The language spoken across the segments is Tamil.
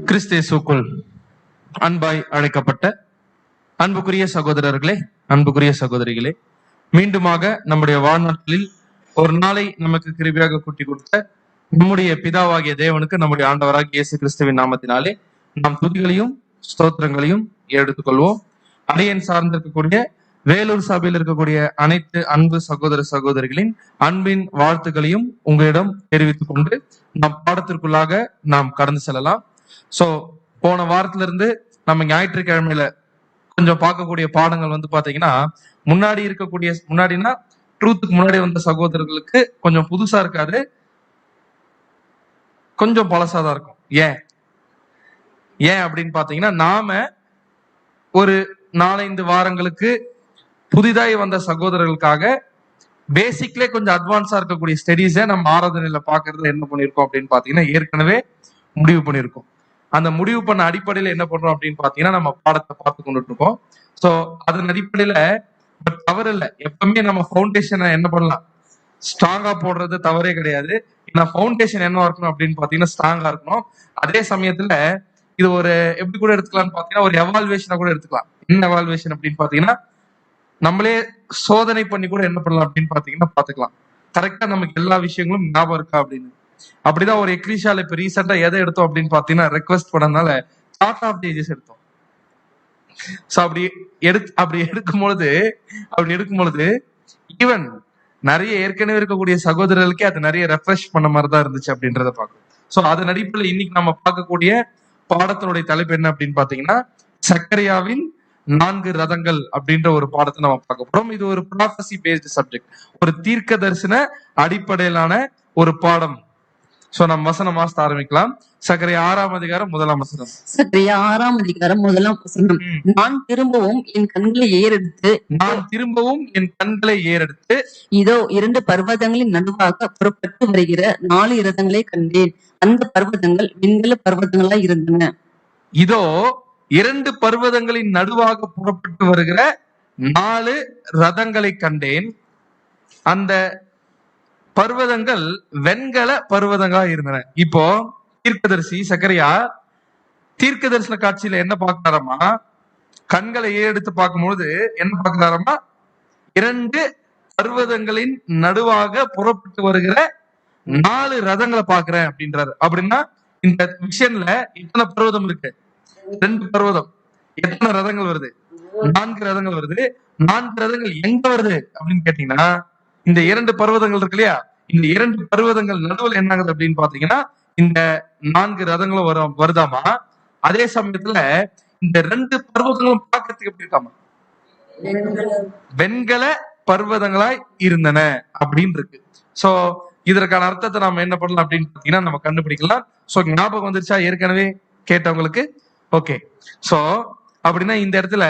கிறிஸ்தேசுக்குள் அன்பாய் அழைக்கப்பட்ட அன்புக்குரிய சகோதரர்களே, அன்புக்குரிய சகோதரிகளே, மீண்டுமாக நம்முடைய வாழ்நாட்களில் ஒரு நாளை நமக்கு கிருபையாக கூட்டி கொடுத்த நம்முடைய பிதாவாகிய தேவனுக்கு நம்முடைய ஆண்டவராகிய இயேசு கிறிஸ்துவின் நாமத்தினாலே நாம் துதிகளையும் ஸ்தோத்திரங்களையும் எடுத்துக்கொள்வோம். அடையன் சார்ந்திருக்கக்கூடிய வேலூர் சபையில் இருக்கக்கூடிய அனைத்து அன்பு சகோதர சகோதரிகளின் அன்பின் வாழ்த்துக்களையும் உங்களிடம் தெரிவித்துக் கொண்டு நம் பாடத்திற்குள்ளாக நாம் கடந்து செல்லலாம். சோ போன வாரத்துல இருந்து நம்ம ஞாயிற்றுக்கிழமையில கொஞ்சம் பார்க்கக்கூடிய பாடங்கள் வந்து பாத்தீங்கன்னா, முன்னாடினா ட்ரூத்துக்கு முன்னாடி வந்த சகோதரர்களுக்கு கொஞ்சம் புதுசா இருக்காது, கொஞ்சம் பழசாதான் இருக்கும். ஏன் அப்படின்னு பாத்தீங்கன்னா, நாம ஒரு 4-5 வாரங்களுக்கு புதிதாய் வந்த சகோதரர்களுக்காக பேசிக்லே கொஞ்சம் அட்வான்ஸா இருக்கக்கூடிய ஸ்டடீஸை நம்ம ஆராதனையில பாக்குறது என்ன பண்ணிருக்கோம் அப்படின்னு பாத்தீங்கன்னா, ஏற்கனவே முடிவு பண்ணிருக்கோம். அந்த முடிவு பண்ண அடிப்படையில என்ன பண்றோம் அப்படின்னு பாத்தீங்கன்னா, நம்ம பாடத்தை பார்த்து கொண்டுட்டு இருக்கோம். சோ அதன் அடிப்படையில தவறு இல்லை, எப்பவுமே நம்ம ஃபவுண்டேஷனை என்ன பண்ணலாம், ஸ்ட்ராங்கா போடுறது தவறே கிடையாது. ஏன்னா ஃபவுண்டேஷன் என்ன இருக்கணும் அப்படின்னு பாத்தீங்கன்னா ஸ்ட்ராங்கா இருக்கணும். அதே சமயத்துல இது ஒரு எப்படி கூட எடுத்துக்கலாம்னு பாத்தீங்கன்னா, ஒரு எவால்வேஷனா கூட எடுத்துக்கலாம். என்ன எவால்வேஷன் அப்படின்னு பாத்தீங்கன்னா, நம்மளே சோதனை பண்ணி கூட என்ன பண்ணலாம் அப்படின்னு பாத்தீங்கன்னா பாத்துக்கலாம், கரெக்டா நமக்கு எல்லா விஷயங்களும் ஞாபகம் இருக்கா அப்படின்னு. அப்படிதான் ஒரு எக்ரிஷால இப்ப ரீசெண்டா எதை எடுத்தோம் அப்படின்னு பாத்தீங்கன்னா, ரெக்வெஸ்ட் பண்ணனால சார்ட் ஆஃப் டேஜஸ் எடுத்தோம். சோ அப்படி எடுக்கும் பொழுது ஈவன் நிறைய ஏற்கனவே இருக்கக்கூடிய சகோதரர்களுக்கே அது நிறைய ரெஃப்ரெஷ் பண்ண மாதிரிதான் இருந்துச்சு அப்படின்றத பார்க்கணும். சோ அதன் அடிப்படையில் இன்னைக்கு நம்ம பார்க்கக்கூடிய பாடத்தினுடைய தலைப்பு என்ன அப்படின்னு பாத்தீங்கன்னா, சக்கரியாவின் 4 ரதங்கள் அப்படின்ற ஒரு பாடத்தை நம்ம பார்க்க போறோம். இது ஒரு ப்ராஃபசி பேஸ்டு சப்ஜெக்ட், ஒரு தீர்க்க தரிசன அடிப்படையிலான ஒரு பாடம். சோ நம்ம வசனம் வாசித்து ஆரம்பிக்கலாம். சக்கரியா 6ஆம் அதிகாரம் 1ஆம் வசனம். சக்கரியா 6ஆம் அதிகாரம் 1ஆம் வசனம். நான் திரும்பவும் என் கண்களை ஏறெடுத்து இதோ 2 பர்வதங்களின் நடுவாக புறப்பட்டு வருகிற 4 இரதங்களை கண்டேன். அந்த பர்வதங்கள் வெண்கல பர்வதங்களாய் இருந்தன. இதோ 2 பர்வதங்களின் நடுவாக புறப்பட்டு வருகிற 4 ரதங்களை கண்டேன். அந்த பர்வதங்கள் வெண்கல பர்வதங்களா இருந்தன. இப்போ தீர்க்கதரிசி சக்கரியா தீர்க்க தரிசன காட்சியில என்ன பார்க்கிறாரமா, கண்களை எடுத்து பார்க்கும்போது என்ன பார்க்கிறாரமா, 2 பர்வதங்களின் நடுவாக புறப்பட்டு வருகிற 4 ரதங்களை பாக்குறேன் அப்படின்றாரு. அப்படின்னா இந்த விஷயம்ல எத்தனை பர்வதம் இருக்கு? 2 பர்வதம். எத்தனை ரதங்கள் வருது? 4 ரதங்கள் வருது. 4 ரதங்கள் எங்க வருது அப்படின்னு கேட்டீங்கன்னா, இந்த 2 பர்வதங்கள் இருக்கு இல்லையா, இந்த 2 பர்வதங்கள் நடுவில் என்ன ஆகுது அப்படின்னு பாத்தீங்கன்னா, இந்த 4 ரதங்களும் வருதாமா. அதே சமயத்துல இந்த 2 பர்வதங்களும் பார்க்கறதுக்கு எப்படி இருக்காமா, வெண்கல பர்வதங்களாய் இருந்தன அப்படின்னு இருக்கு. சோ இதற்கான அர்த்தத்தை நாம என்ன பண்ணலாம் அப்படின்னு பாத்தீங்கன்னா நம்ம கண்டுபிடிக்கலாம். சோ ஞாபகம் வந்துருச்சா ஏற்கனவே கேட்டவங்களுக்கு? ஓகே. சோ அப்படின்னா இந்த இடத்துல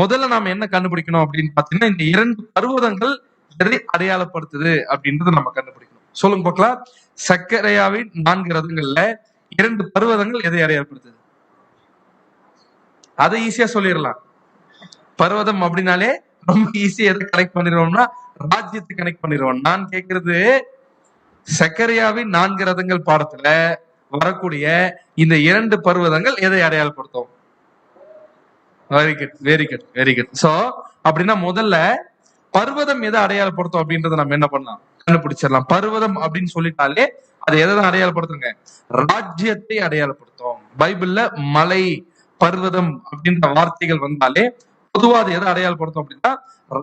முதல்ல நாம என்ன கண்டுபிடிக்கணும் அப்படின்னு பாத்தீங்கன்னா, இந்த 2 பர்வதங்கள் எதை அடையாளப்படுத்துது அப்படின்றத நம்ம கண்டுபிடிக்கணும். சொல்லுங்க பார்க்கலாம். சக்கரையாவின் 4 ரதங்கள்ல 2 பர்வதங்கள் எதை அடையாளப்படுத்துது? அதை ஈஸியா சொல்லிடலாம். பர்வதம் அப்படின்னாலே ரொம்ப ஈஸியா எதை கனெக்ட் பண்ணிடுவோம்னா ராஜ்யத்தை கனெக்ட் பண்ணிடுவோம். நான் கேட்கறது, சக்கரையாவின் 4 ரதங்கள் பாடத்துல வரக்கூடிய இந்த 2 பர்வதங்கள் எதை அடையாளப்படுத்தும்? Very good, very good, very good. So அப்படின்னா முதல்ல பர்வதம் எதை அடையாளப்படுத்தும் அப்படின்றத நம்ம என்ன பண்ணலாம், கண்டுபிடிச்சிடலாம். பர்வதம் அப்படின்னு சொல்லிட்டாலே அது எதை அடையாளப்படுத்துங்க? ராஜ்யத்தை அடையாளப்படுத்தும். பைபிள்ல மலை, பர்வதம் அப்படின்ற வார்த்தைகள் வந்தாலே பொதுவா அது எதை அடையாளப்படுத்தும் அப்படின்னா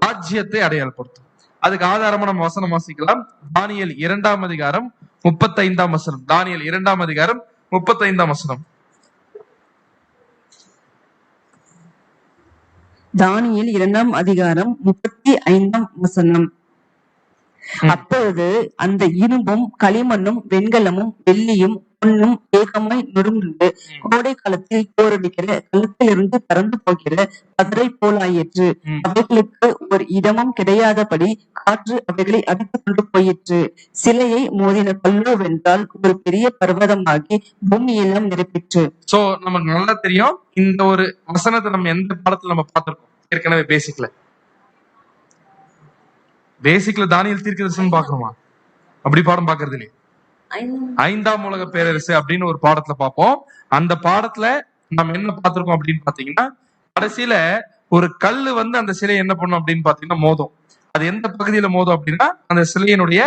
ராஜ்யத்தை அடையாளப்படுத்தும். அதுக்கு ஆதாரமா நம்ம வசனம் வாசிக்கலாம். தானியேல் 2ஆம் அதிகாரம் 35ஆம் வசனம். தானியேல் 2ஆம் அதிகாரம் 35ஆம் வசனம். தானியேல் 2ஆம் அதிகாரம் 35ஆம் வசனம். அப்பொழுது அந்த இரும்பும் களிமண்ணும் வெண்கலமும் வெள்ளியும் பொன்னும் ஏகமாய் நொறுங்குண்டு கோடை காலத்தில் போரடிக்கிற களத்திலிருந்து பறந்து போகிற பதரை போலாயிற்று. அவைகளுக்கு ஒரு இடமும் கிடையாதபடி காற்று அவைகளை அடித்துக் கொண்டு போயிற்று. சிலையை மோதின கல்லோவென்றால் ஒரு பெரிய பர்வதமாகி பூமியெல்லாம் நிரப்பிற்று. சோ நமக்கு நல்லா தெரியும் இந்த ஒரு வசனத்தை நம்ம எந்த பாடத்துல நம்ம பார்த்திருக்கோம் ஏற்கனவே. பேசிக்ல தானியேல் தீர்க்கதரிசனம் பாக்குறோமா? அப்படி பாடம் பாக்குறது இல்லையே. 5ஆம் உலக பேரரசு அப்படின்னு ஒரு பாடத்துல பார்ப்போம். அந்த பாடத்துல நம்ம என்ன பார்த்திருக்கோம் அப்படின்னு பாத்தீங்கன்னா, கடைசியில ஒரு கல்லு வந்து அந்த சிலையை என்ன பண்ணும் அப்படின்னு பாத்தீங்கன்னா மோதும். அது எந்த பகுதியில மோதும் அப்படின்னா அந்த சிலையினுடைய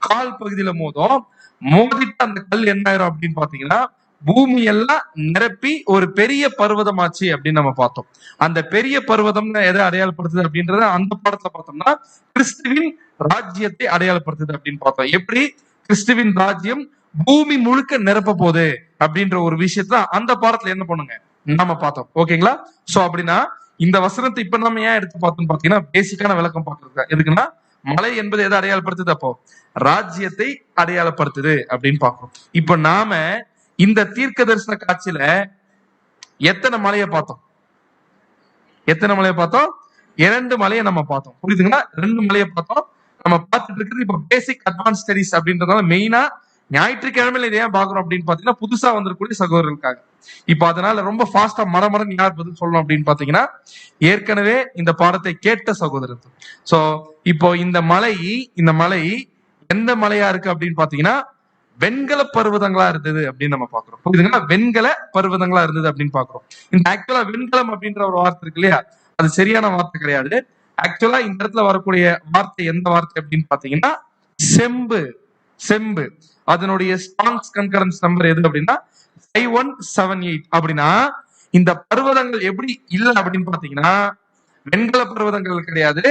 கால் பகுதியில மோதும். மோதிட்டு அந்த கல் என்ன ஆயிரும் அப்படின்னு பாத்தீங்கன்னா பூமி எல்லாம் நிரப்பி ஒரு பெரிய பர்வதமாச்சு அப்படின்னு நம்ம பார்த்தோம். அந்த பெரிய பர்வதம் எதை அடையாளப்படுத்துது அப்படின்றத அந்த பாடத்துல பார்த்தோம்னா கிறிஸ்துவின் ராஜ்யத்தை அடையாளப்படுத்துது அப்படின்னு பார்த்தோம். எப்படி கிறிஸ்துவின் ராஜ்யம் பூமி முழுக்க நிரப்ப போகுது அப்படின்ற ஒரு விஷயத்த அந்த பாடத்துல என்ன பண்ணுங்க நம்ம பார்த்தோம். ஓகேங்களா? சோ அப்படின்னா இந்த வசனத்தை இப்ப நம்ம ஏன் எடுத்து பார்த்தோம்னு பாத்தீங்கன்னா பேசிக்கான விளக்கம் பார்க்கறது எதுக்குன்னா மலை என்பது எதை அடையாளப்படுத்துது, அப்போ ராஜ்யத்தை அடையாளப்படுத்துது அப்படின்னு பாக்குறோம். இப்ப நாம இந்த தீர்க்க தரிசன காட்சியில எத்தனை மலையை பார்த்தோம்? எத்தனை மலையை பார்த்தோம்? 2 மலையை நம்ம பார்த்தோம். புரியுதுங்களா? 2 மலையை பார்த்தோம். நம்ம பார்த்துட்டு இருக்கிறது இப்ப பேசிக் அட்வான்ஸ் ஸ்டடிஸ் அப்படின்றதால மெயினா ஞாயிற்றுக்கிழமையில இதை ஏன் பாக்குறோம் அப்படின்னு பாத்தீங்கன்னா புதுசா வந்திருக்கக்கூடிய சகோதரர்களுக்காக. இப்ப அதனால ரொம்ப ஃபாஸ்டா மரமரன்னு யார் பதில் சொல்லணும் அப்படின்னு பாத்தீங்கன்னா ஏற்கனவே இந்த பாடத்தை கேட்ட சகோதரர்கள். சோ இப்போ இந்த மலை எந்த மலையா இருக்கு அப்படின்னு பாத்தீங்கன்னா வெண்கல பர்வதங்களா இருந்தது அப்படின்னு நம்ம பாக்குறோம். புரியுதுங்களா? வெண்கல பர்வதங்களா இருந்தது அப்படின்னு பாக்குறோம். இந்த ஆக்சுவலா வெண்கலம் அப்படின்ற ஒரு வார்த்தை இருக்கு இல்லையா, அது சரியான வார்த்தை கிடையாது. ஆக்சுவலா இந்த இடத்துல வரக்கூடிய வார்த்தை எந்த வார்த்தை அப்படின்னு பாத்தீங்கன்னா செம்பு. அதனுடைய ஸ்ட்ராங்ஸ் கன்கரன்ஸ் நம்பர் எது அப்படின்னா 5178. அப்படின்னா இந்த பர்வதங்கள் எப்படி இல்ல அப்படின்னு பாத்தீங்கன்னா வெண்கல பர்வதங்கள் கிடையாது.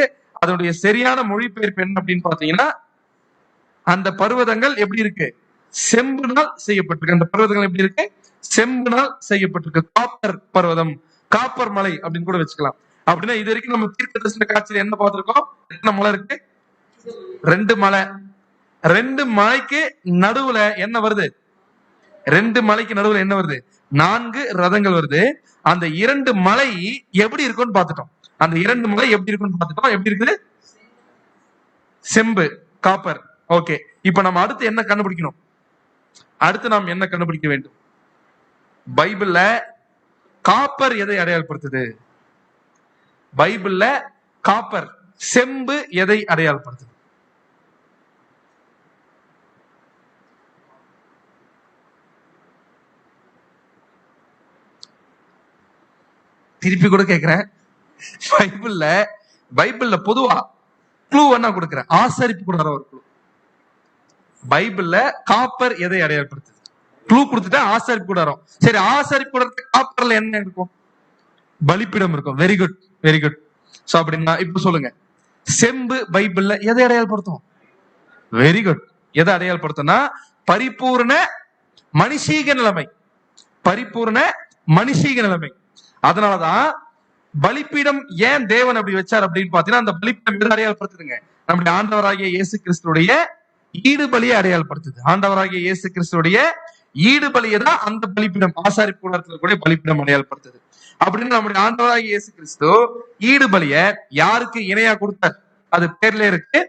அதனுடைய சரியான மொழிபெயர்ப்பு என்ன அப்படின்னு பாத்தீங்கன்னா அந்த பர்வதங்கள் எப்படி இருக்கு? செம்புனால் செய்யப்பட்டிருக்கு. அந்த பர்வதங்கள் எப்படி இருக்கு? செம்புனால் செய்யப்பட்டிருக்கு. காப்பர் பர்வதம், காப்பர் மலை அப்படின்னு கூட வச்சுக்கலாம். அப்படின்னா இது வரைக்கும் நம்ம தீர்க்க தரிசன காட்சியில என்ன பார்த்திருக்கோம்? எத்தனை மலை இருக்கு? 2 மலை. 2 மலைக்கு நடுவுல என்ன வருது? 2 மலைக்கு நடுவுல என்ன வருது? 4 ரதங்கள் வருது. அந்த 2 மலை எப்படி இருக்குன்னு பார்த்துட்டோம். அந்த 2 மலை எப்படி இருக்குன்னு பார்த்துட்டோம். எப்படி இருக்குது? செம்பு, காப்பர். ஓகே, இப்ப நம்ம அடுத்து என்ன கண்டுபிடிக்கணும்? அடுத்து நாம் என்ன கண்டுபிடிக்க வேண்டும்? பைபிள்ல காப்பர் எதை அடையாளப்படுத்துது? பைபிள்ல காப்பர் செம்பு எதை அடையாளப்படுத்துது? திருப்பி கூட கேக்குறேன். பைபிள்ல பொதுவா க்ளூ என்ன கொடுக்குறேன்? ஆசரிப்பு கூட ஒரு க்ளூ. பைபிள்ல காப்பர் எதை அடையாளப்படுத்துது? க்ளூ கொடுத்துட்டா ஆசரிப்பு கூட வரும். சரி, ஆசரிப்பு கூட காப்பர்ல என்ன இருக்கும்? பலிப்பிடம் இருக்கும். Very good, very good. So அப்படின்னா இப்ப சொல்லுங்க, செம்பு பைபிள்ல எதை அடையாளப்படுத்தும்? Very good. எதை அடையாளப்படுத்தும்னா பரிபூர்ண மனுஷீக நிலைமை. பரிபூர்ண மனுஷீக நிலைமை. அதனாலதான் பலிப்பீடம் ஏன் தேவன் அப்படி வச்சார் அப்படின்னு பாத்தீங்கன்னா அந்த பலிப்பீடம் எதை அடையாளப்படுத்துதுங்க? நம்முடைய ஆண்டவராகிய இயேசு கிறிஸ்துடைய ஈடுபலியை அடையாளப்படுத்துது. ஆண்டவராகிய இயேசு கிறிஸ்துடைய ஈடுபலியை தான் அந்த பலிப்பீடம், ஆசாரிப்பு கூடத்துல கூட பலிப்பீடம் அடையாளப்படுத்துது. அப்படின்னு நம்முடைய ஆண்டவராகிய இயேசு கிறிஸ்து ஈடுபலிய யாருக்கு இணையா கொடுத்தார்? அது பேர்ல இருக்கு,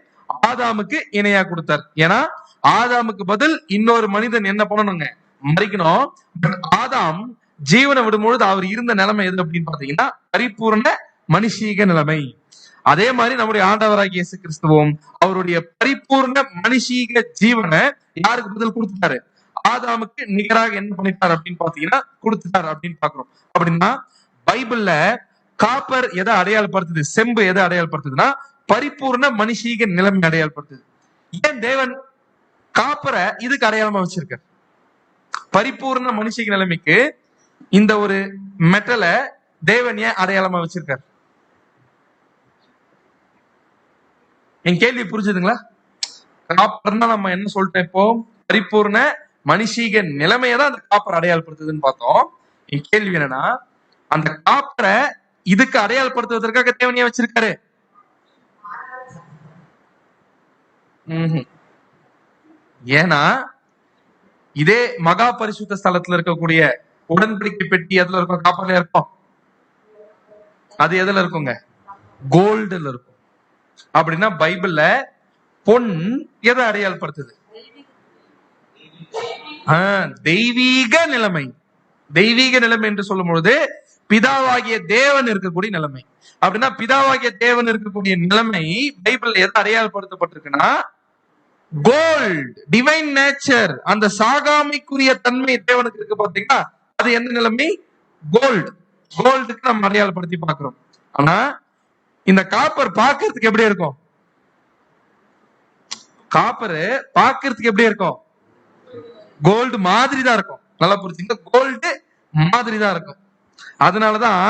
ஆதாமுக்கு இணையா கொடுத்தார். ஏன்னா ஆதாமுக்கு பதில் இன்னொரு மனிதன் என்ன பண்ணணுங்க? மறிக்கணும். ஆதாம் ஜீவனை விடும்பொழுது அவர் இருந்த நிலைமை எது அப்படின்னு பாத்தீங்கன்னா பரிபூர்ண மனுஷீக நிலைமை. அதே மாதிரி நம்முடைய ஆண்டவராகிய இயேசு கிறிஸ்துவும் அவருடைய பரிபூர்ண மனுஷீக ஜீவனை யாருக்கு பதில் கொடுத்துட்டாரு? ஆதாமுக்கு நிகராக என்ன பண்ணிட்டார் அப்படின்னு பாத்தீங்கன்னா கொடுத்துட்டார் அப்படின்னு பாக்குறோம். அப்படின்னா பைபிள்ல காப்பர் எதை அடையாளப்படுத்துது? செம்பு எதை அடையாளப்படுத்துதுன்னா பரிபூர்ண மனுஷீக நிலைமை அடையாளப்படுத்துது. ஏன் தேவன் காப்பரை இதுக்கு அடையாளமா வச்சிருக்க? பரிபூர்ண மனுஷீக நிலைமைக்கு இந்த ஒரு மெட்டலை தேவன் ஏன் அடையாளமா வச்சிருக்காரு? என் கேள்வி புரிஞ்சுதுங்களா? காப்பர்னா நம்ம என்ன சொல்லிட்டோம்? இப்போ பரிபூர்ண மனுஷீக நிலைமையை தான் அந்த காப்பர் அடையாளப்படுத்துதுன்னு பார்த்தோம். என் கேள்வி என்னன்னா, அந்த காப்பரை இதுக்கு அடையாளப்படுத்துவதற்காக தேவன் ஏன் வச்சிருக்காரு? ஏன்னா இதே மகா பரிசுத்த ஸ்தலத்துல இருக்கக்கூடிய உடன்படிக்கை பெட்டி எதுல இருக்கும்? காப்பர்ல இருக்கும். அது எதுல இருக்குங்க? கோல்டுல இருக்கும். அப்படின்னா பைபிள்ல பொன் எதை அடையாளப்படுத்துது? தெய்வீக நிலைமை. தெய்வீக நிலைமை என்று சொல்லும் பொழுது பிதாவாகிய தேவன் இருக்கக்கூடிய நிலைமை. அப்படின்னா பிதாவாகிய தேவன் இருக்கக்கூடிய நிலைமை பைபிள்ல எதை அடையாளப்படுத்தப்பட்டிருக்குன்னா கோல்ட் டிவைன் நேச்சர், அந்த சாகாமைக்குரிய தன்மை தேவனுக்கு இருக்கு பாத்தீங்களா, அது எந்த நிலைமை? கோல்டு. கோல்டுக்கு நம்ம அடையாளப்படுத்தி பாக்குறோம். ஆனா இந்த காப்பர் பாக்குறதுக்கு எப்படி இருக்கும்? காப்பர் பாக்குறதுக்கு எப்படி இருக்கும்? கோல்டு மாதிரி தான் இருக்கும். நல்லா புரிஞ்சுங்க, கோல்டு மாதிரி தான் இருக்கும். அதனாலதான்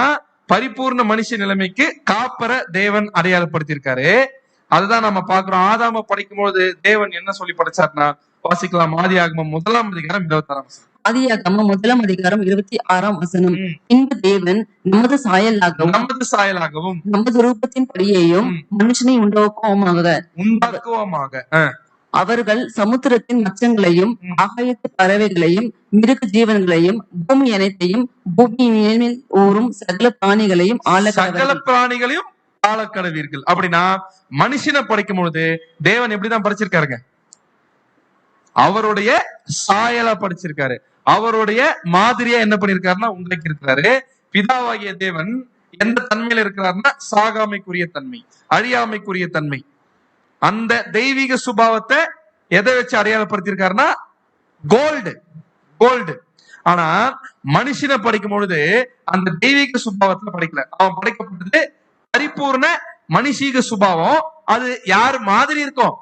பரிபூர்ண மனுஷ நிலைமைக்கு காப்பரை தேவன் அடையாளப்படுத்தியிருக்காரு. அதுதான் நம்ம பாக்குறோம். ஆதாம படைக்கும் பொழுது தேவன் என்ன சொல்லி படைச்சார்னா, வாசிக்கலாம். ஆதியாகமம் 1:26. ஆதியாகமம் 1:26. இந்த தேவன் நமது சாயலாகவும் நமது ரூபத்தின் படியேயும் மனுஷனை உண்டாக்குவோமாக. அவர்கள் சமுத்திரத்தின் மச்சங்களையும் ஆகாயத்து பறவைகளையும் மிருக ஜீவன்களையும் பூமி அனைத்தையும் பூமியின் ஊறும் சகல பிராணிகளையும் ஆளக்கடவீர்கள். அப்படின்னா மனுஷனை படைக்கும் பொழுது தேவன் எப்படிதான் படைச்சிருக்காருங்க? அவருடைய சாயலா படைச்சிருக்காரு. அவருடைய மாதிரியா என்ன பண்ணிருக்காருன்னா உண்டாக்கி இருக்கிறாரு. பிதாவாகிய தேவன் எந்த தன்மையில இருக்கிறாருன்னா சாகாமைக்குரிய தன்மை, அழியாமைக்குரிய தன்மை. அந்த தெய்வீக சுபாவத்தை எதை வச்சு அடையாளப்படுத்திருக்காருன்னா கோல்டு. கோல்டு. ஆனா மனுஷனை படைக்கும் பொழுது அந்த தெய்வீக சுபாவத்துல படைக்கல. அவன் படைக்கப்பட்டது பரிபூர்ண மனுஷீக சுபாவம். அது யார் மாதிரி இருக்கும்?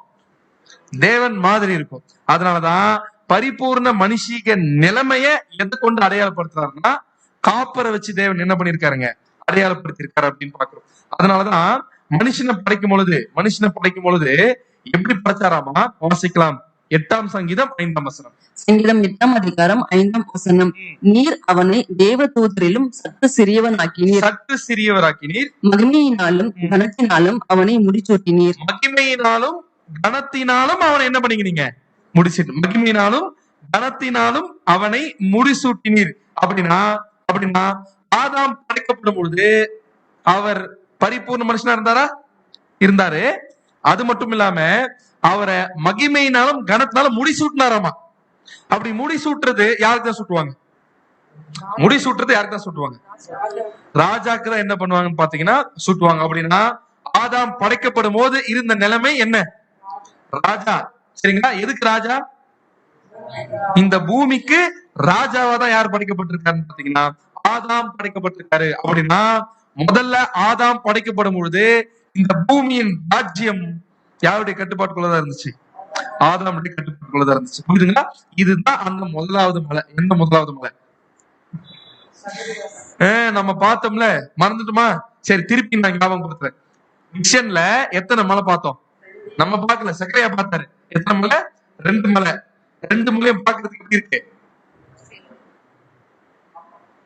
தேவன் மாதிரி இருக்கும். அதனாலதான் பரிபூர்ண மனுஷீக நிலைமைய எதை கொண்டு அடையாளப்படுத்துறாருன்னா காப்பரை வச்சு தேவன் என்ன பண்ணிருக்காருங்க? அடையாளப்படுத்திருக்காரு அப்படின்னு பாக்குறோம். அதனாலதான் மனுஷனை படைக்கும் பொழுது எப்படி படைச்சாராமா? வாசிக்கலாம். 8ஆம் சங்கீதம் 5ஆம் வசனம். சங்கீதம் 8ஆம் அதிகாரம் 5ஆம் வசனம். நீர் அவனை தேவதூதரிலும் சற்று சிறியவராக்கினீர். மகிமையினாலும் கனத்தினாலும் அவனை முடிசூட்டினீர். மகிமையினாலும் கனத்தினாலும் அவனை என்ன பண்ணீங்க? முடிச்சிட்டு. மகிமையினாலும் கனத்தினாலும் அவனை முடிசூட்டினீர். அப்படின்னா ஆதாம் படைக்கப்படும் பொழுது அவர் பரிபூர்ண மனுஷனா இருந்தாரு. அது மட்டும் இல்லாம அவரை மகிமையினாலும் கனத்தினாலும் முடிசூட்டினாராமா. அப்படி முடிசூட்டுறது யாருக்கு தான் சுட்டுவாங்க? யாருக்கு தான் சுட்டுவாங்க? ராஜாக்கு தான் என்ன பண்ணுவாங்கன்னு பாத்தீங்கன்னா சுட்டுவாங்க. அப்படின்னா ஆதாம் படைக்கப்படும் போது இருந்த நிலைமை என்ன? ராஜா. சரிங்களா? எதுக்கு ராஜா? இந்த பூமிக்கு ராஜாவா தான் யார் படைக்கப்பட்டிருக்காருன்னு பாத்தீங்கன்னா ஆதாம் படைக்கப்பட்டிருக்காரு. அப்படின்னா முதல்ல ஆதாம் படைக்கப்படும் பொழுது இந்த பூமியின் ராஜ்யம் யாருடைய கட்டுப்பாட்டுக்குள்ளதான் இருந்துச்சு? ஆதாமுடைய கட்டுப்பாட்டுக்குள்ளதான் இருந்துச்சு. புரியுதுங்களா? இதுதான் அந்த முதலாவது மலை. எந்த முதலாவது மலை? நம்ம பார்த்தோம்ல, மறந்துட்டுமா? சரி, திருப்பி நான் ஞாபகம் கொடுத்துறேன். மிஷன்ல எத்தனை மலை பார்த்தோம்? நம்ம பார்க்கல, சக்கரையா பார்த்தாரு. எத்தனை மலை? 2 மலை. 2 மலையும் பார்க்கறதுக்கு எப்படி இருக்கு?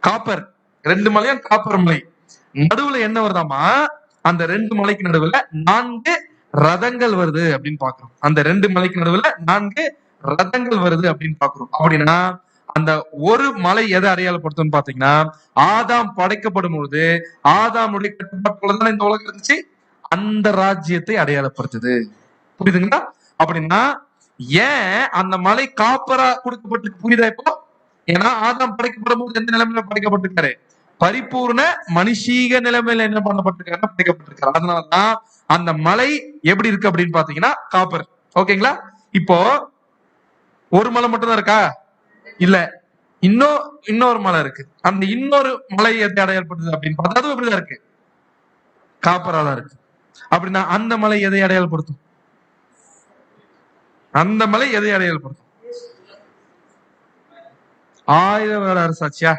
காப்பர். 2 மலையும் காப்பர் மலை. நடுவுல என்ன வருதாமா? அந்த 2 மலைக்கு நடுவுல 4 ரதங்கள் வருது அப்படின்னு பாக்குறோம். அந்த 2 மலைக்கு நடுவுல 4 ரதங்கள் வருது அப்படின்னு பாக்குறோம். அப்படின்னா அந்த ஒரு மலை எதை அடையாளப்படுத்தும் பாத்தீங்கன்னா ஆதாம் படைக்கப்படும் பொழுது ஆதாமுடைய கட்டுப்பாட்டுக்குள்ளதான் இந்த உலகம் இருந்துச்சு. அந்த ராஜ்யத்தை அடையாளப்படுத்துது. புரியுதுங்களா? அப்படின்னா ஏன் அந்த மலை காப்பரா கொடுக்கப்பட்டிருக்கு? புரியுதா இப்போ? ஏன்னா ஆதாம் படைக்கப்படும் போது எந்த நிலைமையில படைக்கப்பட்டிருக்காரு? பரிபூர்ண மனுஷீக நிலைமையில என்ன பண்ணப்பட்டிருக்காரு? படைக்கப்பட்டிருக்காரு. அதனாலதான் அந்த மலை எப்படி இருக்கு அப்படின்னு பாத்தீங்கன்னா காப்பர். ஓகேங்களா? இப்போ ஒரு மலை மட்டும் தான் இருக்கா? இல்ல, இன்னொரு மலை இருக்கு. அந்த இன்னொரு மலை எதை அடையாளப்படுத்துது அப்படின்னு பார்த்தா அதுவும் எப்படிதான் இருக்கு? காப்பரா தான் இருக்கு. அப்படின்னா அந்த மலை எதை அடையாளப்படுத்தும்? அந்த மலை எதை அடையாளப்படுத்தும்? 1000 வருட அரசாட்சியா?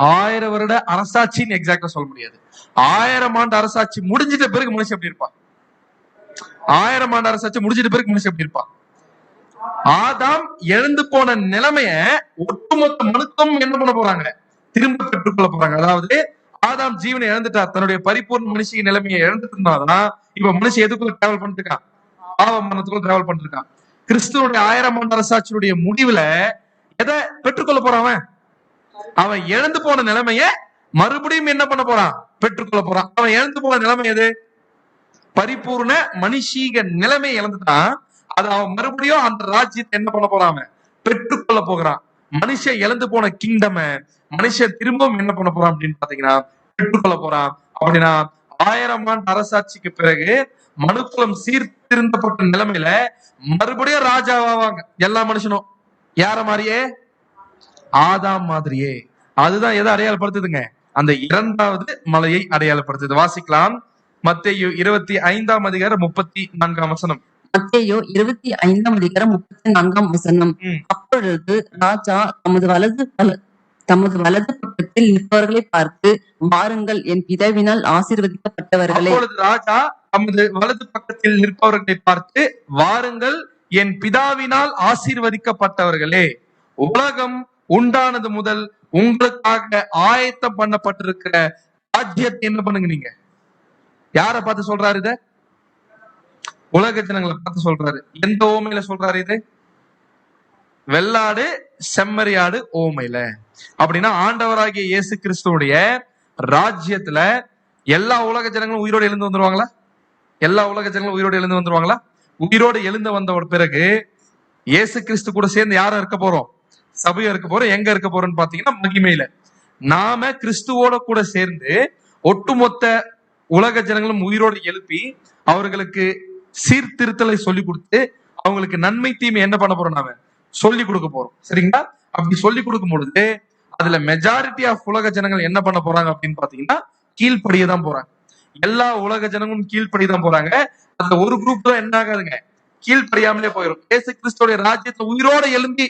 1000 வருட அரசாட்சின்னு எக்ஸாக்டா சொல்ல முடியாது. 1000 ஆண்டு அரசாட்சி முடிஞ்சிட்ட பிறகு மனுஷன் எப்படி இருப்பான்? 1000 ஆண்டு அரசாட்சி முடிஞ்சிட்ட பிறகு மனுஷன் எப்படி இருப்பான்? ஆதாம் எழுந்து போன நிலைமைய ஒட்டுமொத்த மனுக்கும் என்ன பண்ண போறாங்க? திரும்ப பெற்றுக்கொள்ள போறாங்க. அதாவது ஆதாம் ஜீவனை இழந்துட்டார். தன்னுடைய பரிபூர்ண மனுஷிய நிலைமையை இழந்துட்டு இருந்தாதான் இப்ப மனுஷன் எதுக்குள்ள டிராவல் பண்ணிட்டு இருக்கான்? பாவ மரணத்துக்குள்ள டிராவல் பண்ணிட்டு இருக்கான். கிறிஸ்துவனுடைய 1000 ஆண்டு அரசாட்சியுடைய முடிவுல எதை பெற்றுக்கொள்ள போறான்? அவன் இழந்து போன நிலைமைய மறுபடியும் என்ன பண்ண போறான்? பெற்றுக்கொள்ள போறான். அவன் இழந்து போன நிலைமை எது? பரிபூர்ண மனுஷீக நிலைமை இழந்துட்டான். அது அவன் மறுபடியும் அந்த ராஜ்யத்தை என்ன பண்ண போறான்? பெற்றுக்கொள்ள போகிறான். மனுஷன் இழந்து போன கிங்டம் மனுஷன் திரும்பவும் என்ன பண்ண போறான் அப்படின்னு பாத்தீங்கன்னா பெற்றுக்கொள்ள போறான். அப்படின்னா 1000 ஆண்டு அரசாட்சிக்கு பிறகு மனுக்குலம் சீர்திருந்தப்பட்ட நிலைமையில மறுபடியும் ராஜாவாவாங்க எல்லா மனுஷனும். யார மாதிரியே? ஆதாம் மாதிரியே. அதுதான் எதை அடையாளப்படுத்துதுங்க? அந்த இரண்டாவது மலையை அடையாளப்படுத்துது. வாசிக்கலாம். மத்தேயு 25 34 வசனம். மத்தேயு 25 அப்பொழுது ராஜா தமது வலது பக்கத்தில் நிற்பவர்களை பார்த்து, வாருங்கள், என் பிதாவினால் ஆசீர்வதிக்கப்பட்டவர்களே. அப்பொழுது ராஜா தமது வலது பக்கத்தில் நிற்பவர்களை பார்த்து, வாருங்கள், என் பிதாவினால் ஆசீர்வதிக்கப்பட்டவர்களே, உலகம் உண்டானது முதல் உங்களுக்காக ஆயத்தம் பண்ணப்பட்டிருக்கிற ராஜ்யத்தை என்ன பண்ணுங்க நீங்க. யார பார்த்து சொல்றாரு இத? உலக ஜனங்களை பார்த்து சொல்றாரு. எந்த ஓமையில சொல்றாரு இது? வெள்ளாடு செம்மறியாடு ஓமையில. அப்படின்னா ஆண்டவராகிய இயேசு கிறிஸ்துவுடைய ராஜ்யத்துல எல்லா உலக ஜனங்களும் உயிரோடு எழுந்து வந்துருவாங்களா? எல்லா உலக ஜனங்களும் உயிரோடு எழுந்து வந்துருவாங்களா? உயிரோடு எழுந்து வந்த பிறகு இயேசு கிறிஸ்து கூட சேர்ந்து யாரும் இருக்க போறோம்? சபையா இருக்க போறோம். எங்க இருக்க போறோம்னு பாத்தீங்கன்னா மகிமையில. நாம கிறிஸ்துவோட கூட சேர்ந்து ஒட்டுமொத்த உலக ஜனங்களும் உயிரோடு எழுப்பி அவர்களுக்கு சீர்திருத்தலை சொல்லி கொடுத்து அவங்களுக்கு நன்மை தீமை என்ன பண்ண போறோம்? நாம சொல்லி கொடுக்க போறோம். சரிங்களா? அப்படி சொல்லி கொடுக்கும் பொழுது அதுல மெஜாரிட்டி ஆஃப் உலக ஜனங்கள் என்ன பண்ண போறாங்க அப்படின்னு பாத்தீங்கன்னா கீழ்ப்படிய தான் போறாங்க. எல்லா உலக ஜனங்களும் கீழ்ப்படிய தான் போறாங்க. அந்த ஒரு குரூப் தான் என்ன ஆகாதுங்க, கீழ்ப்படியாமலே போயிடும். இயேசு கிறிஸ்துவோட ராஜ்யத்தை உயிரோட எழும்பி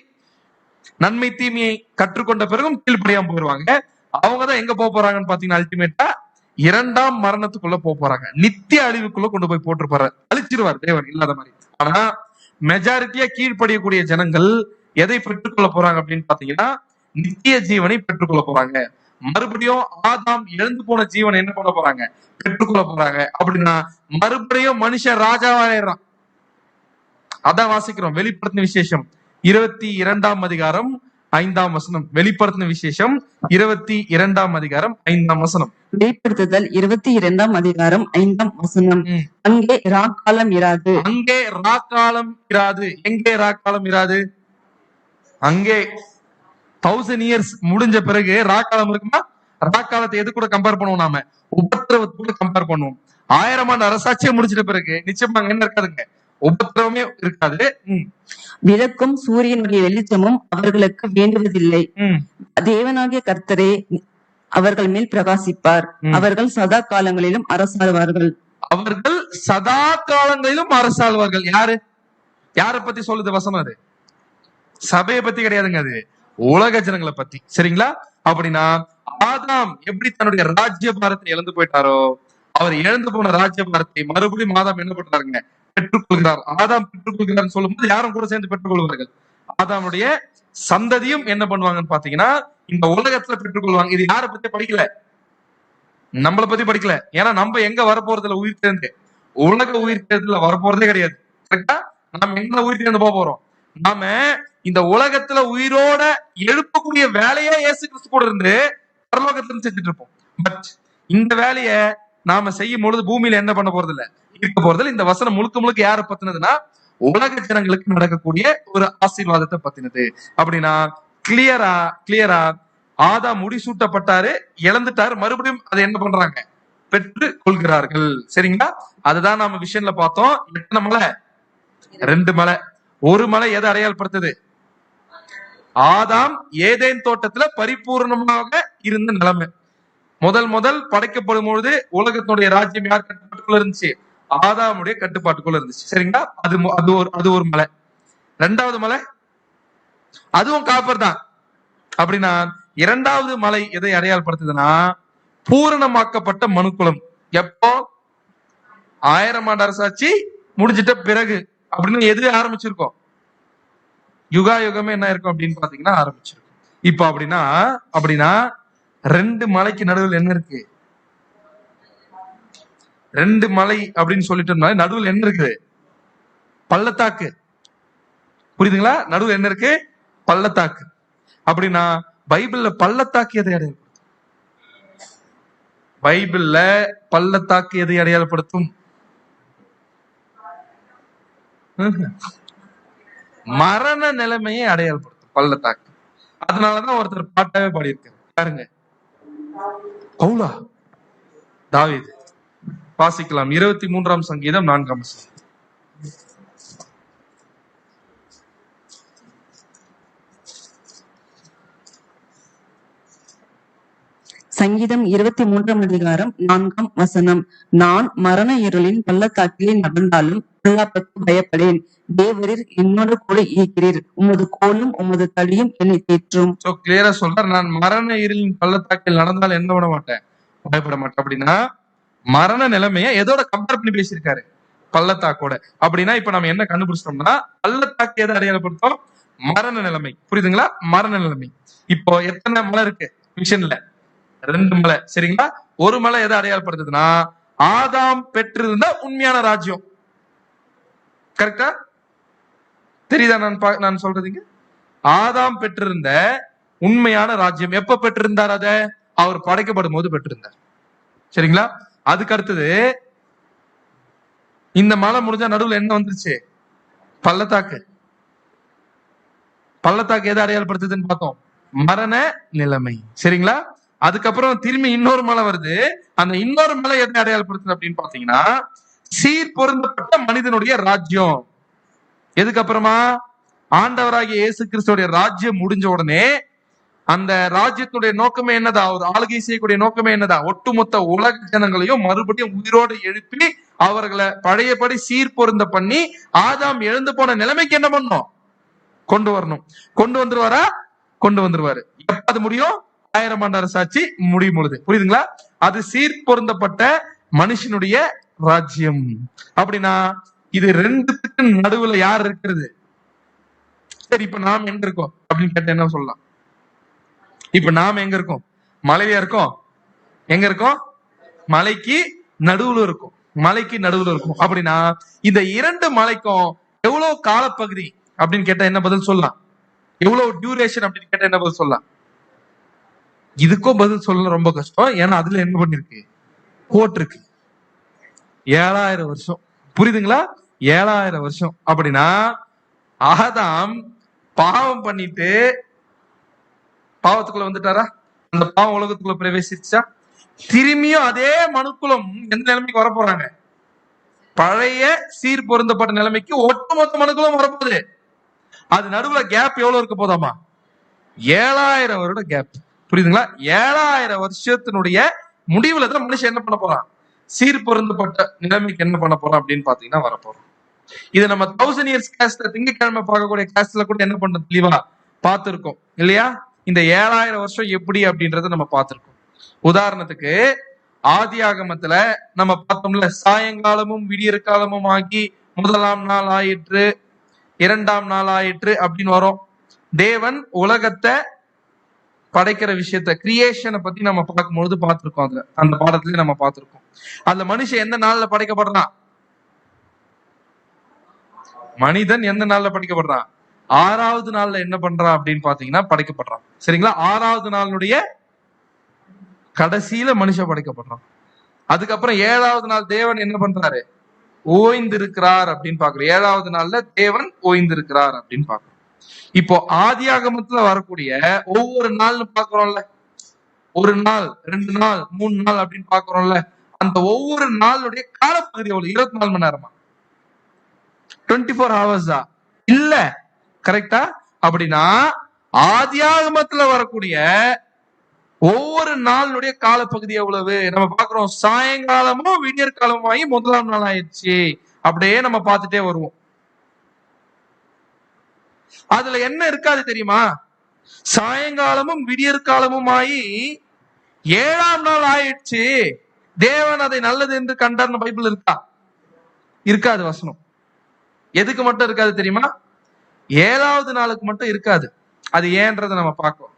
நன்மை தீமையை கற்றுக்கொண்ட பிறகும் கீழ்ப்படியாம போயிருவாங்க. அவங்கதான் எங்க போக போறாங்கன்னு பாத்தீங்கன்னா அல்டிமேட்டா இரண்டாம் மரணத்துக்குள்ள போறாங்க. நித்திய அழிவுக்குள்ள கொண்டு போய் போட்டுருப்பாரு, அழிச்சிருவார் தேவன் இல்லாத மாதிரி. ஆனா மெஜாரிட்டியா கீழ்ப்படியக்கூடிய ஜனங்கள் எதை பெற்றுக்கொள்ள போறாங்க அப்படின்னு பாத்தீங்கன்னா நித்திய ஜீவனை பெற்றுக்கொள்ள போறாங்க. மறுபடியும் ஆதாம் இழந்து போன ஜீவனை என்ன பண்ண போறாங்க? பெற்றுக்கொள்ள போறாங்க. அப்படின்னா மறுபடியும் மனுஷன் ராஜாவாயிடுறான். அதான் வாசிக்கிறோம். வெளிப்படுத்தின விசேஷம் 22 வெளிப்படுத்தின விசேஷம் 22 வெளிப்படுத்துதல் 22 அங்கே ராக்காலம் இராது. அங்கே ராக்காலம் இராது. எங்கே ராக்காலம் இராது? அங்கே 1000 இயர்ஸ் முடிஞ்ச பிறகு ராக்காலம் இருக்குமா? ராக்காலத்தை எது கூட கம்பேர் பண்ணுவோம்? நாம உபத்திரவத்தை கூட கம்பேர் பண்ணுவோம். 1000 ஆண்டு அரசாட்சியை முடிச்சிட்ட பிறகு நிச்சயமா என்ன இருக்காதுங்க, உபத்திரவமே இருக்காது. விளக்கும் சூரியனுடைய வெளிச்சமும் அவர்களுக்கு வேண்டுவதில்லை. தேவனாகிய கர்த்தரே அவர்கள் மேல் பிரகாசிப்பார். அவர்கள் சதா காலங்களிலும் அரசாழ்வார்கள். அவர்கள் சதா காலங்களிலும் அரசாழ்வார்கள். யாரு? யார பத்தி சொல்லுது வசனம்? அது சபையை பத்தி கிடையாதுங்க, அது உலக ஜனங்களை பத்தி. சரிங்களா? அப்படின்னா ஆதாம் எப்படி தன்னுடைய ராஜ்ய பாரத்தை இழந்து போயிட்டாரோ, அவர் இழந்து போன ராஜ்ய பாரத்தை மறுபடியும் ஆதாம் என்ன பண்றாருங்க, பெற்றுக்கொள்கிறார். ஆதாம் பெற்றுக்கொள்கிறார் சொல்லும் போது யாரும் கூட சேர்ந்து பெற்றுக்கொள்வார்கள். ஆதாமுடைய சந்ததியும் என்ன பண்ணுவாங்கன்னு பாத்தீங்கன்னா இந்த உலகத்துல பெற்றுக்கொள்வாங்க. இது யாரை பத்தி படிக்கல, நம்மளை பத்தி படிக்கல. ஏன்னா நம்ம எங்க வரப்போறதுல உயிர் தேர்ந்து, உலக உயிர் தேர்தல வரப்போறதே கிடையாது. கரெக்டா? நம்ம எங்க உயிர் தேர்ந்து போறோம்? நாம இந்த உலகத்துல உயிரோட எழுப்பக்கூடிய வேலையே இயேசு கிறிஸ்து கூட இருந்து பரலோகத்துல இருந்து செஞ்சுட்டு இருப்போம். பட் இந்த வேலைய நாம செய்யும் பொழுது பூமியில என்ன பண்ண போறது இல்ல, இருக்க போறதில்ல. இந்த வசனம் முழுக்க முழுக்க யார பத்தினதுன்னா உலக ஜனங்களுக்கு நடக்கக்கூடிய ஒரு ஆசீர்வாதத்தை பத்தினது. அப்படின்னா கிளியரா ஆதாம் முடிசூட்டப்பட்டாரு, இழந்துட்டாரு, மறுபடியும் அதை என்ன பண்றாங்க, பெற்று கொள்கிறார்கள். சரிங்களா? அதுதான் நாம விஷயம்ல பார்த்தோம். எத்தனை மலை? 2 மலை. ஒரு மலை எதை அடையாளப்படுத்துது? ஆதாம் ஏதேன் தோட்டத்துல பரிபூர்ணமாக இருந்த நிலைமை. முதல் படைக்கப்படும் பொழுது உலகத்தினுடைய ராஜ்யம் யார் கட்டுப்பாட்டுக்குள்ள இருந்துச்சு? ஆதாமுடைய கட்டுப்பாட்டுக்குள்ள இருந்துச்சு. சரிங்களா? அது ஒரு மலை. 2வது மலை அதுவும் காப்பர் தான். அப்படின்னா 2வது மலை எதை அடையாளப்படுத்துதுன்னா பூரணமாக்கப்பட்ட மனுக்குலம். எப்போ? 1000 ஆண்டு அரசாட்சி முடிஞ்சிட்ட பிறகு. அப்படின்னு எது ஆரம்பிச்சிருக்கோம்? யுகமே என்ன இருக்கும் அப்படின்னு பாத்தீங்கன்னா ஆரம்பிச்சிருக்கும். இப்ப அப்படின்னா 2 மலைக்கு நடுவில் என்ன இருக்கு? 2 மலை அப்படின்னு சொல்லிட்டோம்னா நடுவில் என்ன இருக்குது? பள்ளத்தாக்கு. புரியுதுங்களா? நடுவில் என்ன இருக்கு? பள்ளத்தாக்கு. அப்படின்னா பைபிள்ல பள்ளத்தாக்கு எதை அடையாளப்படுத்தும்? பைபிள்ல பள்ளத்தாக்கு எதை அடையாளப்படுத்தும்? மரண நிலைமையை அடையாளப்படுத்தும் பள்ளத்தாக்கு. அதனாலதான் ஒருத்தர் பாட்டாவே பாடியிருக்காரு. பாருங்க, பவுலா? தாவீது. வாசிக்கலாம். 23ஆம் சங்கீதம் 4ஆம் வசனம். சங்கீதம் 23ஆம் அதிகாரம் 4ஆம் வசனம். நான் மரண இருளின் பள்ளத்தாக்கிலே நடந்தாலும் பொல்லாப்புக்கு பயப்படேன். தேவரீர் என்னோடு கூட இருக்கிறீர். உமது கோலும் உமது தடியும் என்னை தேற்றும். சோ கிளியரா சொல்றார், நான் மரண இருளின் பள்ளத்தாக்கில் நடந்தால் என்ன பண்ண மாட்டேன், பயப்பட மாட்டேன். அப்படின்னா மரண நிலைமைய எதோட கம்பேர் பண்ணி பேசியிருக்காரு? பள்ளத்தாக்கோட. அப்படின்னா இப்ப நம்ம என்ன கண்டுபிடிச்சிட்டோம்னா, பள்ளத்தாக்கு எதை அடையாளப்படுத்தும்? மரண நிலைமை. புரியுதுங்களா? மரண நிலைமை. இப்போ எத்தனை மலை இருக்கு மிஷன்ல? 2 மலை. சரிங்களா? ஒரு மலை எதை அடையாளப்படுத்துதுன்னா, ஆதாம் பெற்றிருந்த உண்மையான ராஜ்யம். கரெக்டா? தெரியுதா நான் சொல்றதுங்க? ஆதாம் பெற்றிருந்த உண்மையான ராஜ்யம் எப்ப பெற்றிருந்தார்? அத அவர் படைக்கப்படும் போது பெற்றிருந்தார். சரிங்களா? அதுக்கு அடுத்தது இந்த மலை முடிஞ்சா நடுவுல என்ன வந்துருச்சு? பள்ளத்தாக்கு. பள்ளத்தாக்கு எதை அடையாளப்படுத்துதுன்னு பார்த்தோம்? மரண நிலைமை. சரிங்களா? அதுக்கப்புறம் திரும்பி இன்னொரு மலை வருது. அந்த இன்னொரு மலை எதை அடையாளப்படுத்துது அப்படின்னு பாத்தீங்கன்னா, சீர் பொருந்தப்பட்ட மனிதனுடைய ராஜ்யம். எதுக்கப்புறமா? ஆண்டவராகிய இயேசு கிறிஸ்துவோட ராஜ்யம் முடிஞ்ச உடனே அந்த ராஜ்யத்துடைய நோக்கமே என்னதா? ஒரு ஆளுகை செய்யக்கூடிய நோக்கமே என்னதா? ஒட்டுமொத்த உலக ஜனங்களையும் மறுபடியும் உயிரோடு எழுப்பி அவர்களை பழையபடி சீர் பொருந்த பண்ணி ஆதாம் எழுந்து போன நிலைமைக்கு என்ன பண்ணும்? கொண்டு வரணும். கொண்டு வந்துருவாரா? கொண்டு வந்துருவாரு. எப்ப அது முடியும்? 1000 ஆண்டு அரசாட்சி முடியும் பொழுது. புரியுதுங்களா? அது சீர் பொருந்தப்பட்ட மனுஷனுடைய ராஜ்யம். அப்படின்னா இது ரெண்டுத்துக்கு நடுவுல யார் இருக்கிறது? சரி, இப்ப நாம் எங்க இருக்கோம் அப்படின்னு கேட்ட என்ன சொல்லலாம்? இப்ப நாம எங்க இருக்கோம்? மலையில இருக்கோம். எங்க இருக்கோம்? மலைக்கு நடுவுல இருக்கும். மலைக்கு நடுவுல இருக்கும். அப்படின்னா இந்த 2 மலைக்கும் எவ்வளவு காலப்பகுதி அப்படின்னு கேட்டா என்ன பதில் சொல்லலாம்? எவ்வளவு டியூரேஷன் அப்படின்னு கேட்டா என்ன பதில் சொல்லலாம்? இதுக்கும் பதில் சொல்ல ரொம்ப கஷ்டம். ஏன்னா அதுல என்ன பண்ணிருக்கு? போட்டிருக்கு 7000 வருஷம். புரியுதுங்களா? 7000 வருஷம். அப்படின்னா ஆதாம் பாவம் பண்ணிட்டு பாவத்துக்குள்ள வந்துட்டாரா? அந்த பாவம் உலகத்துக்குள்ள பிரவேசிச்சா? திரும்பியும் அதே மனுக்குலம் எந்த நிலைமைக்கு வர போறாங்க? பழைய சீர் பொருந்தப்பட்ட நிலைமைக்கு ஒட்டுமொத்த மனுக்குலம் வரப்போகுது. அது நடுவுல கேப் எவ்வளவு இருக்க போதாமா? 7000 வருட கேப். புரியுதுங்களா? 7000 வருஷத்தினுடைய முடிவுல தான் மனுஷன் என்ன பண்ண போறான்? சீர் பொருந்தப்பட்ட நிலைமைக்கு என்ன பண்ண போறான் அப்படின்னு பாத்தீங்கன்னா வரப்போறோம். இது நம்ம 1000 இயர்ஸ் கேஸ்ட்ல திங்கட்கிழமை பார்க்கக்கூடிய கேஸ்ட்ல கூட என்ன பண்றோம் தெளிவா பார்த்திருக்கோம் இல்லையா? இந்த 7000 வருஷம் எப்படி அப்படின்றத நம்ம பார்த்திருக்கோம். உதாரணத்துக்கு ஆதியாகமத்துல நம்ம பார்த்தோம்ல, சாயங்காலமும் விடியற் காலமும் ஆகி 1ஆம் நாள் ஆயிற்று, 2ஆம் நாள் ஆயிற்று அப்படின்னு வரும். தேவன் உலகத்தை படைக்கிற விஷயத்த, கிரியேஷனை பத்தி நம்ம பார்க்கும்பொழுது பார்த்திருக்கோம். அதுல அந்த பாடத்திலேயே நம்ம பார்த்திருக்கோம். அந்த மனுஷன் எந்த நாள்ல படைக்கப்படுறான்? மனிதன் எந்த நாள்ல படைக்கப்படுறான்? 6வது நாள்ல என்ன பண்றான் அப்படின்னு பாத்தீங்கன்னா படைக்கப்படுறான். சரிங்களா? 6வது நாளுடைய கடைசியில மனுஷன் படைக்கப்படுறான். அதுக்கப்புறம் 7வது நாள் தேவன் என்ன பண்றாரு? ஓய்ந்திருக்கிறார் அப்படின்னு பாக்குறோம். 7வது நாள்ல தேவன் ஓய்ந்திருக்கிறார் அப்படின்னு பாக்குறோம். இப்போ ஆதியாகமத்துல வரக்கூடிய ஒவ்வொரு நாள்னு பாக்குறோம்ல, 1 நாள் 2 நாள் 3 நாள் அப்படின்னு பாக்குறோம்ல, அந்த ஒவ்வொரு நாளுடைய காலப்பகுதி எவ்வளவு? 24 மணி நேரமா? 24 ஹவர்ஸா? இல்ல. கரெக்டா? அப்படின்னா ஆதியாகமத்துல வரக்கூடிய ஒவ்வொரு நாளுடைய காலப்பகுதி எவ்வளவு? நம்ம பாக்குறோம், சாயங்காலமும் விடியற் காலமாகி 1ஆம் நாள் ஆயிடுச்சு. அப்படியே நம்ம பார்த்துட்டே வருவோம். அதுல என்ன இருக்காது தெரியுமா? சாயங்காலமும் விடியற் காலமும் ஆகி 7ஆம் நாள் ஆயிடுச்சு, தேவன் அதை நல்லது என்று கண்டார்னு பைபிள் இருக்கா? இருக்காது வசனம். எதுக்கு மட்டும் இருக்காது தெரியுமா? 7வது நாளுக்கு மட்டும் இருக்காது. அது ஏன்றதை நம்ம பார்க்கலாம்.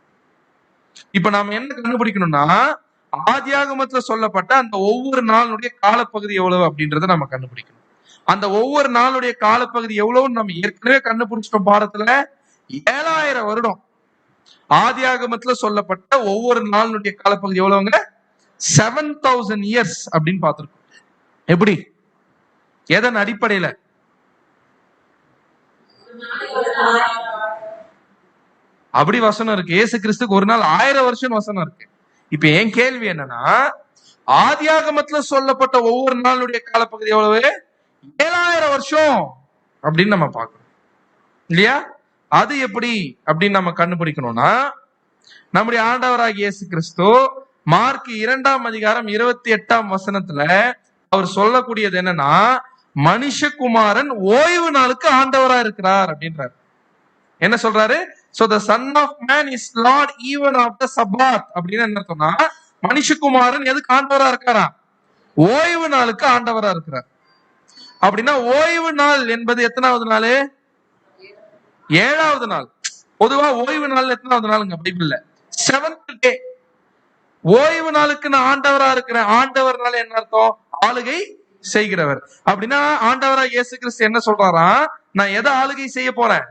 இப்ப நாம என்ன கண்டுபிடிக்கணும்னா, ஆதியாகமத்துல சொல்லப்பட்ட அந்த ஒவ்வொரு நாளுடைய காலப்பகுதி எவ்வளவு அப்படின்றத நம்ம கண்டுபிடிக்கணும். அந்த ஒவ்வொரு நாளுடைய காலப்பகுதி எவ்வளவுன்னு நம்ம ஏற்கனவே கண்டுபிடிச்சிட்டோம் பாடத்துல. 7000 வருடம். ஆதியாகமத்துல சொல்லப்பட்ட ஒவ்வொரு நாளுடைய காலப்பகுதி எவ்வளவுங்க? 7000 இயர்ஸ் அப்படின்னு பார்த்திருக்கோம். எப்படி? எதன் அடிப்படையில? அப்படி வசனம் இருக்கு. இயேசு கிறிஸ்துக்கு ஒரு நாள் 1000 வருஷம் வசனம் இருக்கு. இப்ப என் கேள்வி என்னன்னா, ஆதியாகமத்துல சொல்லப்பட்ட ஒவ்வொரு நாளுடைய காலப்பகுதி எவ்வளவு? 7000 வருஷம் அப்படின்னு நம்ம பார்க்கணும் இல்லையா? அது எப்படி அப்படின்னு நம்ம கண்டுபிடிக்கணும்னா, நம்முடைய ஆண்டவராகிய இயேசு கிறிஸ்து மார்க் 2ஆம் அதிகாரம் 28ஆம் வசனத்துல அவர் சொல்லக்கூடியது என்னன்னா, மனுஷகுமாரன் ஓய்வு நாளுக்கு ஆண்டவரா இருக்கிறார் அப்படின்றார். என்ன சொல்றாரு? So the son of man is Lord even of the Sabbath அப்படின்னு என்ன சொன்னா, மனுஷகுமாரன் எதுக்கு ஆண்டவரா இருக்காரா? ஓய்வு நாளுக்கு ஆண்டவரா இருக்கிறார். அப்படின்னா ஓய்வு நாள் என்பது எத்தனாவது நாள்? 7வது நாள். பொதுவா ஓய்வு நாள் எத்தனாவது நாளுங்க பைபிள்ல? 7th டே. ஓய்வு நாளுக்கு நான் ஆண்டவரா இருக்கிறேன். ஆண்டவர்னால என்ன அர்த்தம்? ஆளுகை செய்கிறவர். அப்படின்னா ஆண்டவரா இயேசு கிறிஸ்து என்ன சொல்றாரா? நான் எதை ஆளுகை செய்ய போறேன்?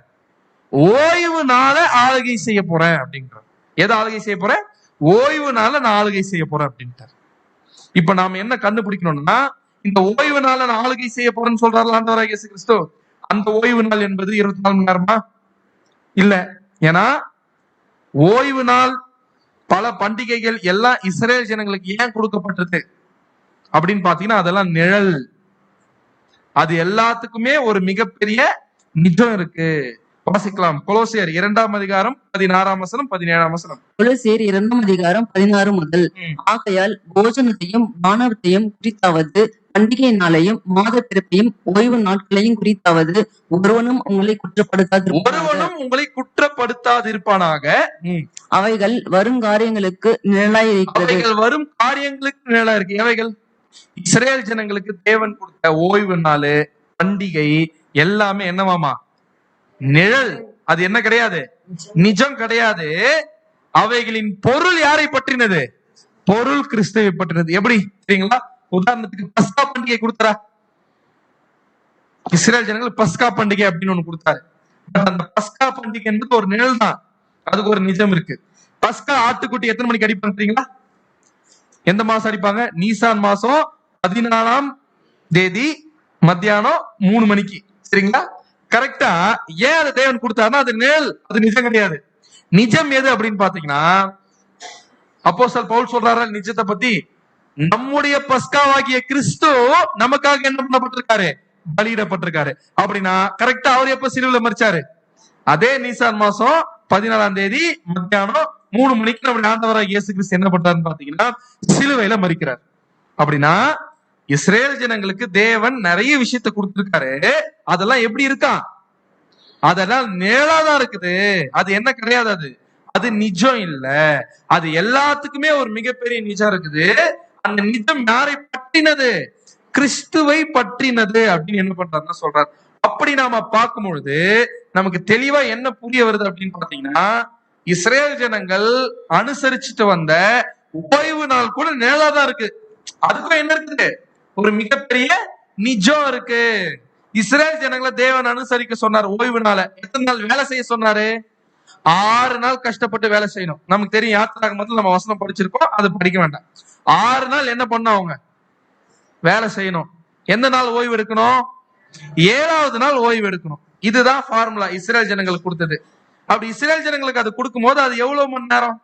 ஓய்வு நாள ஆளுகை செய்ய போறேன் அப்படின்றார். எதை ஆளுகை செய்ய போறேன்? ஓய்வு நாள நான் ஆளுகை செய்ய போறேன் அப்படின்ட்டார். இப்ப நாம என்ன கண்டுபிடிக்கணும்னா, இந்த ஓய்வு நாள நான் ஆளுகை செய்ய போறேன்னு சொல்றாரு ஆண்டவரா இயேசு கிறிஸ்து. அந்த ஓய்வு நாள் என்பது 24 மணி நேரமா? இல்ல. ஏன்னா ஓய்வு நாள், பல பண்டிகைகள் எல்லாம் இஸ்ரேல் ஜனங்களுக்கு ஏன் கொடுக்கப்பட்டது அப்படின்னு பாத்தீங்கன்னா, அதெல்லாம் நிழல். அது எல்லாத்துக்குமே ஒரு மிகப்பெரிய நிஜம் இருக்கு. வாசிக்கலாம். கொலோசியர் 2ஆம் அதிகாரம் 16ஆம் வசனம் 17ஆம் வசனம். கொலோசியர் 2ஆம் அதிகாரம் 16 முதல். ஆகையால் போஜனத்தையும் பானத்தையும் குறித்தாவது, பண்டிகை நாளையும் மாத பிறப்பையும் ஓய்வு நாட்களையும் குறித்தாவது ஒருவனும் உங்களை குற்றப்படுத்தாதிருப்பானாக. அவைகள் வரும் காரியங்களுக்கு நிழலாயிருக்கிறது. அவைகள் வரும் காரியங்களுக்கு நிழலா இருக்கு. எவைகள்? இஸ்ரேல் ஜனங்களுக்கு தேவன் கொடுத்த ஓய்வு நாள், பண்டிகை எல்லாமே என்னவாமா? நிழல். அது என்ன கிடையாது? நிஜம் கிடையாது. அவைகளின் பொருள் யாரை பற்றினது? பொருள் கிறிஸ்துவை பற்றினது. எப்படி சரிங்களா? உதாரணத்துக்கு பஸ்கா பண்டிகை கொடுத்தாரா? இஸ்ரேல் ஜனங்களுக்கு பஸ்கா பண்டிகை அப்படின்னு ஒண்ணு கொடுத்தாரு. அந்த பஸ்கா பண்டிகை என்பது ஒரு நிழல் தான். அதுக்கு ஒரு நிஜம் இருக்கு. பஸ்கா ஆட்டுக்குட்டி எத்தனை மணிக்கு அடிப்பாங்க தெரியுங்களா? எந்த மாசம் அடிப்பாங்க? நீசான் மாசம் 14ஆம் தேதி மத்தியானம் 3 மணிக்கு. சரிங்களா? கரெக்டா? ஏன் அதை தேவன் கொடுத்தாருன்னா, அது நிழல், அது நிஜம் கிடையாது. நிஜம் எது அப்படின்னு பாத்தீங்கன்னா, அப்போஸ்தலன் பவுல் சொல்றாரு நிஜத்தை பத்தி, நம்முடைய பஸ்காவாகிய கிறிஸ்து நமக்காக என்ன பண்ணப்பட்டிருக்காரு? பலியிடப்பட்டிருக்காரு. அப்படின்னா கரெக்டா அவர் எப்ப சிலுவையில மரிச்சாரு? அதே நீசான் மாசம் 14ஆம் தேதி மத்தியானம் 3 மணிக்கு நம்முடைய ஆண்டவராகிய இயேசு கிறிஸ்து என்ன பண்றாருன்னு பாத்தீங்கன்னா, சிலுவையில மரிக்கிறார். அப்படின்னா இஸ்ரேல் ஜனங்களுக்கு தேவன் நிறைய விஷயத்தை கொடுத்திருக்காரு. அதெல்லாம் எப்படி இருக்கா? அதெல்லாம் நிழலாதான் இருக்குது. அது என்ன கிடையாது? அது நிஜம் இல்ல. அது எல்லாத்துக்குமே ஒரு மிகப்பெரிய நிஜம் இருக்குது. அந்த நிஜம் யாரை பற்றினது? கிறிஸ்துவை பற்றினது அப்படின்னு என்ன பண்றாருன்னா சொல்றாரு. அப்படி நாம பார்க்கும் பொழுது நமக்கு தெளிவா என்ன புரிய வருது அப்படின்னு பாத்தீங்கன்னா, இஸ்ரேல் ஜனங்கள் அனுசரிச்சுட்டு வந்த ஓய்வு நாள் கூட நிழலாதான் இருக்கு. அதுக்கும் என்ன இருக்குது? ஒரு மிகப்பெரிய நிஜம் இருக்கு. இஸ்ரேல் ஜனங்களை தேவன் அனுசரிக்க சொன்னார். ஓய்வு நாள எத்தனை நாள் வேலை செய்ய சொன்னாரு? 6 நாள் கஷ்டப்பட்டு வேலை செய்யணும். நமக்கு தெரியும், யாத்திராகமத்துல நம்ம வசனம் படிச்சிருக்கோம், அது படிக்க வேண்டாம். 6 நாள் என்ன பண்ண அவங்க? வேலை செய்யணும். எந்த நாள் ஓய்வு எடுக்கணும்? 7வது நாள் ஓய்வு எடுக்கணும். இதுதான் ஃபார்முலா இஸ்ரேல் ஜனங்களுக்கு கொடுத்தது. அப்படி இஸ்ரேல் ஜனங்களுக்கு அது கொடுக்கும் போது அது எவ்வளவு மணி நேரம்?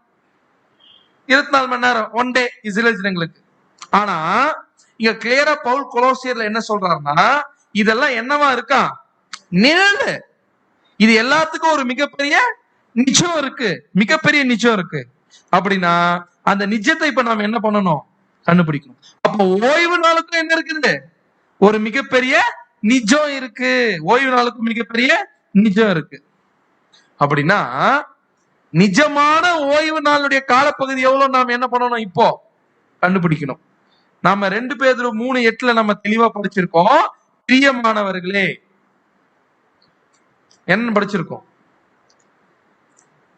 24 மணி நேரம், 1 டே இஸ்ரேல் ஜனங்களுக்கு. ஆனா இங்க கிளியரா பவுல் கொலோசியர்ல என்ன சொல்றாருன்னா, இதெல்லாம் என்னவா இருக்கா? நிழல். இது எல்லாத்துக்கும் ஒரு மிகப்பெரிய நிச்சயம் இருக்கு, மிகப்பெரிய நிச்சயம் இருக்கு. அப்படின்னா அந்த நிஜத்தை இப்ப நாம என்ன பண்ணணும்? கண்டுபிடிக்கணும். அப்போ ஓய்வு நாளுக்கும் என்ன இருக்குது? ஒரு மிகப்பெரிய நிஜம் இருக்கு. ஓய்வு நாளுக்கும் மிகப்பெரிய நிஜம் இருக்கு. அப்படின்னா நிஜமான ஓய்வு நாளுடைய காலப்பகுதி எவ்வளவு நாம என்ன பண்ணணும்? இப்போ கண்டுபிடிக்கணும். நாம 2 பேதுரு 3:8 நம்ம தெளிவா படிச்சிருக்கோம். பிரியமானவர்களே, என்ன படிச்சிருக்கோம்?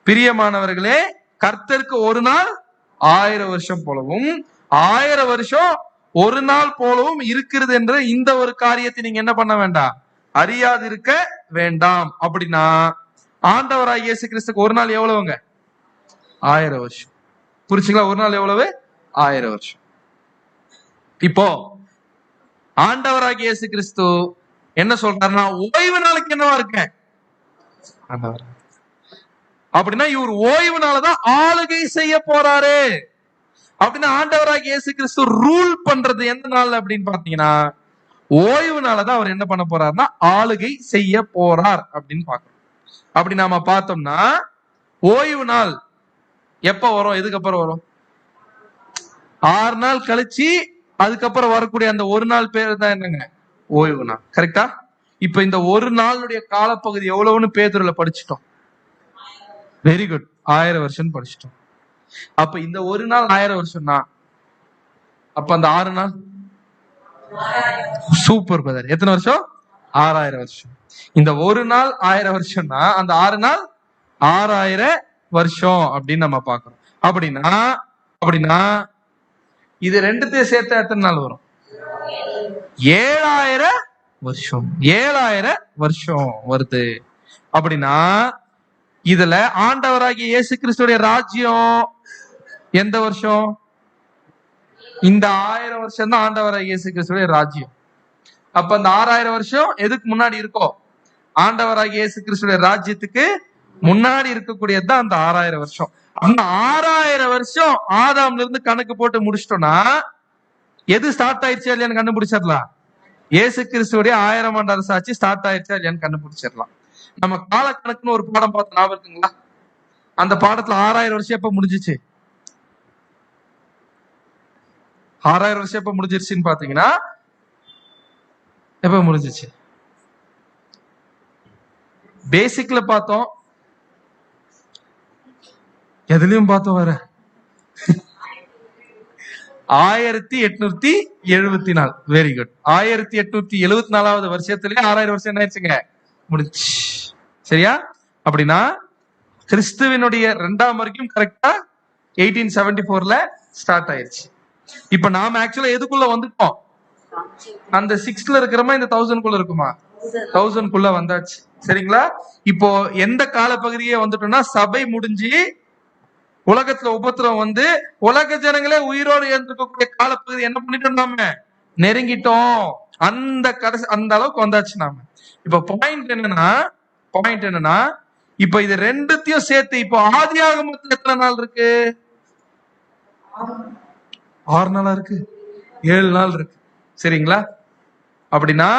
பிரியமானவர்களே, கர்த்தருக்கு ஒரு நாள் 1000 வருஷம் போலவும் 1000 வருஷம் ஒரு நாள் போலவும் இருக்கிறது என்ற இந்த ஒரு காரியத்தை நீங்க என்ன பண்ண வேண்டாம்? அறியாதிருக்க வேண்டாம். அப்படின்னா ஆண்டவராய் இயேசு கிறிஸ்துக்கு ஒரு நாள் எவ்வளவுங்க? 1000 வருஷம். புரிச்சுங்களா? ஒரு நாள் எவ்வளவு? 1000 வருஷம். இப்போ ஆண்டவராகிய இயேசு கிறிஸ்து என்ன சொல்றாருன்னா, ஓய்வு நாளுக்கு என்னவா இருக்கேன்? அப்படின்னா இவர் ஓய்வு நாளதான் ஆளுகை செய்ய போறாரு. அப்படின்னா ஆண்டவராகிய இயேசு கிறிஸ்து ரூல் பண்றது எந்த நாள் அப்படின்னு பாத்தீங்கன்னா ஓய்வு நாளதான் அவர் என்ன பண்ண போறாருன்னா ஆளுகை செய்ய போறார் அப்படின்னு பாக்கணும். அப்படி நாம பார்த்தோம்னா ஓய்வு நாள் எப்ப வரும், எதுக்கு அப்புறம் வரும்? 6 நாள் கழிச்சு அதுக்கப்புறம் வரக்கூடிய அந்த ஒரு நாள் பேரு தான் என்னங்க, ஓய்வு நாள். கரெக்டா? இப்ப இந்த ஒரு நாளுடைய காலப்பகுதி எவ்வளவுன்னு பேதுருல படிச்சுட்டோம். வெரி குட், 1000 வருஷம் படிச்சுட்டோம். அப்ப இந்த ஒரு நாள் 1000 வருஷம்னா அப்ப அந்த 6 நாள் சூப்பர் பிரதர். எத்தனை வருஷம்? 6000 வருஷம். இந்த ஒரு நாள் 1000 வருஷம்னா அந்த 6 நாள் 6000 வருஷம் அப்படின்னு நம்ம பாக்குறோம். அப்படின்னா இது ரெண்டுத்தையும் சேர்த்தா எத்தனை நாள் வரும்? 7000 வருஷம். 7000 வருஷம் வருது. அப்படின்னா இதுல ஆண்டவராகிய இயேசு கிறிஸ்துடைய ராஜ்யம் எந்த வருஷம்? இந்த 1000 வருஷம் தான் ஆண்டவராகிய இயேசு கிறிஸ்துடைய ராஜ்யம். அப்ப அந்த 6000 வருஷம் எதுக்கு முன்னாடி இருக்கோ? ஆண்டவராகிய இயேசு கிறிஸ்துடைய ராஜ்யத்துக்கு முன்னாடி இருக்கக்கூடியதுதான் அந்த 6000 வருஷம். அந்த 6000 வருஷம் ஆதாம்ல இருந்து கணக்கு போட்டு முடிச்சிட்டோம்னா எது ஸ்டார்ட் ஆயிடுச்சா இல்லையான்னு கண்டுபிடிச்சிடலாம். இயேசு கிறிஸ்துடைய 1000 ஆண்டு அரசாட்சி ஸ்டார்ட் ஆயிடுச்சா இல்லையான்னு கண்டுபிடிச்சிடலாம். நம்ம காலக்கணக்குன்னு ஒரு பாடம் பார்த்து ஞாபகம் இருக்குங்களா? அந்த பாடத்துல 6000 வருஷம் எப்ப முடிஞ்சிச்சு? 6000 வருஷம் எப்ப முடிஞ்சிருச்சுன்னு பாத்தீங்கன்னா எப்ப முடிஞ்சிச்சு? பேசிக்ல பார்த்தோம், எதுலயும் பார்த்தோம். வர 1874. Very good. 1874வது வருஷத்துலயே 6000 வருஷம் என்ன ஆயிடுச்சுங்க, முடிச்சு. சரியா? அப்படின்னா கிறிஸ்துவனுடைய 2ஆம் வருகையும் கரெக்டா 1874ல ஸ்டார்ட் ஆயிடுச்சு. இப்ப நாம ஆக்சுவலா எதுக்குள்ள வந்துட்டோம்? அந்த 6ல இருக்கிறமா இந்த 1000 இருக்குமா? 1000 வந்தாச்சு. சரிங்களா? இப்போ எந்த கால பகுதியே வந்துட்டோம்னா சபை முடிஞ்சு உலகத்துல உபத்திரம் வந்து உலக ஜனங்களே உயிரோடு இருந்திருக்கக்கூடிய காலப்பகுதி என்ன பண்ணிட்டோம், நாம நெருங்கிட்டோம். அந்த அளவுக்கு வந்தாச்சு நாம. இப்ப பாயிண்ட் என்னன்னா இப்ப இது ரெண்டுத்தையும் சேர்த்து இப்போ ஆதியாகமத்துல எத்தனை நாள் இருக்கு? 6 நாளா இருக்கு? 7 நாள் இருக்கு. சரிங்களா? அப்படின்னா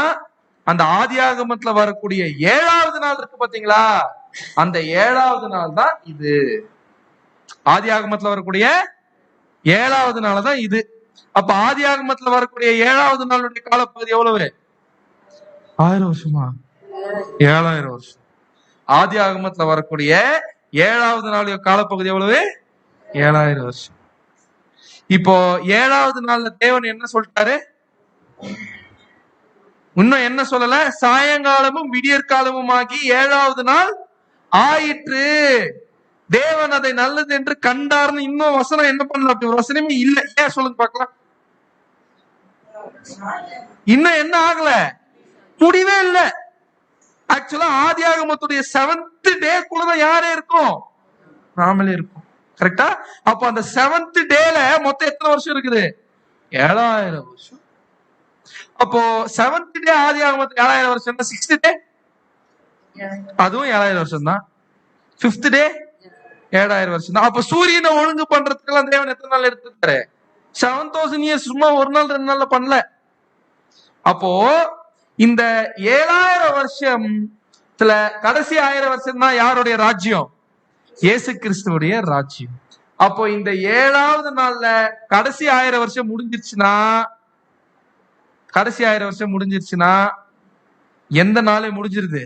அந்த ஆதியாகமத்துல வரக்கூடிய 7வது நாள் இருக்கு பாத்தீங்களா, அந்த 7வது நாள் தான் இது. ஆதியாகமத்துல வரக்கூடிய 7வது நாள் தான் இது. அப்ப ஆதியாகமத்துல வரக்கூடிய 7வது நாளுடைய காலப்பகுதி எவ்வளவு? 1000 வருஷமா? 7000 வருஷம். ஆதியாகமத்துல வரக்கூடிய 7வது நாளுடைய காலப்பகுதி எவ்வளவு? 7000 வருஷம். இப்போ 7வது நாள்ல தேவன் என்ன சொல்லிட்டாரு? இன்னும் என்ன சொல்லல? சாயங்காலமும் விடியற்காலமும் ஆகி 7வது நாள் ஆயிற்று, தேவன் அதை நல்லது என்று கண்டார்னு இன்னும் வசனம் என்ன பண்ணல. அப்படி ஒரு வசனமே இல்ல. ஏன் சொல்லுங்க பார்க்கலாம். இன்னும் என்ன ஆகல? முடிவே இல்ல. ஆக்சுவலா ஆதியாகமத்துடைய 7th டேக்குள்ளதான் யாரே இருக்கும்? நாமளே இருக்கும். கரெக்டா? அப்ப அந்த 7th டேல மொத்தம் எத்தனை வருஷம் இருக்குது? 7000 வருஷம். அப்போ 7th டே ஆதியாகமத்துல 7000 வருஷம். 6th டே அதுவும் 7000 வருஷம் தான். 5th டே 7000 வருஷம் தான். அப்ப சூரியனை ஒழுங்கு பண்றதுக்கெல்லாம் தேவன் எத்தனை நாள் எடுத்துட்டாரு? 7000 years. சும்மா ஒரு நாள் 2 நாள்ல பண்ணல. அப்போ இந்த 7000 வருஷத்துல கடைசி 1000 வருஷம் தான் யாருடைய ராஜ்யம்? இயேசு கிறிஸ்துவுடைய ராஜ்யம். அப்போ இந்த 7வது நாள்ல கடைசி 1000 வருஷம் முடிஞ்சிருச்சுன்னா எந்த நாளே முடிஞ்சிருது?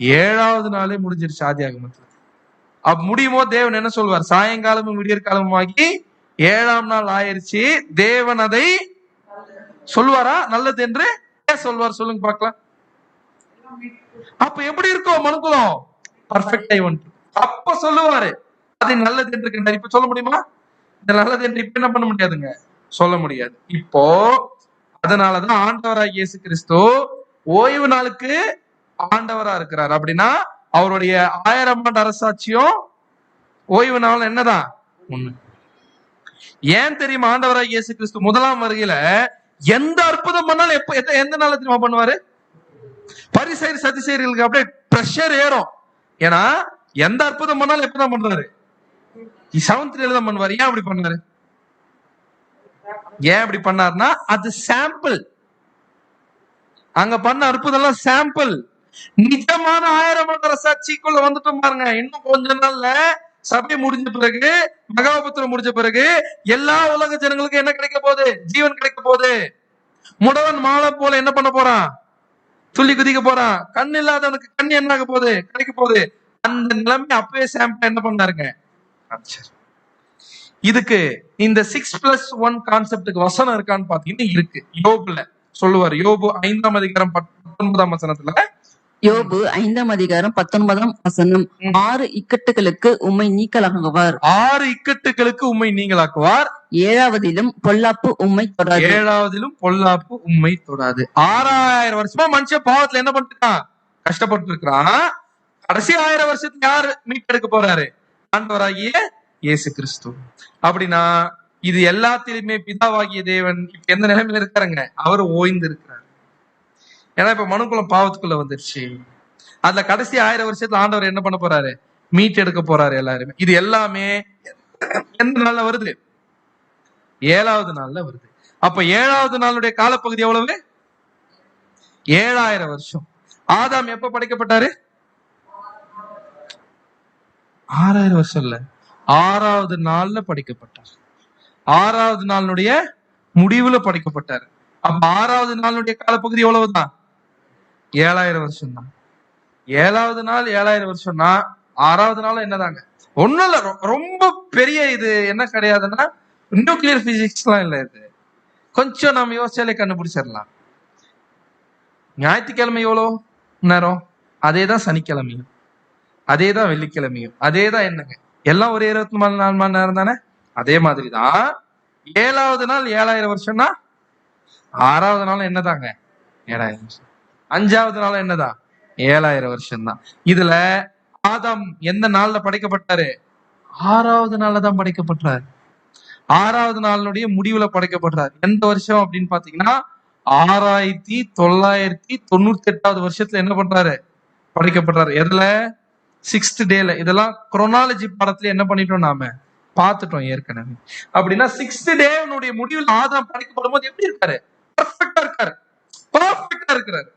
7வது நாளே முடிஞ்சிருச்சு ஆதியாகமத்துல. அப்ப முடியுமோ தேவன் என்ன சொல்வார்? சாயங்காலமும் விடியற்காலமும் ஆகி 7ஆம் நாள் ஆயிருச்சு, தேவன் அதை சொல்வாரா நல்லது என்று? சொல்வார், சொல்லுங்க பார்க்கலாம். அப்ப எப்படி இருக்கும் மனுக்குலம்? பர்ஃபெக்ட். அப்ப சொல்லுவாரு அது நல்லது என்று கண்டார். இப்ப சொல்ல முடியுமா? இந்த நல்லது என்று இப்ப என்ன பண்ண முடியாதுங்க, சொல்ல முடியாது. இப்போ அதனாலதான் ஆண்டவராகிய இயேசு கிறிஸ்து ஓய்வு நாளுக்கு ஆண்டவரா இருக்கிறார். அப்படின்னா அவருடைய 1000 ஆண்டு அரசாட்சியும் ஓய்வு நாள் என்னதான் ஒண்ணு. ஏன் தெரியுமா? ஆண்டவராகிய இயேசு கிறிஸ்து 1ஆம் வருகையில எந்த அற்புதம் பண்ணாலும் எந்த நாள் தெரியுமா பண்ணுவாரு? பரிசேயர் சதுசேயர்களுக்கு அப்படியே பிரஷர் ஏறும். ஏன்னா எந்த அற்புதம் பண்ணாலும் எப்பதான் பண்றாரு? 7th டேல தான் பண்ணுவாரு. ஏன் அப்படி பண்ணாரு? ஏன் அப்படி பண்ணார்னா அது சாம்பிள். அங்க பண்ண அற்புதம் சாம்பிள். நிஜமான 1000 வருட அரசாட்சிக்குள்ள வந்துட்டோம் பாருங்க. இன்னும் கொஞ்ச நாள்ல சபை முடிஞ்ச பிறகு, மகாபத்திரம் முடிஞ்ச பிறகு எல்லா உலக ஜனங்களுக்கு என்ன கிடைக்க போகுது? ஜீவன் கிடைக்க போகுது. முடவன் மாலை போல என்ன பண்ண போறான்? துள்ளி குதிக்க போறான். கண் இல்லாதவனுக்கு கண் என்ன ஆக போகுது? கிடைக்க போகுது. அந்த நிலைமை அப்பவே சாம்பிள் என்ன பண்ணாருங்க? இதுக்கு இந்த 6+1 கான்செப்டுக்கு வசனம் இருக்கான்னு பாத்தீங்கன்னா இருக்கு. யோபுல சொல்லுவார். யோபு 5ஆம் அதிகாரம் 19ஆம் வசனத்துல, யோபு 5ஆம் அதிகாரம் 19ஆம் வசனம், 6 இக்கட்டுகளுக்கு உம்மை நீக்கலாகுவார். 6 இக்கட்டுகளுக்கு உம்மை நீங்களாக்குவார். 7ஆவதிலும் பொல்லாப்பு உம்மை தொடாது. 7ஆவதிலும் பொல்லாப்பு உம்மை தொடாது. 6000 வருஷமா மனுஷன் பாவத்துல என்ன பண்ணிருக்கான்? கஷ்டப்பட்டு இருக்கிறான். கடைசி 1000 வருஷத்துக்கு யாரு மீட்டெடுக்க போறாரு? ஆண்டவராகிய இயேசு கிறிஸ்து. அப்படின்னா இது எல்லாத்திலுமே பிதாவாகிய தேவன் இப்ப எந்த நிலைமையில இருக்காருங்க? அவர் ஓய்ந்து இருக்கிறார். ஏன்னா இப்ப மனுக்குள்ள பாவத்துக்குள்ள வந்துருச்சு. அதுல கடைசி 1000 வருஷத்துல ஆண்டவர் என்ன பண்ண போறாரு? மீட்டெடுக்க போறாரு எல்லாருமே. இது எல்லாமே எந்த நாள்ல வருது? 7வது நாள்ல வருது. அப்ப 7வது நாளுடைய காலப்பகுதி எவ்வளவு? 7000 வருஷம். ஆதாம் எப்ப படைக்கப்பட்டாரு? 6000 வருஷம் இல்ல, 6வது நாள்ல படைக்கப்பட்டார். 6வது நாளுடைய முடிவுல படைக்கப்பட்டாரு. அப்ப 6வது நாளுடைய காலப்பகுதி எவ்வளவுதான்? 7000 வருஷம் தான். 7வது நாள் 7000 வருஷம்னா 6வது நாள் என்னதாங்க? ஒண்ணும் இல்ல, ரொம்ப பெரிய இது என்ன கிடையாதுன்னா நியூக்ளியர் பிசிக்ஸ் எல்லாம் இல்ல. இது கொஞ்சம் நம்ம யோசிச்சாலே கண்டுபிடிச்சிடலாம். ஞாயிற்றுக்கிழமை எவ்வளோ நேரம்? அதேதான் சனிக்கிழமையும், அதேதான் வெள்ளிக்கிழமையும், அதேதான் என்னங்க, எல்லாம் ஒரு 24 மணி நேரம் தானே. அதே மாதிரிதான் 7வது நாள் 7000 வருஷம்னா 6வது நாள் என்னதாங்க? 7000 வருஷம். 5வது நாள் என்னதான்? 7000 வருஷம் தான். இதுல ஆதாம் எந்த நாள்ல படைக்கப்பட்டாரு? 6வது நாள்ல தான் படைக்கப்பட்டாரு. 6வது நாளுடைய முடிவுல படைக்கப்பட்டார். எந்த வருஷம் அப்படின்னு பாத்தீங்கன்னா 6998வது வருஷத்துல என்ன பண்றாரு? படைக்கப்பட்டாரு. எதுல? 6th டேல. இதெல்லாம் குரோனாலஜி பாடத்துல என்ன பண்ணிட்டோம்? நாம பார்த்துட்டோம் ஏற்கனவே. அப்படின்னா 6th டேனுடைய முடிவுல ஆதாம் படைக்கப்படும் போது எப்படி இருக்காரு? பர்ஃபெக்டா இருக்காரு. பர்ஃபெக்டா இருக்கிறாரு.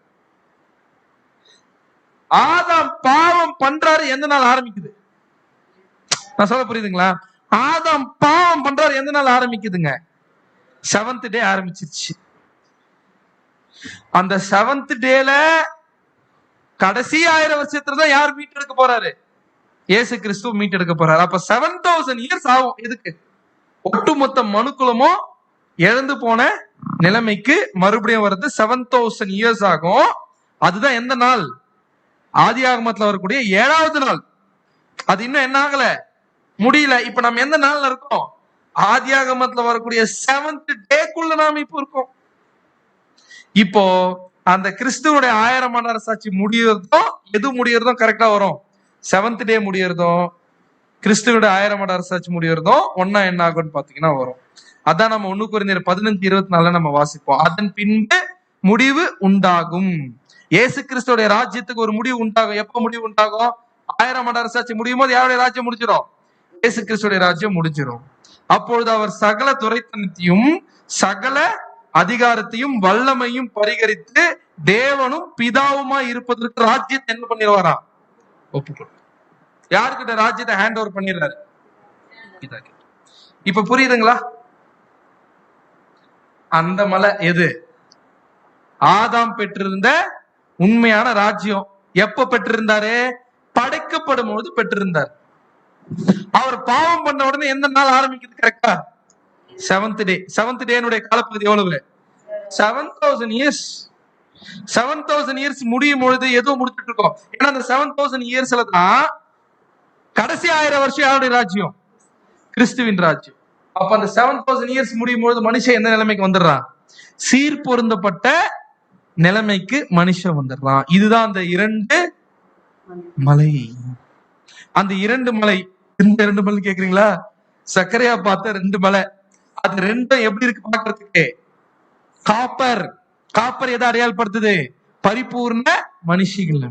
ஆதாம் பாவம் பண்றாரு எந்த நாள் ஆரம்பிக்குது? நான் சொல்ல புரியுதுங்களா? ஆதாம் பாவம் பண்றாரு எந்த நாள் ஆரம்பிக்குதுங்க? 7th டே ஆரம்பிச்சிருச்சு. அந்த 7th டேல கடைசி 1000 வருஷத்துல தான் யார் மீட்டெடுக்க போறாரு? இயேசு கிறிஸ்து மீட்டெடுக்க போறாரு. அப்ப 7000 இயர்ஸ் ஆகும். எதுக்கு? ஒட்டுமொத்த மனுக்குலமும் இழந்து போன நிலைமைக்கு மறுபடியும் வர்றது 7000 இயர்ஸ் ஆகும். அதுதான் எந்த நாள்? ஆதியாகமத்துல வரக்கூடிய 7வது நாள். அது இன்னும் என்ன ஆகல? முடியல. இப்ப நம்ம எந்த நாள்ல இருக்கோம்? ஆதியாகமத்துல வரக்கூடிய 7th டேக்குள்ள நாம இப்ப இருக்கோம். இப்போ அந்த கிறிஸ்துவோட 1000 மணி நேர சாட்சி முடியறதும் எது முடியறதும் கரெக்டா வரும். 7th டே முடியறதும் கிறிஸ்துவோட 1000 மணி நேர சாட்சி முடியறதும் ஒன்னா என்ன ஆகும்னு பாத்தீங்கன்னா வரும். அதான் நம்ம 1 கொரிந்தியர் 15:24 நம்ம வாசிப்போம். அதன் பின்பு முடிவு உண்டாகும். இயேசு கிறிஸ்துவோட ராஜ்யத்துக்கு ஒரு முடிவு உண்டாகும். எப்ப முடிவு உண்டாகும்? 1000 மணி நேர சாட்சி முடியும் போது யாருடைய ராஜ்யம் முடிஞ்சிடும்? இயேசு கிறிஸ்துவோட ராஜ்யம் முடிஞ்சிடும். அப்பொழுது அவர் சகல துரைத்தனத்தையும் சகல அதிகாரத்தையும் வல்லமையும் பரிகரித்து தேவனும் பிதாவுமா இருப்பதற்கு ராஜ்யத்தை என்ன பண்ணிடுவாராம்? ஒப்புக்கொள். யாருக்கிட்ட ராஜ்யத்தை ஹேண்ட் ஓவர் பண்ணிடுறாரு? இப்ப புரியுதுங்களா? அந்த மலை எது? ஆதாம் பெற்றிருந்த உண்மையான ராஜ்யம். எப்ப பெற்றிருந்தாரு? படைக்கப்படும் போது பெற்றிருந்தார். அவர் பாவம் பண்ண உடனே எந்த நாள் ஆரம்பிக்குது? கரெக்டா 7th டே. 7th டேனுடைய காலப்பகுதி எவ்வளவு? 7000 இயர்ஸ். 7000 இயர்ஸ் முடியும் பொழுது ஏதோ முடிச்சுட்டு இருக்கோம். ஏன்னா அந்த 7000 இயர்ஸ்ல தான் கடைசி 1000 வருஷம் யாருடைய ராஜ்யம்? கிறிஸ்துவின் ராஜ்யம். அப்ப அந்த 7000 இயர்ஸ் முடியும் பொழுது மனுஷன் எந்த நிலைமைக்கு வந்துடுறான்? சீர் பொருந்தப்பட்ட நிலைமைக்கு மனுஷன் வந்துடுறான். இதுதான் அந்த 2 மலை. அந்த 2 மலை, இந்த 2 மலை கேக்குறீங்களா? சக்கரையா பார்த்த 2 மலை. அது 2 எப்படி இருக்கு பாக்குறதுக்கு? காப்பர். காப்பர் எதை அடையாளப்படுத்துது? பரிபூர்ண மனுஷிகள்.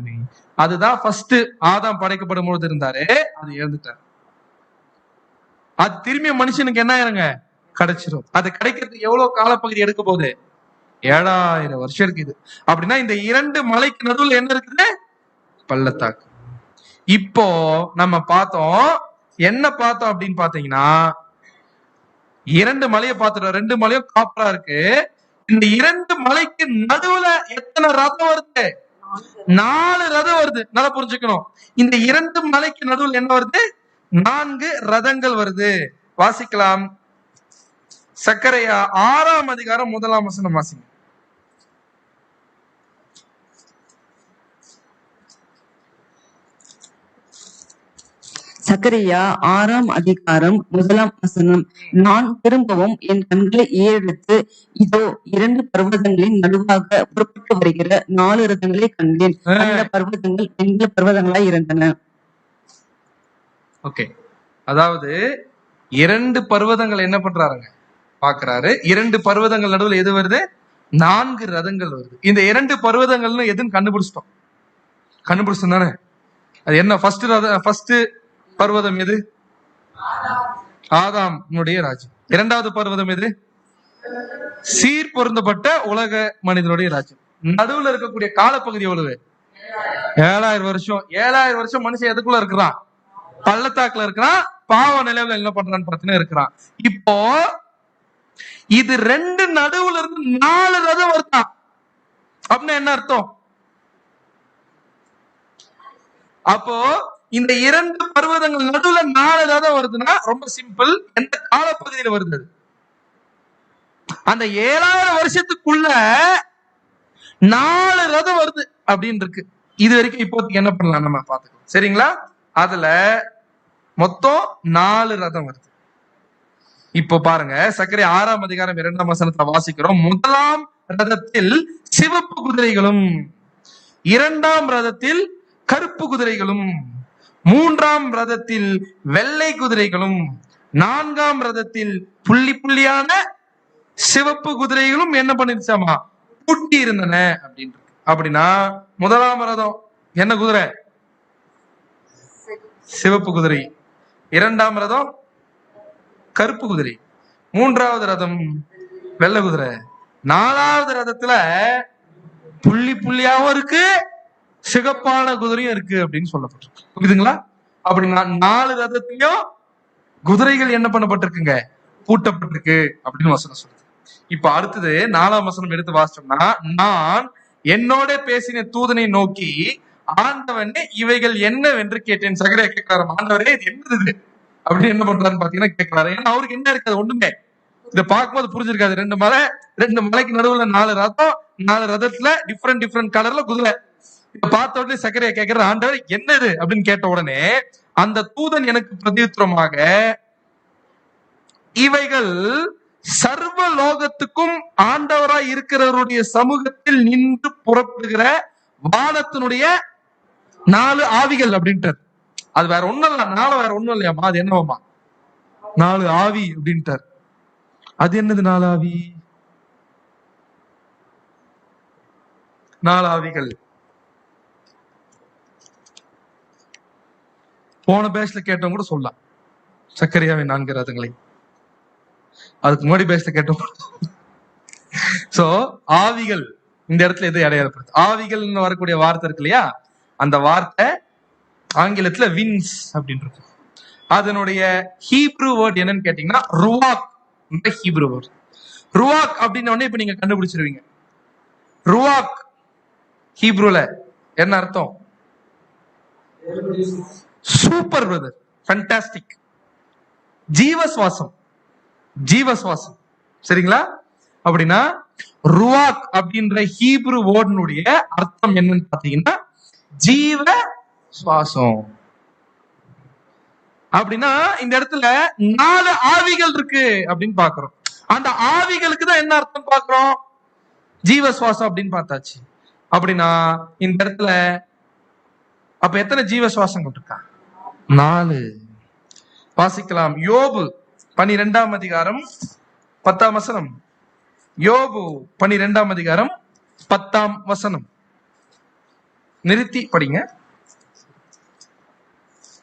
அதுதான் ஃபர்ஸ்ட் ஆதாம் படைக்கப்படும் பொழுது இருந்தாரு. அது இழந்துட்டார். அது திரும்பிய மனுஷனுக்கு என்ன ஆயிருங்க? கிடைச்சிரும். அது கிடைக்கிறதுக்கு எவ்வளவு காலப்பகுதி எடுக்க போகுது? 7000 வருஷம் இருக்குது. அப்படின்னா இந்த 2 மலைக்கு நடுவில் என்ன இருக்குது? பள்ளத்தாக்கு. இப்போ நம்ம பார்த்தோம், என்ன பார்த்தோம் அப்படின்னு பாத்தீங்கன்னா, 2 மலையை பார்த்துட்டோம். 2 மலையும் காப்பரா இருக்கு. இந்த 2 மலைக்கு நடுவுல எத்தனை ரதம் வருது? 4 ரதம் வருது. நல்லா புரிஞ்சுக்கணும். இந்த 2 மலைக்கு நடுவில் என்ன வருது? 4 ரதங்கள் வருது. வாசிக்கலாம். சக்கரையா 6ஆம் அதிகாரம் 1ஆம் வசனம் வாசிங்க. சக்கரியா 6ஆம் அதிகாரம் 1ஆம் வசனம். நான் திரும்பவும் என் கண்களை ஏறெடுத்து, இதோ 2 பர்வதங்களின் நடுவாக புறப்பட்டு வருகிற 4 ரதங்களை கண்டேன். அந்த பர்வதங்கள் பெண்கள் பர்வதங்களாய் இருந்தன. ஓகே, அதாவது 2 பர்வதங்கள் என்ன பண்றாருங்க பாக்குறாரு. 2 பர்வதங்கள் நடுவில் எது வருது? 4 ரதங்கள் வருது. இந்த 2 பர்வதங்கள்னு எதுன்னு கண்டுபிடிச்சோம் தானே? அது என்ன? ஃபர்ஸ்ட் பர்வதம் எது? ஆதாமுடைய ராஜ்யம். 2வது பர்வதம் எது? சீர் பொருந்தப்பட்ட உலக மனிதனுடைய ராஜ்யம். நடுவுல இருக்கக்கூடிய காலப்பகுதி எவ்வளவு? 7000 வருஷம். 7000 வருஷம் மனுஷன் எதுக்குள்ள இருக்கிறான்? பள்ளத்தாக்குல இருக்கிறான். பாவ நிலையில என்ன பண்றான்னு பார்த்தீங்கன்னா இருக்கிறான். இப்போ இது 2 நடுவுல இருந்து 4 ரதம் வருதான். அப்படின்னா என்ன அர்த்தம்? அப்போ இந்த 2 பர்வதங்கள் நடுவுல 4 ரதம் வருதுன்னா ரொம்ப சிம்பிள். எந்த காலப்பகுதியில வருது? அந்த 7000 வருஷத்துக்குள்ள 4 ரதம் வருது அப்படின்னு இருக்கு. இது வரைக்கும் இப்போதைக்கு என்ன பண்ணலாம் நம்ம பாத்துக்கலாம். சரிங்களா? அதுல மொத்தம் 4 ரதம் வருது. இப்போ பாருங்க, சக்கரை 6ஆம் அதிகாரம் 2ஆம் வசனத்துல வாசிக்கிறோம். 1ஆம் ரதத்தில் சிவப்பு குதிரைகளும், 2ஆம் ரதத்தில் கருப்பு குதிரைகளும், 3ஆம் ரதத்தில் வெள்ளை குதிரைகளும், 4ஆம் ரதத்தில் புள்ளி புள்ளியான சிவப்பு குதிரைகளும் என்ன பண்ணிருச்சாமா? பூட்டி இருந்தன அப்படின்னு. அப்படின்னா 1ஆம் ரதம் என்ன குதிரை? சிவப்பு குதிரை. 2ஆம் ரதம் கருப்பு குதிரை. 3வது ரதம் வெள்ளை குதிரை. 4வது ரதத்துல புள்ளி புள்ளியாவும் இருக்கு, சிகப்பான குதிரையும் இருக்கு அப்படின்னு சொல்லப்பட்டிருக்கு. புரியுதுங்களா? அப்படின்னா 4 ரதத்திலையும் குதிரைகள் என்ன பண்ணப்பட்டிருக்குங்க? பூட்டப்பட்டிருக்கு அப்படின்னு வசனம் சொல்லுது. இப்ப அடுத்தது 4ஆம் வசனம் எடுத்து வாசிச்சோம்னா, நான் என்னோட பேசின தூதனை நோக்கி, ஆண்டவனே இவைகள் என்னவென்று கேட்டேன். சகரையா கேட்கிறாரு, ஆண்டவரே இது என்னது அப்படின்னு என்ன பண்றாருன்னு பாத்தீங்கன்னா கேட்கிறாரு. ஏன்னா அவருக்கு என்ன இருக்காது? ஒண்ணுமே இதை பார்க்கும்போது புரிஞ்சிருக்காது. 2 மலைக்கு நடுவுல 4 ரதம், 4 ரதத்துல டிஃப்ரெண்ட் கலர்ல குதிரை. இப்ப பார்த்த உடனே சக்கரையா கேட்கிற, ஆண்டவர் என்னது அப்படின்னு கேட்ட உடனே அந்த தூதன் எனக்கு பிரதியுத்தரமாக, இவைகள் சர்வ லோகத்துக்கும் ஆண்டவராய் இருக்கிறவருடைய சமூகத்தில் நின்று புறப்படுகிற வானத்தினுடைய 4 ஆவிகள் அப்படின்ட்டார். அது வேற ஒண்ணும் இல்ல, 4 வேற ஒண்ணும் இல்லையாமா, அது என்னவாமா? 4 ஆவி அப்படின்ட்டார். அது என்னது 4 ஆவி? 4 ஆவிகள் போன பேஸ்ல கேட்டவங்க கூட சொல்லலாம், சக்கரையாவின் 4 ரதங்களை. அதுக்கு முன்னாடி பேஸ்ல கேட்டவங்க. சோ ஆவிகள் இந்த இடத்துல எது அடையாளப்படுது? ஆவிகள் வரக்கூடிய வார்த்தை இருக்கு இல்லையா, அந்த வார்த்தை ஆங்கிலத்துல வின்ஸ் அப்படின்னு இருக்கு. அதனுடைய ஹீப்ரு வேர்ட் என்னன்னு கேட்டீங்கன்னா ருவாக். ஹீப்ரு வேர்ட் ருவாக் அப்படின்னு இப்ப நீங்க கண்டுபிடிச்சிருவீங்க. ருவாக் ஹீப்ருல என்ன அர்த்தம்? சூப்பர் பிரதர், ஃபேண்டாஸ்டிக், ஜீவசுவாசம். சரிங்களா? அப்படின்னா ருவாக் அப்படின்ற ஹீப்ரு வேர்டினுடைய அர்த்தம் என்னன்னு பாத்தீங்கன்னா ஜீவ சுவாசம். அப்படின்னா இந்த இடத்துல 4 ஆவிகள் இருக்கு அப்படின்னு பாக்குறோம். அந்த ஆவிகளுக்கு தான் என்ன அர்த்தம் பாக்குறோம்? ஜீவ சுவாசம் அப்படின்னு பார்த்தாச்சு. அப்படின்னா இந்த இடத்துல அப்ப எத்தனை ஜீவ சுவாசங்கள் இருக்கா? 4. வாசிக்கலாம். யோபு 12ஆம் அதிகாரம் 10ஆம் வசனம். யோபு 12ஆம் அதிகாரம் 10ஆம் வசனம். நிறுத்தி படிங்க.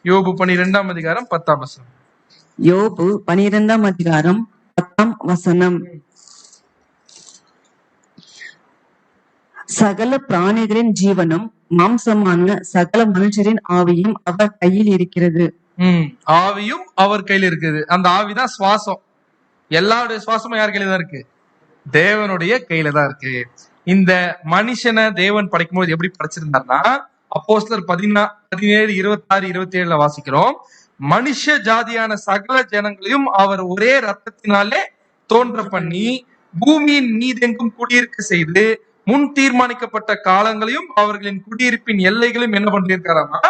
யோபு 12ஆம் அதிகாரம் 10ஆம் வசனம். யோபு 12ஆம் அதிகாரம் 8ஆம் வசனம். சகல பிராணிகளின் ஜீவனும் மாம்சமான சகல மனுஷரின் ஆவியும் அவர் கையில் இருக்கிறது. ஆவியும் அவர் கையில் இருக்குது. அந்த ஆவிதான் சுவாசம். எல்லாருடைய சுவாசமும் யார் கையில தான் இருக்கு? தேவனுடைய கையில தான் இருக்கு. இந்த மனுஷனை தேவன் படைக்கும் போது எப்படி படைச்சிருந்தாருன்னா, அப்போஸ்தலர் 17, 26, 27 வாசிக்கிறோம். மனுஷ ஜாதியான சகல ஜனங்களையும் அவர் ஒரே ரத்தத்தினாலே தோன்ற பண்ணி பூமியின் மீதெங்கும் குடியிருக்க செய்து முன் தீர்மானிக்கப்பட்ட காலங்களையும் அவர்களின் குடியிருப்பின் எல்லைகளையும் என்ன பண்ணிருக்காராமா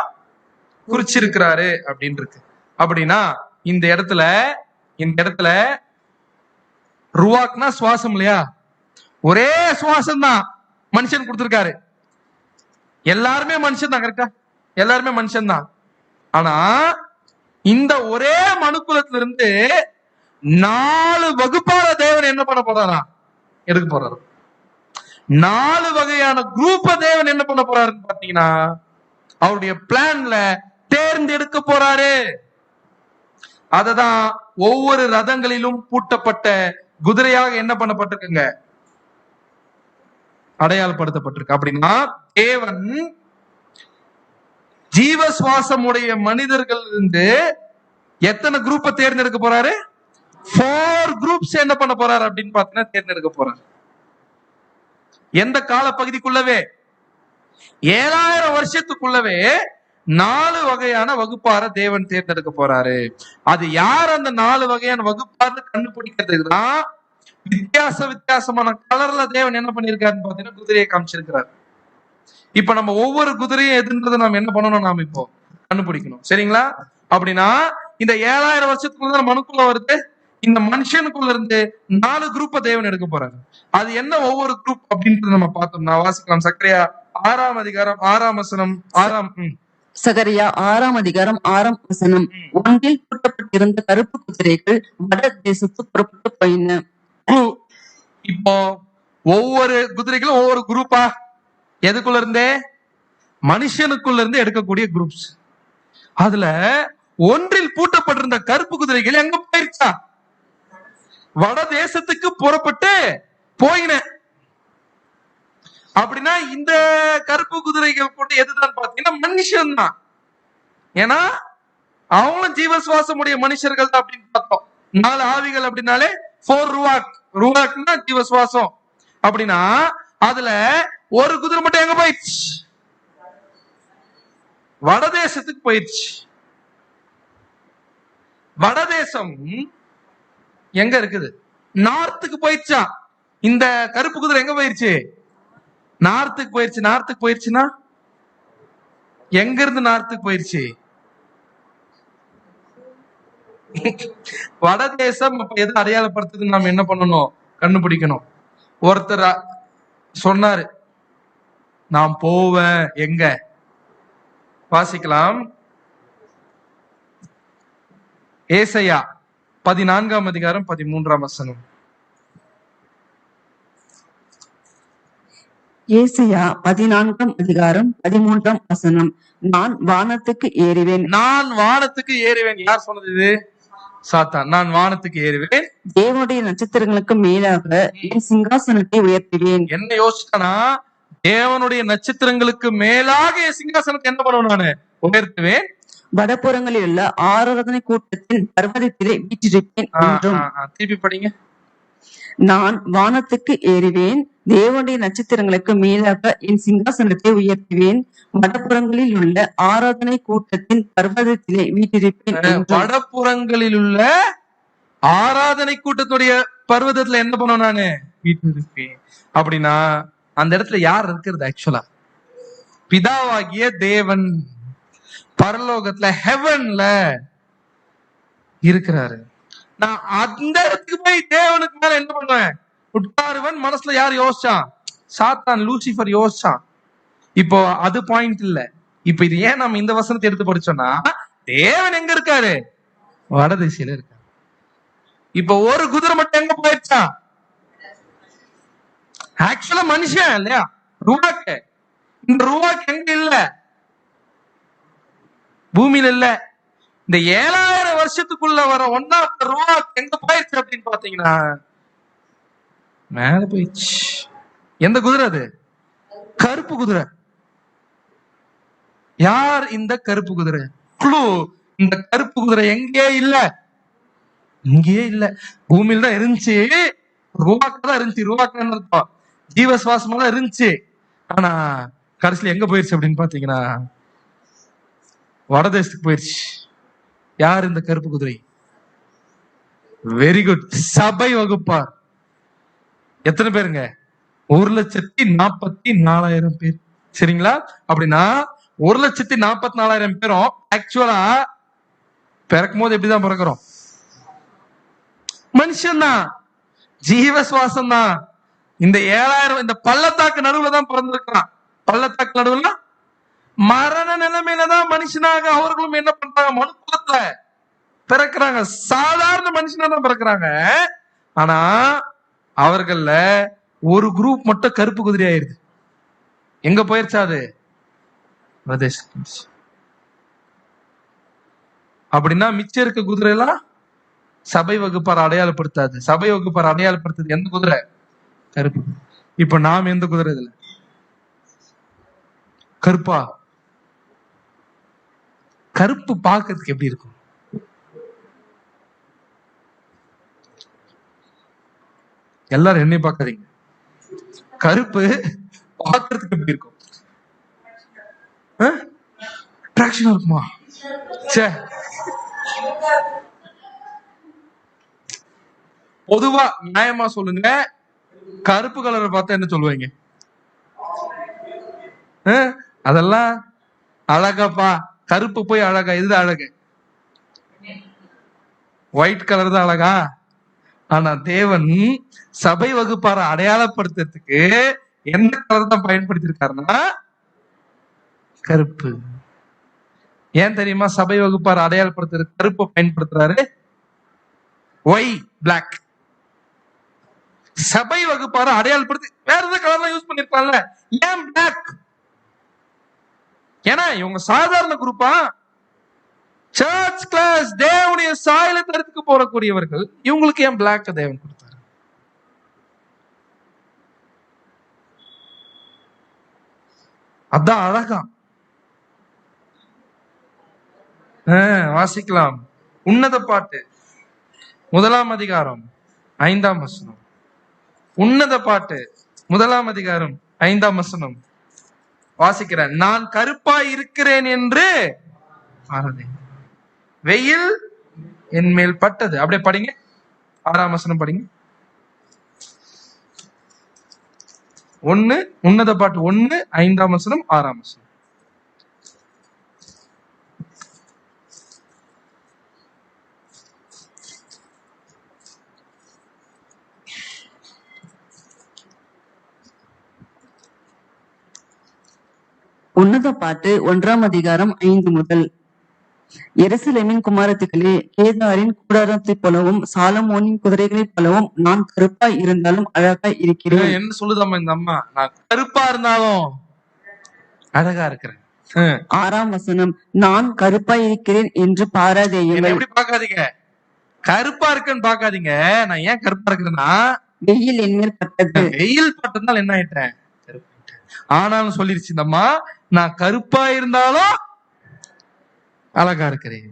குறிச்சிருக்கிறாரு அப்படின்னு இருக்கு. அப்படின்னா இந்த இடத்துல ருவாக்னா சுவாசம் இல்லையா? ஒரே சுவாசம் தான் மனுஷன் கொடுத்திருக்காரு. எல்லாருமே மனுஷன் தான், கரெக்டா? எல்லாருமே மனுஷன் தான். ஆனா இந்த ஒரே மனுக்குலத்துல இருந்து 4 வகுப்பான தேவன் என்ன பண்ண போறாரா? எடுக்க போறாரு. 4 வகையான குரூப்ப தேவன் என்ன பண்ண போறாருன்னு பாத்தீங்கன்னா, அவருடைய பிளான்ல தேர்ந்தெடுக்க போறாரு. அததான் ஒவ்வொரு ரதங்களிலும் பூட்டப்பட்ட குதிரையாக என்ன பண்ணப்பட்டிருக்குங்க? அடையாளப்படுத்தப்பட்டிருக்கு. அப்படின்னா தேவன் ஜீவ சுவாசம் உடைய மனிதர்கள் இருந்து எத்தனை குரூப்பை தேர்ந்தெடுக்க போறாரு? 4 குரூப்ஸ் என்ன பண்ண போறாரு அப்படின்னு பாத்தீங்கன்னா தேர்ந்தெடுக்க போறாரு. எந்த கால பகுதிக்குள்ளவே 7000 வருஷத்துக்குள்ளவே 4 வகையான வகுப்பார தேவன் தேர்ந்தெடுக்க போறாரு. அது யார் அந்த 4 வகையான வகுப்பாரு கண்டுபிடிக்கிறதுக்கு தான் வித்தியாசமான கலர்ல தேவன் என்ன பண்ணிருக்காருன்னு பாத்தீங்கன்னா குதிரையை காமிச்சிருக்கிறார். இப்ப நம்ம ஒவ்வொரு குதிரையும் எதுன்றதை நாம என்ன பண்ணணும்? நாம இப்போ கண்டுபிடிக்கணும். சரிங்களா? அப்படின்னா இந்த 7000 வருஷத்துக்குள்ள மனுக்குள்ள வருது. இந்த மனுஷனுக்குள்ள இருந்து 4 குரூப்ப தேவன் எடுக்க போறாரு. அது என்ன ஒவ்வொரு குரூப் அப்படின்றது நம்ம பார்த்தோம்னா வாசிக்கலாம். சக்கரையா 6ஆம் அதிகாரம் 6ஆம் வசனம். சகரியா 6ஆம் அதிகாரம் 6ஆம் வசனம். ஒன்றில் பூட்டப்பட்டிருந்த கருப்பு குதிரைகள் வட தேசத்து புறப்பட்டு போயின. இப்போ ஒவ்வொரு குதிரைகளும் ஒவ்வொரு குரூப்பா எதுக்குள்ள இருந்தே? மனுஷனுக்குள்ள இருந்து எடுக்கக்கூடிய குரூப்ஸ். அதுல ஒன்றில் பூட்டப்பட்டிருந்த கருப்பு குதிரைகள் எங்க போயிருச்சா? வட தேசத்துக்கு புறப்பட்டு போயின. அப்படின்னா இந்த கருப்பு குதிரைகள் கூட எதுதான் பாத்தீங்கன்னா மனுஷன் தான். ஏன்னா அவங்களும் ஜீவசுவாசம் உடைய மனுஷர்கள் தான் அப்படின்னு பார்த்தோம். 4 ஆவிகள் அப்படின்னாலே 4 ருவாக்னா ஜீவசுவாசம். அப்படின்னா அதுல ஒரு குதிரை மட்டும் எங்க போயிடுச்சு? வடதேசத்துக்கு போயிடுச்சு. வடதேசம் எங்க இருக்குது? நார்த்துக்கு போயிடுச்சா? இந்த கருப்பு குதிரை எங்க போயிருச்சு? நார்த்துக்கு போயிருச்சு. நார்த்துக்கு போயிருச்சுன்னா எங்க இருந்து நார்த்துக்கு போயிருச்சு? வடதேசம். அப்ப எது அடையாளப்படுத்துது? நாம என்ன பண்ணணும்? கண்டுபிடிக்கணும். ஒருத்தர் சொன்னாரு, நான் போவேன். எங்க? வாசிக்கலாம். ஏசாயா 14ஆம் அதிகாரம் 13ஆம் வசனம். ஏசாயா 14ஆம் அதிகாரம் 13ஆம் வசனம். நான் வானத்துக்கு ஏறுவேன். நான் வானத்துக்கு ஏறுவேன். யார் சொன்னது இது? சாத்தான். நான் வானத்துக்கு ஏறுவேன், தேவனுடைய நட்சத்திரங்களுக்கு மேலாக என் சிங்காசனத்தை உயர்த்துவேன். என்ன யோசிச்சானா? தேவனுடைய நட்சத்திரங்களுக்கு மேலாக என் சிங்காசனத்தை என்ன பண்ணுவேன்? நானு உயர்த்துவேன். வடபுறங்களில் உள்ள ஆராதனை கூட்டத்தின் பர்வதத்திலே வீற்றிருப்பேன் என்றும். திருப்பி படிங்க. நான் வானத்துக்கு ஏறுவேன், தேவனுடைய நட்சத்திரங்களுக்கு மேலாக என் சிங்காசனத்தை உயர்த்துவேன், வடபுறங்களில் உள்ள ஆராதனை கூட்டத்தின் பர்வதத்திலே வீற்றிருப்பேன் என்றும். வடபுறங்களில் உள்ள ஆராதனை கூட்டத்துடைய பர்வதத்துல என்ன பண்ணுவேன்? நானு வீற்றிருப்பேன். அப்படின்னா அந்த இடத்துல யார் இருக்கிறது? ஆக்சுவலா பிதாவாகிய தேவன் பரலோகத்துல ஹெவன்ல இருக்கிறாரு. நான் அந்த இடத்துக்கு போய் தேவனுக்கு மேல என்ன பண்ணுவேன்? உட்காருவன். மனசுல யார் யோசிச்சான்? சாத்தான், லூசிபர் யோசிச்சான். இப்போ அது பாயிண்ட் இல்ல. இப்ப இது ஏன் நம்ம இந்த வசனத்தை எடுத்து படிச்சோம்னா, தேவன் எங்க இருக்காரு? வடதிசையில இருக்காரு. இப்ப ஒரு குதிரை மட்டும் எங்க போயிடுச்சா? ஆக்சுவலா மனுஷன் இல்லையா? ருவாக்கு. இந்த ருவாக்கு எங்க இல்ல? பூமியில இல்ல. இந்த 7000 வருஷத்துக்குள்ள வர ஒன்னாவது ரூபா எங்க போயிடுச்சு அப்படின்னு பாத்தீங்கன்னா மேல போயிடுச்சு. எந்த குதிரை அது? கருப்பு குதிரை. யார் இந்த கருப்பு குதிரை? குழு. இந்த கருப்பு குதிரை எங்கே இல்ல, இங்கேயே இல்ல, பூமியில தான் இருந்துச்சு. ரூபாக்கு தான் இருந்துச்சு. ரூபாக்கு அர்த்தம் ஜீவ சுவாசமா தான் இருந்துச்சு. ஆனா கடைசியில எங்க போயிருச்சு அப்படின்னு பாத்தீங்கன்னா வடதேசத்துக்கு போயிருச்சு. யார் இந்த கருப்பு குதிரை? வெரி குட், சபை வகுப்பார். எத்தனை பேருங்க? 1,44,000 பேர். சரிங்களா? அப்படின்னா 1,44,000 பேரும் ஆக்சுவலா பிறக்கும் போது எப்படிதான் பிறக்கிறோம்? மனுஷன் தான், ஜீவ சுவாசம் தான். இந்த 7,000 இந்த பள்ளத்தாக்கு நடுவுல தான் பிறந்திருக்கிறான். பள்ளத்தாக்கு நடுவுல மரண நிலைமையில தான் மனுஷனாக அவர்களும் என்ன பண்றாங்க? மனுக்குலத்துல பிறக்கிறாங்க. சாதாரண மனுஷனா தான் பிறக்கிறாங்க. ஆனா அவர்கள்ல ஒரு குரூப் மட்டும் கருப்பு குதிரை ஆயிருது. எங்க போயிருச்சா அது? அப்படின்னா மிச்சம் இருக்க குதிரை எல்லாம் சபை வகுப்பார் அடையாளப்படுத்தாது. சபை வகுப்பார் அடையாளப்படுத்துது எந்த குதிரை? கருப்பு. இப்ப நாம் எந்த குதிரை? இதுல கருப்பா? கருப்பு பாக்குறதுக்கு எப்படி இருக்கும்? எல்லாரும் என்னை பார்க்காதீங்க. கருப்பு பாக்குறதுக்கு எப்படி இருக்கும்? அட்ராக்ஷனா இருக்குமா? சே, பொதுவா நியாயமா சொல்லுங்க, கருப்பு கலரை பார்த்தா என்ன சொல்லுவீங்க? அதெல்லாம் அழகாப்பா, கருப்பு போய் அழகா? இது அழகு, ஒயிட் கலர் தான் அழகா? ஆனா தேவன் சபை வகுப்பார அடையாளப்படுத்துறதுக்கு எந்த கலர் தான் பயன்படுத்தி இருக்காருன்னா கருப்பு. ஏன் தெரியுமா? சபை வகுப்பார அடையாளப்படுத்துறது கருப்பை பயன்படுத்துறாரு. Y black. சபை வகுப்பார அடையாளப்படுத்தி வேற ஏதாவது கலர்லாம் யூஸ் பண்ணிருப்பாங்கல்ல, ஏன் பிளாக்? ஏன்னா இவங்க சாதாரண குரூப்பா, சர்ச் கிளாஸ், தேவனுடைய சாயலத்திற்கு போறக்கூடியவர்கள். இவங்களுக்கு ஏன் பிளாக் தேவன் கொடுத்தாரு? அதான் அழகா. வாசிக்கலாம். உன்னத பாட்டு 1 அதிகாரம் 5 வசனம். உன்னத பாட்டு 1 அதிகாரம் 5 வசனம் வாசிக்கிறேன். நான் கருப்பாய் இருக்கிறேன் என்று வெயில் என் மேல் பட்டது. அப்படியே படிங்க. 6 வசனம் படிங்க. 1 உன்னத பாட்டு 1 5 வசனம் 6 வசனம். உன்னத பாட்டு 1 அதிகாரம் 5 முதல். எருசலேமின் குமாரத்திகளே, கேதாரின் கூடாரத்தைப் போலவும் சாலமோனின் குதிரைகளைப் போலவும் நான் கருப்பாய் இருந்தாலும் அழகாய் இருக்கிறேன். என்ன சொல்லுதம்மா இந்த அம்மா? நான் கருப்பா இருந்தாலும் அழகா இருக்கிறேன். 6 வசனம். நான் கருப்பாய் இருக்கிறேன் என்று பாராதேயுங்கள். எப்படி பாக்காதீங்க? கருப்பா இருக்குன்னு பாக்காதீங்க. நான் ஏன் கருப்பா இருக்கிறேன்னா வெயில் என் மேல் பட்டது. வெயில் பட்டதுனால என்ன ஆயிட்டேன்? ஆனாலும் சொல்லிருச்சு இந்த அம்மா, நான் கருப்பா இருந்தாலும் அழகா இருக்கிறேன்.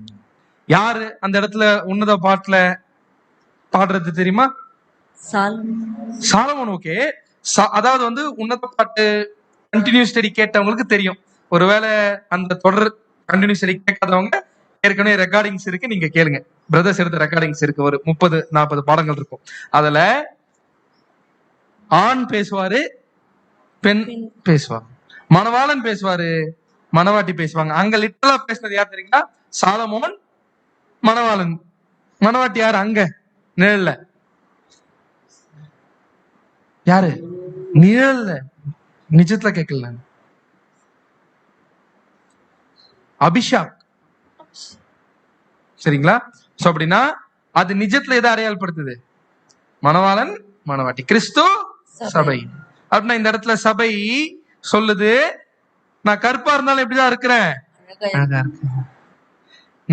யாரு அந்த இடத்துல உன்னத பாட்டுல பாடுறது தெரியுமா? சாலமோன். ஓகே, அதாவது வந்து உன்னத பாட்டு கண்டினியூ ஸ்டடி கேட்டவங்களுக்கு தெரியும். ஒருவேளை அந்த தொடர் கண்டினியூ ஸ்டடி கேட்காதவங்க ஏற்கனவே ரெக்கார்டிங்ஸ் இருக்கு, நீங்க கேளுங்க. பிரதர்ஸ் எடுத்த ரெக்கார்டிங்ஸ் இருக்கு, ஒரு 30-40 பாடங்கள் இருக்கும். அதுல ஆண் பேசுவாரு, பெண் பேசுவாங்க, மணவாளன் பேசுவாரு, மணவாட்டி பேசுவாங்க. அங்க லிட்டரலா பேசுனது யார் தெரியுங்களா? சாலமோன். மணவாளன், மணவாட்டி யாரு? அங்க நிழல்ல யாரு? நிழல்ல. நிஜத்துல கேட்கல, அபிஷாக். சரிங்களா? சோ அப்படின்னா அது நிஜத்துல எதை அடையாளப்படுத்துது? மணவாளன், மணவாட்டி, கிறிஸ்து, சபை. அப்படின்னா இந்த இடத்துல சபை சொல்லுது, நான் கருப்பா இருந்தாலும் எப்படிதான் இருக்கிறேன்?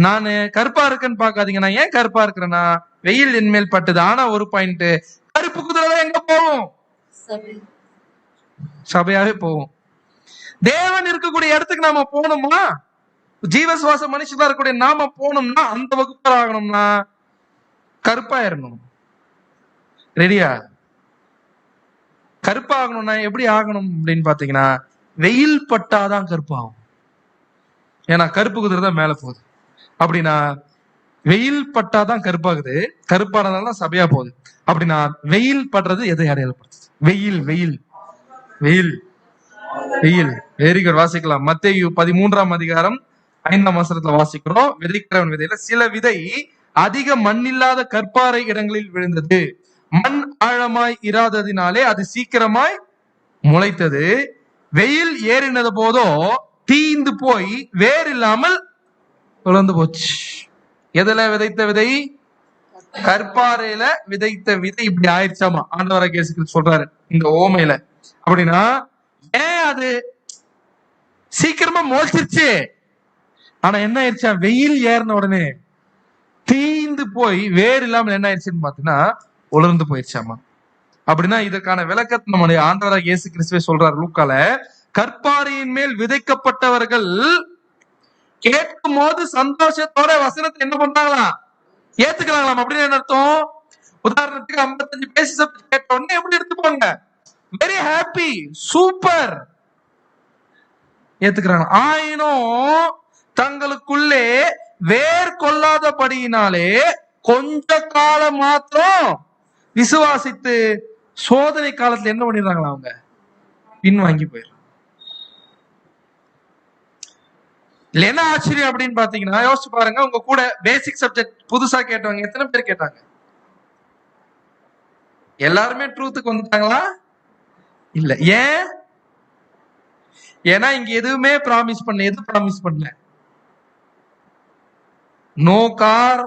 நானு கருப்பா இருக்கேன்னு பாக்காதீங்க. நான் ஏன் கருப்பா இருக்கிறேன்னா வெயில் என் மேல் பட்டது. ஆனா ஒரு பாயிண்ட், கருப்பு குதிரை எங்க போகும்? சபையாவே போகும். தேவன் இருக்கக்கூடிய இடத்துக்கு நாம போகணுமா? ஜீவசுவாச மனுஷனா இருக்கக்கூடிய நாம போகணும்னா, அந்த வகுப்பர் ஆகணும்னா கருப்பாயிரணும். ரெடியா? கருப்பாகணும்னா எப்படி ஆகணும் அப்படின்னு பாத்தீங்கன்னா, வெயில் பட்டாதான் கருப்பாகும். ஏன்னா கருப்பு குதிரை தான் மேல போகுது. அப்படின்னா வெயில் பட்டாதான் கருப்பாகுது, கருப்பானதால சபையா போகுது. அப்படின்னா வெயில் படுறது எதை அடையாளப்படுத்துது? வெயில் வெயில் வெயில் வெயில். Very good. வாசிக்கலாம். மத்தேயு 13ஆம் அதிகாரம் 5ஆம் வசனத்துல வாசிக்கிறோம். விதைக்கிறவன் விதையில சில விதை அதிக மண்ணில்லாத கற்பாறை இடங்களில் விழுந்தது. மண் ஆழமாய் இராததினாலே அது சீக்கிரமாய் முளைத்தது. வெயில் ஏறினது போதோ தீந்து போய் வேர் இல்லாமல் விழுந்து போச்சு. எதுல விதைத்த விதை? கற்பாறையில விதைத்த விதை இப்படி ஆயிடுச்சாமா. ஆண்டவராகிய இயேசு கிறிஸ்து சொல்றாரு இந்த ஓமையில. அப்படின்னா ஏன் அது சீக்கிரமா முளைச்சிருச்சு, ஆனா என்ன ஆயிடுச்சா? வெயில் ஏறின உடனே தீந்து போய் வேர் இல்லாமல் என்ன ஆயிடுச்சுன்னு பாத்தீங்கன்னா உலர்ந்து போயிடுச்சாமா. அப்படின்னா இதற்கான விளக்கத்தை நம்முடைய ஆண்டவராகிய இயேசு கிறிஸ்துவே சொல்றாரு லூக்கால. கற்பாறையின் மேல் விதைக்கப்பட்டவர்கள் கேட்கும் போது சந்தோஷத்தோட வசனத்தை என்ன பண்றாங்களாம்? ஏத்துக்கிறாங்களாம். அப்படின்னு என்ன அர்த்தம்? உதாரணத்துக்கு 55 பேசி சப்ஜெக்ட் கேட்ட உடனே எப்படி எடுத்துப்பாங்க? வெரி ஹாப்பி, சூப்பர், ஏத்துக்கிறாங்க. ஆயினும் தங்களுக்குள்ளே வேர் கொள்ளாதபடியினாலே கொஞ்ச காலம் மாத்திரம் விசுவாசித்து சோதனை காலத்துல என்ன பண்ணிடுறாங்களா? அவங்க பின்வாங்கி போயிடுறாங்க. என்ன ஆச்சரியம் அப்படின்னு பாத்தீங்கன்னா, யோசிச்சு பாருங்க. உங்க கூட பேசிக் சப்ஜெக்ட் புதுசா கேட்டவங்க எத்தனை பேர் கேட்டாங்க? எல்லாருமே ட்ரூத்துக்கு வந்துட்டாங்களா? இல்ல. ஏன்? ஏன்னா இங்க எதுவுமே ப்ராமிஸ் பண்ணல. எது ப்ராமிஸ் பண்ணல? நோ கார்,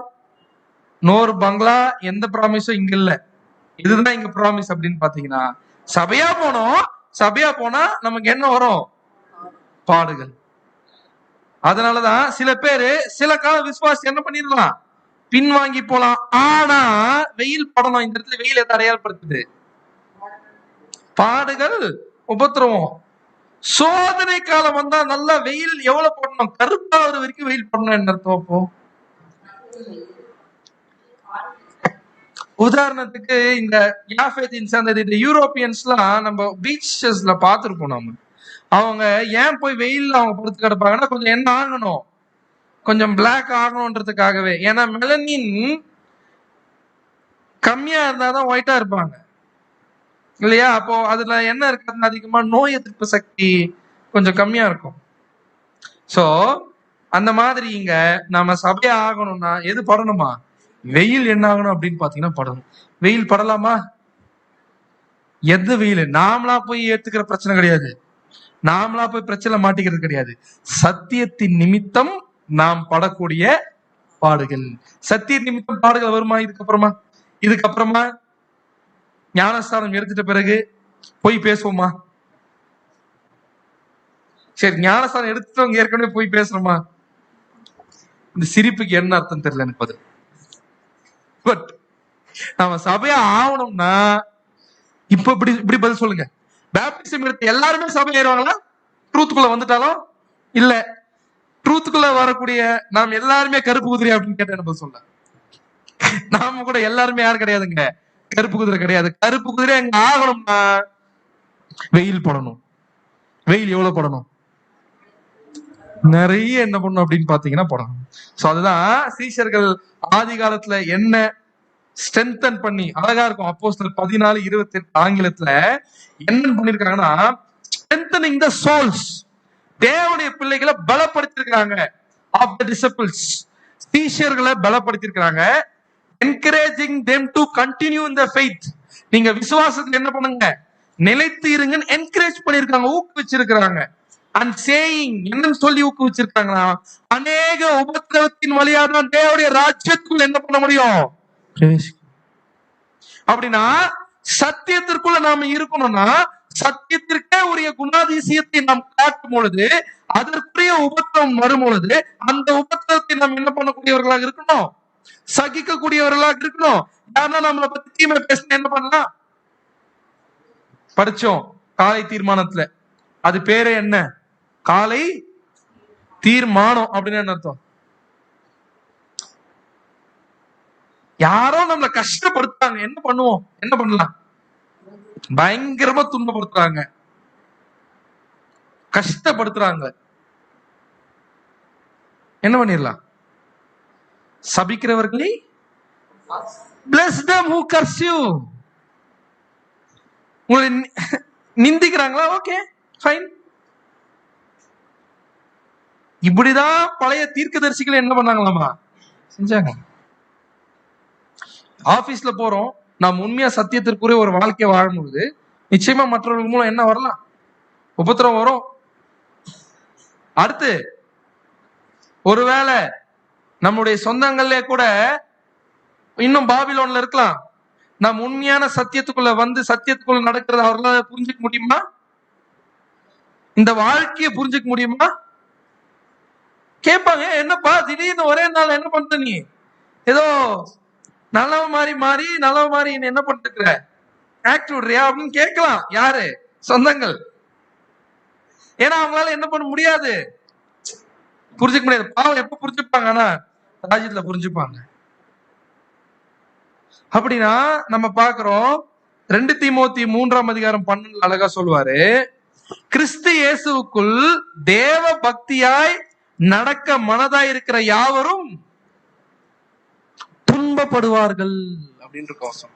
நோர் பங்களா, எந்த ப்ராமிஸும் இங்க இல்ல. இதுதான் இங்க ப்ராமிஸ் அப்படின்னு பாத்தீங்கன்னா, சபையா போனோம். சபையா போனா நமக்கு என்ன வரும்? பாடுகள். அதனாலதான் சில பேரு சில கால விசுவாசி என்ன பண்ணிடலாம்? பின்வாங்கி போலாம். ஆனா வெயில் படணும். இந்த இடத்துல வெயில் எதை அடையாளப்படுத்துது? பாடுகள், உபத்திரவம். சோதனை காலம் வந்தா நல்லா வெயில் எவ்வளவு படணும்? கருப்பாவது வரைக்கும் வெயில் படணும். என்ன அர்த்தம் அப்போ? உதாரணத்துக்கு இந்த யாஃபேத்தின் சேர்ந்தது இந்த யூரோப்பியன்ஸ்லாம் நம்ம பீச்சஸ்ல பார்த்திருப்போம். நாம அவங்க ஏன் போய் வெயில்ல அவங்க படுத்து கிடப்பாங்கன்னா, கொஞ்சம் என்ன ஆகணும்? கொஞ்சம் பிளாக் ஆகணும்ன்றதுக்காகவே. ஏன்னா மெலனின் கம்மியா இருந்தாதான் ஒயிட்டா இருப்பாங்க இல்லையா? அப்போ அதுல என்ன இருக்கிறது? அதிகமா நோய் எதிர்ப்பு சக்தி கொஞ்சம் கம்மியா இருக்கும். சோ அந்த மாதிரி இங்க நம்ம சபையா ஆகணும்னா எது படணுமா? வெயில் என்ன ஆகணும் அப்படின்னு பாத்தீங்கன்னா படணும். வெயில் படலாமா? எது வெயில்? நாமளா போய் ஏத்துக்கிற பிரச்சனை கிடையாது. நாமளா போய் பிரச்சனை மாட்டிக்கிறது கிடையாது. சத்தியத்தின் நிமித்தம் நாம் படக்கூடிய பாடுகள். சத்திய நிமித்தம் பாடுகள் வருமா? இதுக்கப்புறமா ஞானஸ்தானம் எடுத்துட்ட பிறகு போய் பேசுவோமா? சரி, ஞானஸ்தானம் எடுத்துட்டவங்க ஏற்கனவே போய் பேசுறோமா? இந்த சிரிப்புக்கு என்ன அர்த்தம் தெரியல எனக்கு பதில். பட் நாம சபையா ஆகணும்னா இப்ப இப்படி பதில் சொல்லுங்க. பேப்டிசம் எடுத்து எல்லாருமே சபை ஏறுவாங்களா? ட்ரூத்துக்குள்ள வந்துட்டாலும் இல்ல. ட்ரூத்துக்குள்ள வரக்கூடிய நாம் எல்லாருமே கருப்பு குதிரை அப்படின்னு கேட்ட என்ன பதில் சொல்ல? நாம கூட எல்லாருமே யாரும் கிடையாதுங்க, கருப்பு குதிரை கிடையாது. கருப்பு குதிரை அங்க ஆகணும்னா வெயில் படணும். வெயில் எவ்வளவு படணும்? நிறைய என்ன பண்ணணும் அப்படின்னு பாத்தீங்கன்னா படணும். சோ அதுதான் சீஷர்கள் ஆதி காலத்துல என்ன ஸ்ட்ரென்தன் பண்ணி அழகா இருக்கும். அப்போஸ்தலர் 14:28 ஆங்கிலத்துல என்ன பண்ணிருக்காங்கன்னா, strengthening the souls, தேவனுடைய பிள்ளைகளை பலப்படுத்திருக்காங்க. ஆஃப் த டிசிபிள்ஸ், சீஷர்களை பலப்படுத்திருக்காங்க. encouraging them to continue in the faith, நீங்க விசுவாசத்துல என்ன பண்ணுங்க, நிலைத்து இருங்கன்னு என்கரேஜ் பண்ணிருக்காங்க, ஊக்குவிச்சிருக்காங்க. அண்ட் சேயிங், என்னன்னு சொல்லி ஊக்குவிச்சிருக்காங்கன்னா, அநேக உபத்திரவத்தின் வழியா தான் தேவனுடைய ராஜ்யத்துக்குள்ள என்ன பண்ண முடியும்? அப்படின்னா சத்தியத்திற்குள்ள நாம இருக்கணும்னா சத்தியத்திற்கே உரிய குணாதிசயத்தை நாம் காட்டும் பொழுது, அதற்குரிய உபத்திரம் வரும் பொழுது, அந்த உபத்திரத்தை நாம் என்ன பண்ணக்கூடியவர்களாக இருக்கணும்? சகிக்கக்கூடியவர்களாக இருக்கணும். யாருன்னா நம்மளை பத்தி தீமை பேசினா என்ன பண்ணலாம்? படிச்சோம் காலை தீர்மானத்துல. அது பேரே என்ன? காலை தீர்மானம் அப்படின்னு என்ன அர்த்தம்? யாரோ நம்மளை கஷ்டப்படுத்துறாங்க, என்ன பண்ணுவோம்? என்ன பண்ணலாம்? பயங்கரமா துன்பப்படுத்துறாங்க, கஷ்டப்படுத்துறாங்க, என்ன பண்ணிடலாம்? சபிக்கிறவர்களை bless them who curse you. உங்களை நிந்திக்கிறாங்களா? Okay fine. இப்படிதான் பழைய தீர்க்கதரிசிகள் என்ன பண்ணாங்களாமா? செஞ்சாங்க. ஆபீஸ்ல போறோம், நாம் உண்மையா சத்தியத்திற்குரிய ஒரு வாழ்க்கையை வாழும்போது நிச்சயமா மற்றவர்கள் மூலம் என்ன வரலாம்? உபத்திரம் வரும். அடுத்து ஒருவேளை நம்முடைய சொந்தங்கள்ல கூட இன்னும் பாபிலோன்ல இருக்கலாம். நாம் உண்மையான சத்தியத்துக்குள்ள வந்து சத்தியத்துக்குள்ள நடக்கிறது அவர்களால புரிஞ்சுக்க முடியுமா? இந்த வாழ்க்கையை புரிஞ்சுக்க முடியுமா? கேட்பாங்க, என்னப்பா திடீர்னு ஒரே நாள் என்ன பண்ற, நீ ஏதோ நல்லவ மாறி நல்லவ மாறி என்ன பண்ணிட்டு ஆக்ட் விடுறியா அப்படின்னு கேட்கலாம். யாரு? சொந்தங்கள். ஏன்னா அவங்களால என்ன பண்ண முடியாது, புரிஞ்சுக்க முடியாது. பாவம் எப்ப புரிஞ்சுப்பாங்க? ஆனா ராஜ்யத்துல புரிஞ்சுப்பாங்க. அப்படின்னா நம்ம பாக்குறோம் 2 தீமோத்தி 3:12 அழகா சொல்லுவாரு, கிறிஸ்து இயேசுவுக்குள் தேவ பக்தியாய் நடக்க மனதாய் இருக்கிற யாவரும் துன்பப்படுவார்கள் அப்படின்னு இருக்கும்.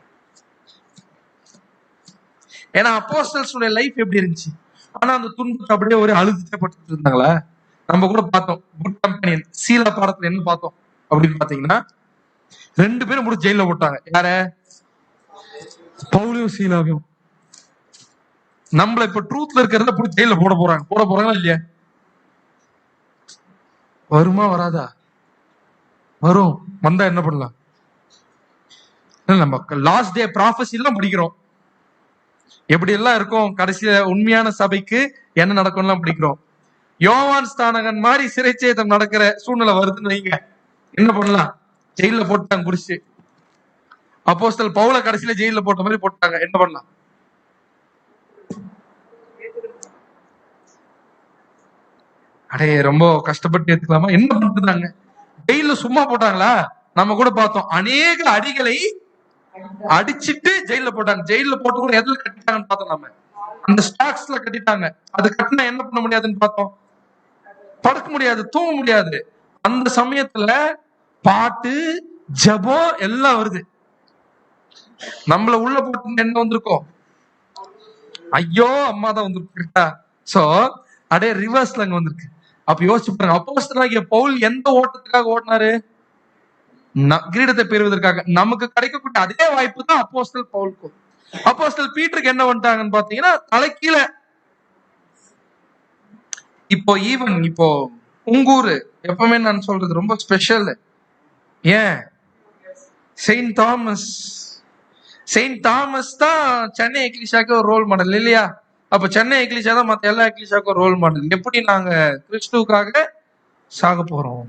ஏன்னா அப்போஸ்தலர்ஸுடைய லைஃப் எப்படி இருந்துச்சு? ஆனா அந்த துன்பத்தை அப்படியே ஒரு அழுத்தப்பட்டு இருந்தாங்களா? நம்ம கூட பார்த்தோம் குட் கம்பெனி சீலா பாடத்துல என்ன பார்த்தோம் அப்படின்னு பாத்தீங்கன்னா, 2 பேரும் கூட ஜெயில போட்டாங்க. யார? பவுலையும் சீலாவையும். நம்மள இப்ப ட்ரூத்ல இருக்கிறத போய் ஜெயில போட போறாங்களா இல்லையா? வருமா வராதா? வரும். வந்தா என்ன பண்ணலாம்? நம்ம லாஸ்ட் டே ப்ராஃபஸி எல்லாம் படிக்கிறோம், எப்படி எல்லாம் இருக்கும், கடைசியில உண்மையான சபைக்கு என்ன நடக்கும்லாம் படிக்கிறோம். யோவான் ஸ்தானகன் மாதிரி சிறைச்சேதம் நடக்கிற சூழ்நிலை வருதுன்னு வைங்க, என்ன பண்ணலாம்? ஜெயில போட்டாங்க குடிச்சு. அப்போஸ்தலர் பவுல கடைசியில ஜெயில போட்ட மாதிரி போட்டாங்க, என்ன பண்ணலாம்? அடே ரொம்ப கஷ்டப்பட்டு ஏத்துக்கலாமா? என்ன பண்ணிருந்தாங்க? ஜெயில சும்மா போட்டாங்களா? நம்ம கூட பார்த்தோம், அநேக அடிகளை அடிச்சிட்டு ஜெயில போட்டாங்க. ஜெயில போட்டு கூட எதுல கட்டிட்டாங்கன்னு பார்த்தோம், நம்ம அந்த ஸ்டாக்ஸ்ல கட்டிட்டாங்க. அது கட்டினா என்ன பண்ண முடியாதுன்னு பார்த்தோம், படுக்க முடியாது, தூங்க முடியாது. அந்த சமயத்துல பாட்டு ஜபம் எல்லாம் வருது. நம்மள உள்ள போட்டு என்ன வந்திருக்கோம்? ஐயோ அம்மா தான் வந்திருக்கு. சோ அடே ரிவர்ஸ்ல அங்க வந்திருக்கு. அப்ப யோசிச்சு பாருங்க, அப்போஸ்தலனாகிய பவுல் எந்த ஓட்டத்துக்காக ஓடினாரு? கிரீடத்தை பெறுவதற்காக. நமக்கு கிடைக்கக்கூடிய அதே வாய்ப்பு தான் அப்போஸ்தலர் பவுலுக்கும். அப்போஸ்தலர் பீட்டருக்கு என்ன பண்ணிட்டாங்கன்னு பாத்தீங்கன்னா, தலைக்கீழ. இப்போ உங்கூரு எப்பவுமே நான் சொல்றது ரொம்ப ஸ்பெஷல். ஏன்? செயின்ட் தாமஸ் தான் சென்னை எக்லிஷாக்கு ஒரு ரோல் மாடல் இல்லையா? அப்ப சென்னை எக்லிஷா தான் மத்த எல்லா எக்லிஷாக்கும் ஒரு ரோல் மாடல். எப்படி நாங்க கிறிஸ்துவுக்காக சாக போறோம்.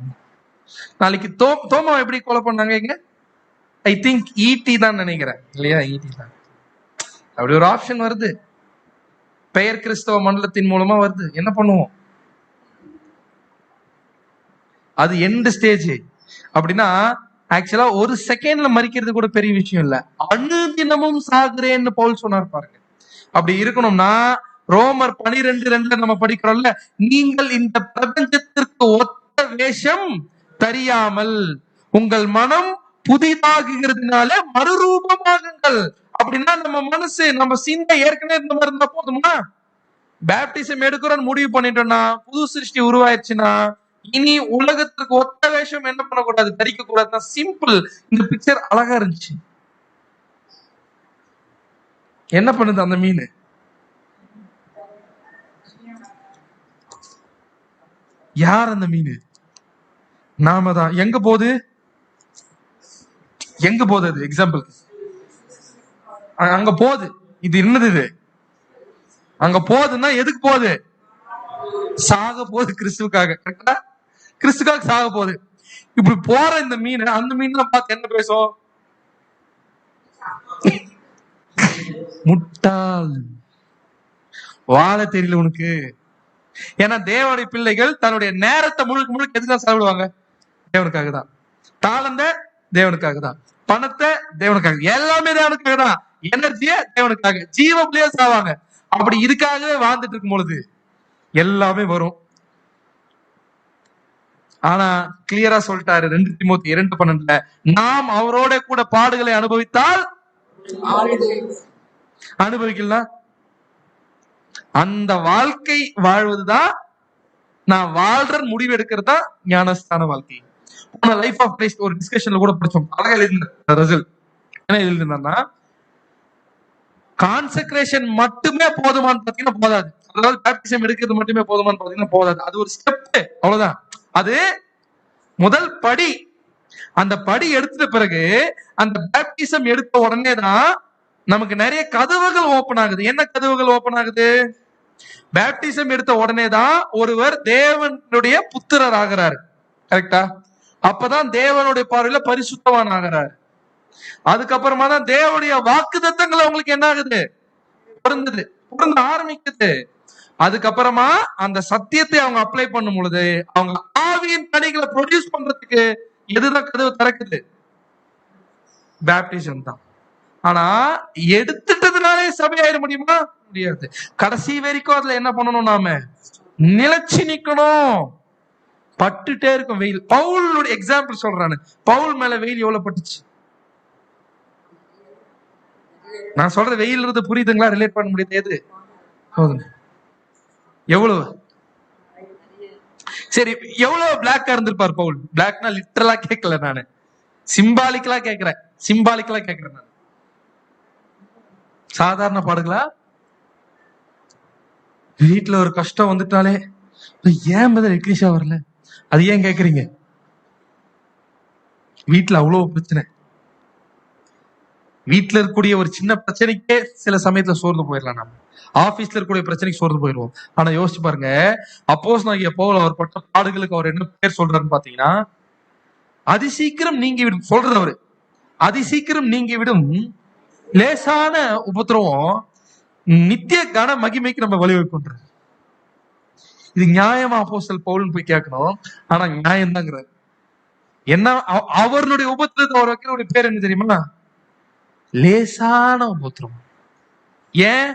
நாளைக்கு தோமா எப்படி கொலை பண்ணாங்க? இங்க ஐ திங்க் ஈடி தான் நினைக்கிறேன் இல்லையா? ஈடி தான். அப்படி ஒரு ஆப்ஷன் வருது, பெயர் கிறிஸ்தவ மண்டலத்தின் மூலமா வருது. என்ன பண்ணுவோம்? அது எண்ட் ஸ்டேஜ். அப்படின்னா ஆக்சுவலா ஒரு செகண்ட்ல மறிக்கிறது கூட பெரிய விஷயம் இல்ல, அனுதினமும் சாகுறேன்னு பவுல் சொன்னார் பாருங்க. அப்படி இருக்கணும்னா ரோமர் 12:2 நம்ம படிக்கிறோம்ல, நீங்கள் இந்த பிரபஞ்சத்திற்கு ஒத்த வேஷம் தெரியாமல் உங்கள் மனம் புதிதாகுகிறதுனால மறுரூபமாகுங்கள். அப்படின்னா நம்ம மனசு, நம்ம சிந்தை ஏற்கனவே இந்த மாதிரி இருந்தா போதுமா? பேப்டிசம் எடுக்கிறோம்னு முடிவு பண்ணிட்டோம்னா, புது சிருஷ்டி உருவாயிருச்சுன்னா, இனி உலகத்திற்கு ஒத்த வேஷம் என்ன பண்ணக்கூடாது, தரிக்க கூடாது. சிம்பிள். இந்த பிக்சர் அழகா இருந்துச்சு. என்ன பண்ணுது அந்த மீன்? யார் அந்த மீன்? நாம தான். எங்க போகுது? அது எக்ஸாம்பிள் அங்க போகுது. இது என்னது? இது அங்க போகுதுன்னா எதுக்கு போகுது? சாக போகுது கிறிஸ்துவுக்காக. கரெக்டா? கிறிஸ்துக்காக சாக போகுது. இப்படி போற இந்த மீன் அந்த மீன் பார்த்து என்ன பேசும்? முட்டாள், வாழ தெரியல உனக்கு. ஏன்னா தேவனுடைய பிள்ளைகள் தன்னுடைய நேரத்தை முழுக்க முழுக்க எதுக்காக செலவிடுவாங்க? தேவனுக்காக தான். தாளந்த தேவனுக்காக தான், பணத்தை தேவனுக்காக, எல்லாமே தேவனுக்காக தான், எனர்ஜிய தேவனுக்காக, ஜீவத்திலேயே சாவாங்க. அப்படி இதுக்காகவே வாழ்ந்துட்டு இருக்கும் பொழுது எல்லாமே வரும். ஆனா கிளியரா சொல்லிட்டாரு 2 தீமோத்தேயு 2:12, நாம் அவரோட கூட பாடுகளை அனுபவித்தால் அனுபவிக்கலாம். அந்த வாழ்க்கை வாழ்வதுதான் நான் வாழ்ற முடிவு எடுக்கிறது தான் ஞானஸ்தான வாழ்க்கை. லைஃப் ஆஃப் கிரைஸ்ட் ஒரு டிஸ்கஷன்ல கூட படிச்சோம். அழகா எழுதினார் ரசல். என்ன எழுதினா, கான்செக்ரேஷன் மட்டுமே போதுமான்னு பாத்தீங்கன்னா போதாது. அதாவது பேப்டிசம் எடுக்கிறது மட்டுமே போதுமான்னு பாத்தீங்கன்னா போதாது. அது ஒரு ஸ்டெப், அவ்வளவுதான். அது முதல் படி. அந்த படி எடுத்த பிறகு அந்த பேப்டிசம் எடுத்த உடனே தான் நமக்கு நிறைய கதவுகள் ஓபன் ஆகுது. என்ன கதவுகள் ஓபன் ஆகுது? பேப்டிசம் எடுத்த உடனே தான் ஒருவர் தேவனுடைய புத்திரர் ஆகிறாரு. கரெக்டா? அப்பதான் தேவனுடைய பார்வையில பரிசுத்தவான் ஆகிறாரு. அதுக்கப்புறமா தான் தேவனுடைய வாக்குத்தத்தங்கள் அவங்களுக்கு என்ன ஆகுது? பொருந்த ஆரம்பிக்குது. அதுக்கப்புறமா அந்த சத்தியத்தை அவங்க அப்ளை பண்ணும் பொழுது அவங்க ஆவியின் கனிகளை ப்ரொடியூஸ் பண்றதுக்கு எதுதான் கதவு திறக்குது? பேப்டிசம் தான். ஆனா எடுத்துட்டதுனாலே சபையாயிட முடியுமா? முடியாது. கடைசி வரைக்கும் அதுல என்ன பண்ணணும்? நாம நிலைச்சு நிக்கணும். பட்டுட்டே இருக்கும் வெயில். பவுலுடைய எக்ஸாம்பிள் சொல்றானு. பவுல் மேல வெயில் எவ்வளவு பட்டுச்சு? நான் சொல்ற வெயில் இருந்து புரியுதுங்களா? ரிலேட் பண்ண முடியாது. எது எவ்வளவு? சரி, எவ்வளவு பிளாக்கா இருந்திருப்பார் பவுல்? பிளாக்னா லிட்டரலா கேட்கல, நானு சிம்பாலிக்கலா கேட்கிறேன். நான் சாதாரண பாடுகளா? வீட்டுல ஒரு கஷ்டம் வந்துட்டாலே ஏன் பதில் எக்லிஷா வரல, அது ஏன் கேக்குறீங்க? வீட்டுல அவ்வளவு பிரச்சனை. வீட்டுல இருக்கக்கூடிய ஒரு சின்ன பிரச்சனைக்கே சில சமயத்துல சோர்ந்து போயிடலாம். நம்ம ஆபீஸ்ல இருக்கக்கூடிய பிரச்சனைக்கு சோர்ந்து போயிடுவோம். ஆனா யோசிச்சு பாருங்க, அப்போஸ்தலனாகிய பவுல் அவர் பட்ட பாடுகளுக்கு அவர் என்ன பேர் சொல்றாருன்னு பாத்தீங்கன்னா, அதிசீக்கிரம் நீங்கி விடும் சொல்றது அவரு. அதிசீக்கிரம் நீங்கி விடும் லேசான உபத்திரவம் நித்திய கன மகிமைக்கு நம்ம வழிவகுக்கின்றது. இது நியாயமா அப்போஸ்தலன் பவுல்னு போய் கேட்கணும். ஆனா நியாயம் தாங்கிறார். என்ன அவருடைய உபத்திரத்தை அவர் வைக்கிற பேர் என்ன தெரியுமா? லேசான உபத்திரம். ஏன்?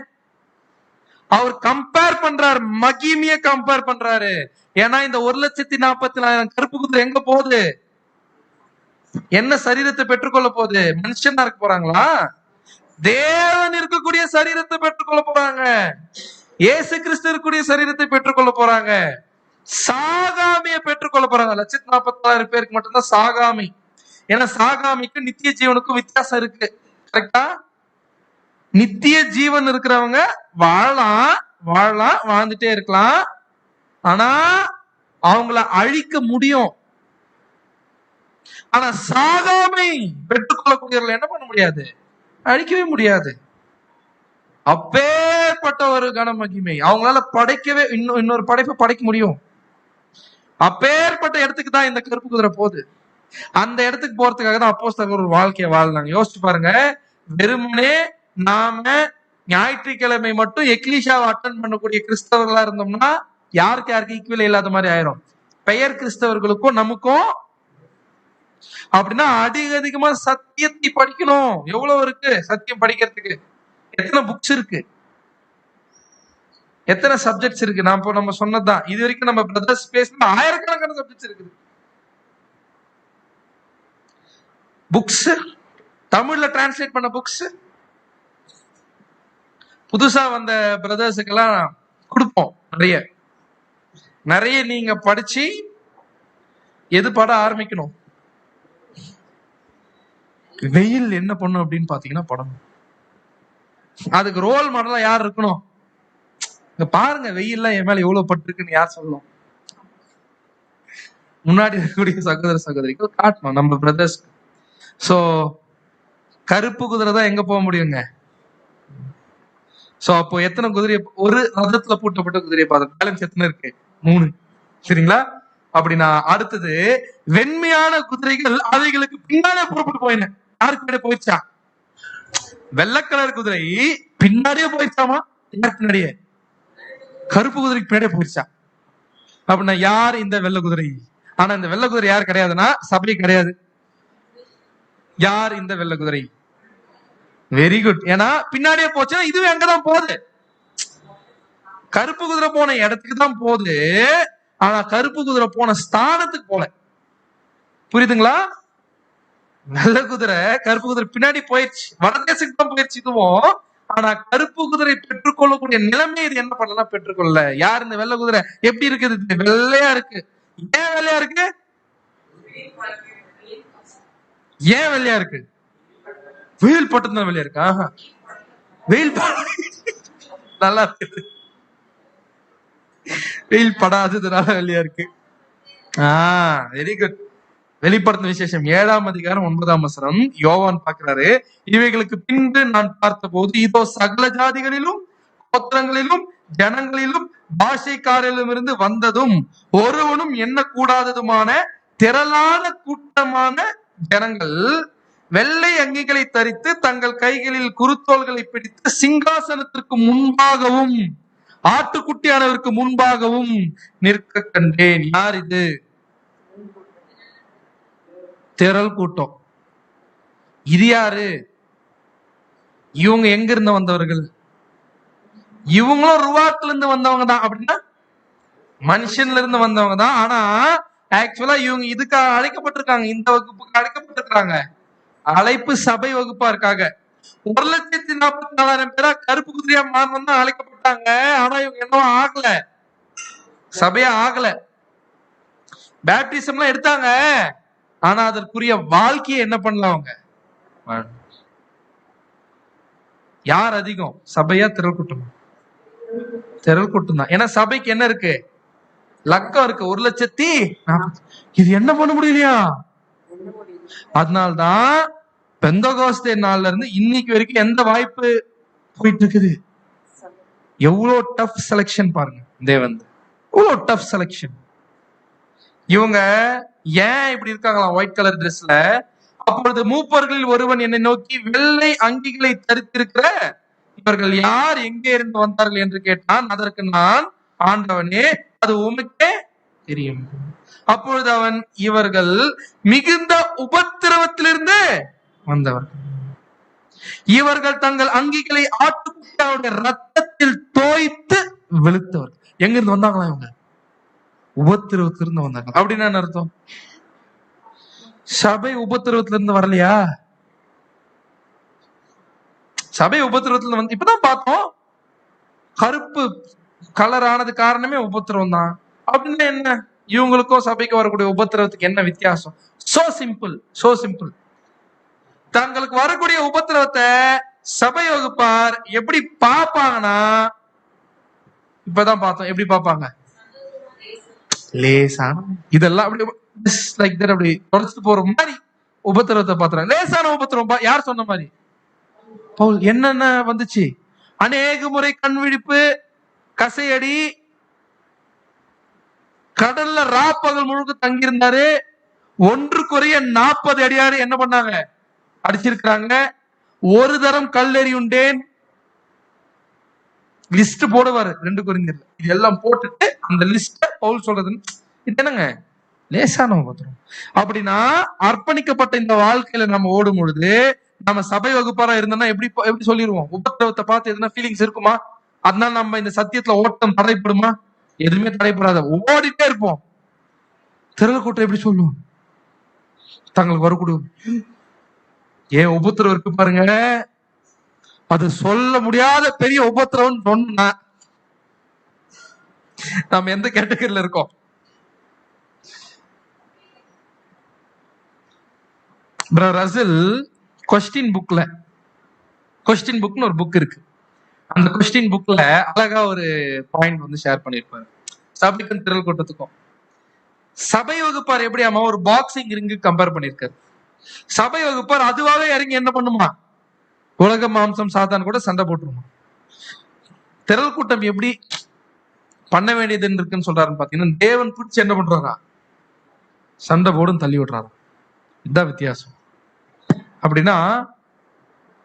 அவர் கம்பேர் பண்றாரு, மகிமைய கம்பேர் பண்றாரு. ஏன்னா இந்த 1,40,000 கருப்பு குதிரை எங்க போகுது? என்ன சரீரத்தை பெற்றுக்கொள்ள போகுது? மனுஷனா இருக்க போறாங்களா? தேவன் இருக்கக்கூடிய சரீரத்தை பெற்றுக்கொள்ள போறாங்க. இயேசு கிறிஸ்து இருக்கக்கூடிய சரீரத்தை பெற்றுக்கொள்ள போறாங்க. சாகாமிய பெற்றுக்கொள்ள போறாங்க. 1,40,000 பேருக்கு மட்டும்தான் சாகாமி. ஏன்னா சாகாமிக்கு நித்திய ஜீவனுக்கும் வித்தியாசம் இருக்கு. கரெக்டா? நித்திய ஜீவன் இருக்கிறவங்க வாழலாம், வாழ்ந்துட்டே இருக்கலாம். ஆனா அவங்கள அழிக்க முடியும். ஆனா சாகாமை பெற்றுக்கொள்ளக்கூடியவர்கள் என்ன பண்ண முடியாது? அழிக்கவே முடியாது. அப்பேற்பட்ட ஒரு கனமகிமை அவங்களால படைக்கவே, இன்னொரு படைப்பை படைக்க முடியும். அப்பேற்பட்ட இடத்துக்கு தான் இந்த கருப்பு குதிரை போகுது. அந்த இடத்துக்கு போறதுக்காக தான் அப்போஸ்தலர் ஒரு வாழ்க்கையை வாழ்ந்தாங்க. யோசிச்சு பாருங்க, வெறுமனே நாம ஞாயிற்றுக்கிழமை மட்டும் எக்லிஷாவை அட்டன் பண்ணக்கூடிய கிறிஸ்தவர்களா இருந்தோம்னா யாருக்கு ஈக்குவல் இல்லாத மாதிரி ஆயிரும். பெயர் கிறிஸ்தவர்களுக்கும் நமக்கும். அப்படின்னா அதிகமா சத்தியத்தை படிக்கணும். எவ்வளவு இருக்கு சத்தியம் படிக்கிறதுக்கு? எத்தனை புக்ஸ் இருக்கு, எத்தனை சப்ஜெக்ட்ஸ் இருக்கு? நம்ம சொன்னதுதான். இது வரைக்கும் நம்ம பிரதர்ஸ் பேசின ஆயிரக்கணக்கான சப்ஜெக்ட்ஸ் இருக்குது. புக்ஸ், தமிழ்ல டிரான்ஸ்லேட் பண்ண புக்ஸ், புதுசா வந்த பிரதர்ஸுக்கெல்லாம் கொடுப்போம். நிறைய நீங்க படிச்சு எது பட ஆரம்பிக்கணும். வெயில் என்ன பண்ணும் அப்படின்னு பாத்தீங்கன்னா படம். அதுக்கு ரோல் மாடலா யார் இருக்கணும்? இங்க பாருங்க, வெயில்லாம் என் மேல எவ்வளவு பட்டிருக்குன்னு யார் சொல்லணும்? முன்னாடி இருக்கக்கூடிய சகோதர சகோதரிக்கு காட்டணும் நம்ம பிரதர்ஸ். சோ கருப்பு குதிரை தான் எங்க போக முடியுங்க? சோ அப்போ எத்தனை குதிரை, ஒரு ரதத்துல பூட்டப்பட்ட குதிரையை பார்த்தோம். பேலன்ஸ் எத்தனை இருக்கு? 3. சரிங்களா? அப்படின்னா அடுத்தது வெண்மையான குதிரைகள் அவைகளுக்கு பின்னாலே புறப்பட்டு போயின. யாருக்கு பின்னாடி போயிடுச்சா? வெள்ளை கலர் குதிரை பின்னாடியே போயிடுச்சாமா. யாருக்கு பின்னாடியே? கருப்பு குதிரைக்கு பின்னாடியே போயிடுச்சா. அப்படின்னா யார் இந்த வெள்ளை குதிரை? ஆனா இந்த வெள்ளை குதிரை யார் கிடையாதுன்னா சபை கிடையாது. யார் இந்த வெள்ளை குதிரை? Very good. ஏன்னா பின்னாடியே போச்சுன்னா இதுவே அங்கதான் போகுது. கருப்பு குதிரை போன இடத்துக்கு தான் போகுது, ஆனா கருப்பு குதிரை போன ஸ்தானத்துக்கு போல. புரியுதுங்களா? நல்ல குதிரை கருப்பு குதிரை பின்னாடி போயிடுச்சு, வடதேசத்துக்கு தான் போயிடுச்சு இதுவும். ஆனா கருப்பு குதிரை பெற்றுக்கொள்ளக்கூடிய நிலைமை இது என்ன பண்ணலாம், பெற்றுக்கொள்ள. யார் இந்த வெள்ளை குதிரை? எப்படி இருக்குது? வெள்ளையா இருக்கு. ஏன் வெள்ளையா இருக்கு? ஏன் வெள்ளையா இருக்கு? வெயில் பட்டதுனால வெள்ளையா இருக்கு. ஆஹா, வெயில் நல்லா இருக்குது. வெயில் படாததுனால வெள்ளையா இருக்கு. Very good. வெளிப்படுத்தின விசேஷம் 7ஆம் அதிகாரம் 9ஆம் வசனம் யோவான் பார்க்கிறாரு. இவைகளுக்கு பின்பு நான் பார்த்த போது இதோ சகல ஜாதிகளிலும் கோத்திரங்களிலும் ஜனங்களிலும் பாஷைக்காரிலும் இருந்து வந்ததும் ஒருவனும் எண்ணக்கூடாததுமான திரளான கூட்டமான ஜனங்கள் வெள்ளை அங்கிகளை தரித்து தங்கள் கைகளில் குருத்தோல்களை பிடித்து சிங்காசனத்திற்கு முன்பாகவும் ஆட்டுக்குட்டியானவருக்கு முன்பாகவும் நிற்க கண்டேன். யார் இது? திரள் கூட்டம். இது யாரு? இவங்க எங்க இருந்து வந்தவர்கள்? இவங்களும் ருவாட்ல இருந்து வந்தவங்க தான். அப்படின்னா மனுஷன்ல இருந்து வந்தவங்க தான். ஆனா ஆக்சுவலா இவங்க இதுக்காக அழைக்கப்பட்டிருக்காங்க, இந்த வகுப்புக்கு அழைக்கப்பட்டிருக்காங்க. அழைப்பு சபை வகுப்பா இருக்காங்க. 1,44,000 பேரா கருப்பு குதிரையா மாறணும் தான் அழைக்கப்பட்டாங்க. ஆனா இவங்க என்னவோ ஆகல, சபையா ஆகல. பேப்டிசம் எல்லாம் எடுத்தாங்க, ஆனா அதற்குரிய வாழ்க்கையை என்ன பண்ணல அவங்க. யார் அதிகம்? சபையா திரள் கூட்டம்? திரள் கூட்டம் தான். ஏன்னா சபைக்கு என்ன இருக்கு? லக்கம் இருக்கு. 1,40,000. இது என்ன பண்ண முடியலையா? அதனால்தான் பெந்தகோஸ்தே நாள்ல இருந்து இன்னைக்கு வரைக்கும் எந்த வாய்ப்பு போயிட்டு இருக்குது. எவ்வளவு டஃப் செலக்ஷன் பாருங்க. தேவன் எவ்வளவு டஃப் செலக்ஷன். இவங்க ஏன் இப்படி இருக்காங்களாம் ஒயிட் கலர் ட்ரெஸ்ல? அப்பொழுது மூப்பர்களில் ஒருவன் என்னை நோக்கி வெள்ளை அங்கிகளை தரித்திருக்கிற இவர்கள் யார், எங்கே இருந்து வந்தார்கள் என்று கேட்டான். அதற்கு நான், ஆண்டவனே அது உமக்கே தெரியும். அப்பொழுது அவன், இவர்கள் மிகுந்த உபத்திரவத்திலிருந்து வந்தவர்கள். இவர்கள் தங்கள் அங்கிகளை ஆட்டுக்குட்டியாவுடைய ரத்தத்தில் தோய்த்து வெளுத்தவர்கள். எங்க இருந்து வந்தாங்களா இவங்க? உபத்திரவத்திலிருந்து வந்தாங்க. அப்படின்னா என்ன அர்த்தம்? சபை உபத்திரவத்திலிருந்து வரலையா? சபை உபத்திரவத்துல வந்து இப்பதான் பார்த்தோம். கருப்பு கலர் ஆனது காரணமே உபத்திரவம் தான். அப்படின்னா என்ன? இவங்களுக்கும் சபைக்கு வரக்கூடிய உபத்திரவத்துக்கு என்ன வித்தியாசம்? So simple, so simple. தங்களுக்கு வரக்கூடிய உபத்திரவத்தை சபை வகுப்பார் எப்படி பார்ப்பாங்கன்னா, இப்பதான் பார்த்தோம். எப்படி பார்ப்பாங்க? லேசான, இதெல்லாம் அப்படி லைக் தட் அப்படி தொடச்சிட்டு போற மாதிரி உபத்திரவத்தை பாத்துறாங்க. லேசான உபத்திரவம். யார் சொன்ன மாதிரி? பவுல். என்னென்ன வந்துச்சு? அநேக முறை கண் விழிப்பு, கசையடி, கடல்ல ராப்பகல் முழுக்க தங்கியிருந்தாரு. 1 குறைய 40 அடியாரு என்ன பண்ணாங்க? அடிச்சிருக்கிறாங்க. ஒரு தரம் கல்லெறி உண்டேன். லிஸ்ட் போடுவாரு 2 கொரிந்தியர்ல. இதெல்லாம் போட்டுட்டு அந்த லிஸ்ட பவுல் சொல்றது இது என்னங்க? லேசான உபத்திரம். அப்படின்னா அர்ப்பணிக்கப்பட்ட இந்த வாழ்க்கையில நம்ம ஓடும் பொழுது நம்ம சபை வகுப்பாரா இருந்தோம்னா எப்படி சொல்லிடுவோம்? உபத்திரவத்தை பார்த்து எதுனா ஃபீலிங்ஸ் இருக்குமா? அதனால நம்ம இந்த சத்தியத்துல ஓட்டம் தடைப்படுமா? எதுவுமே தடைப்படாத ஓடிட்டே இருப்போம். திரள் கூட்டம் எப்படி சொல்லுவோம்? தங்களுக்கு வரக்கூடிய ஏன் உபத்திரம் இருக்கு பாருங்க, அது சொல்ல முடியாத பெரிய உபத்திரம் சொன்னா நம்ம எந்த கேட்டகரியில இருக்கோம்? ரசல் கொஸ்டின் புக்னு ஒரு புக் இருக்கு. அந்த கொஸ்டின் புக்ல அழகா ஒரு பாயிண்ட் வந்து ஷேர் பண்ணிருப்பாரு. சபைக்கும் திரள் கூட்டத்துக்கும் சபை வகுப்பார் எப்படி ஆமா ஒரு பாக்ஸிங் ரிங்கு கம்பேர் பண்ணிருக்காரு. சபை வகுப்பார் அதுவாவே இறங்கி என்ன பண்ணுமா? உலக மாம்சம் சாத்தான் கூட சண்டை போட்டுருமா. திரள் கூட்டம் எப்படி பண்ண வேண்டியது இருக்குன்னு சொல்றாருன்னு பாத்தீங்கன்னா, தேவன் பிடிச்சி என்ன பண்றாரா, சண்டை போடும் தள்ளி விடுறாரு. இதுதான் வித்தியாசம். அப்படின்னா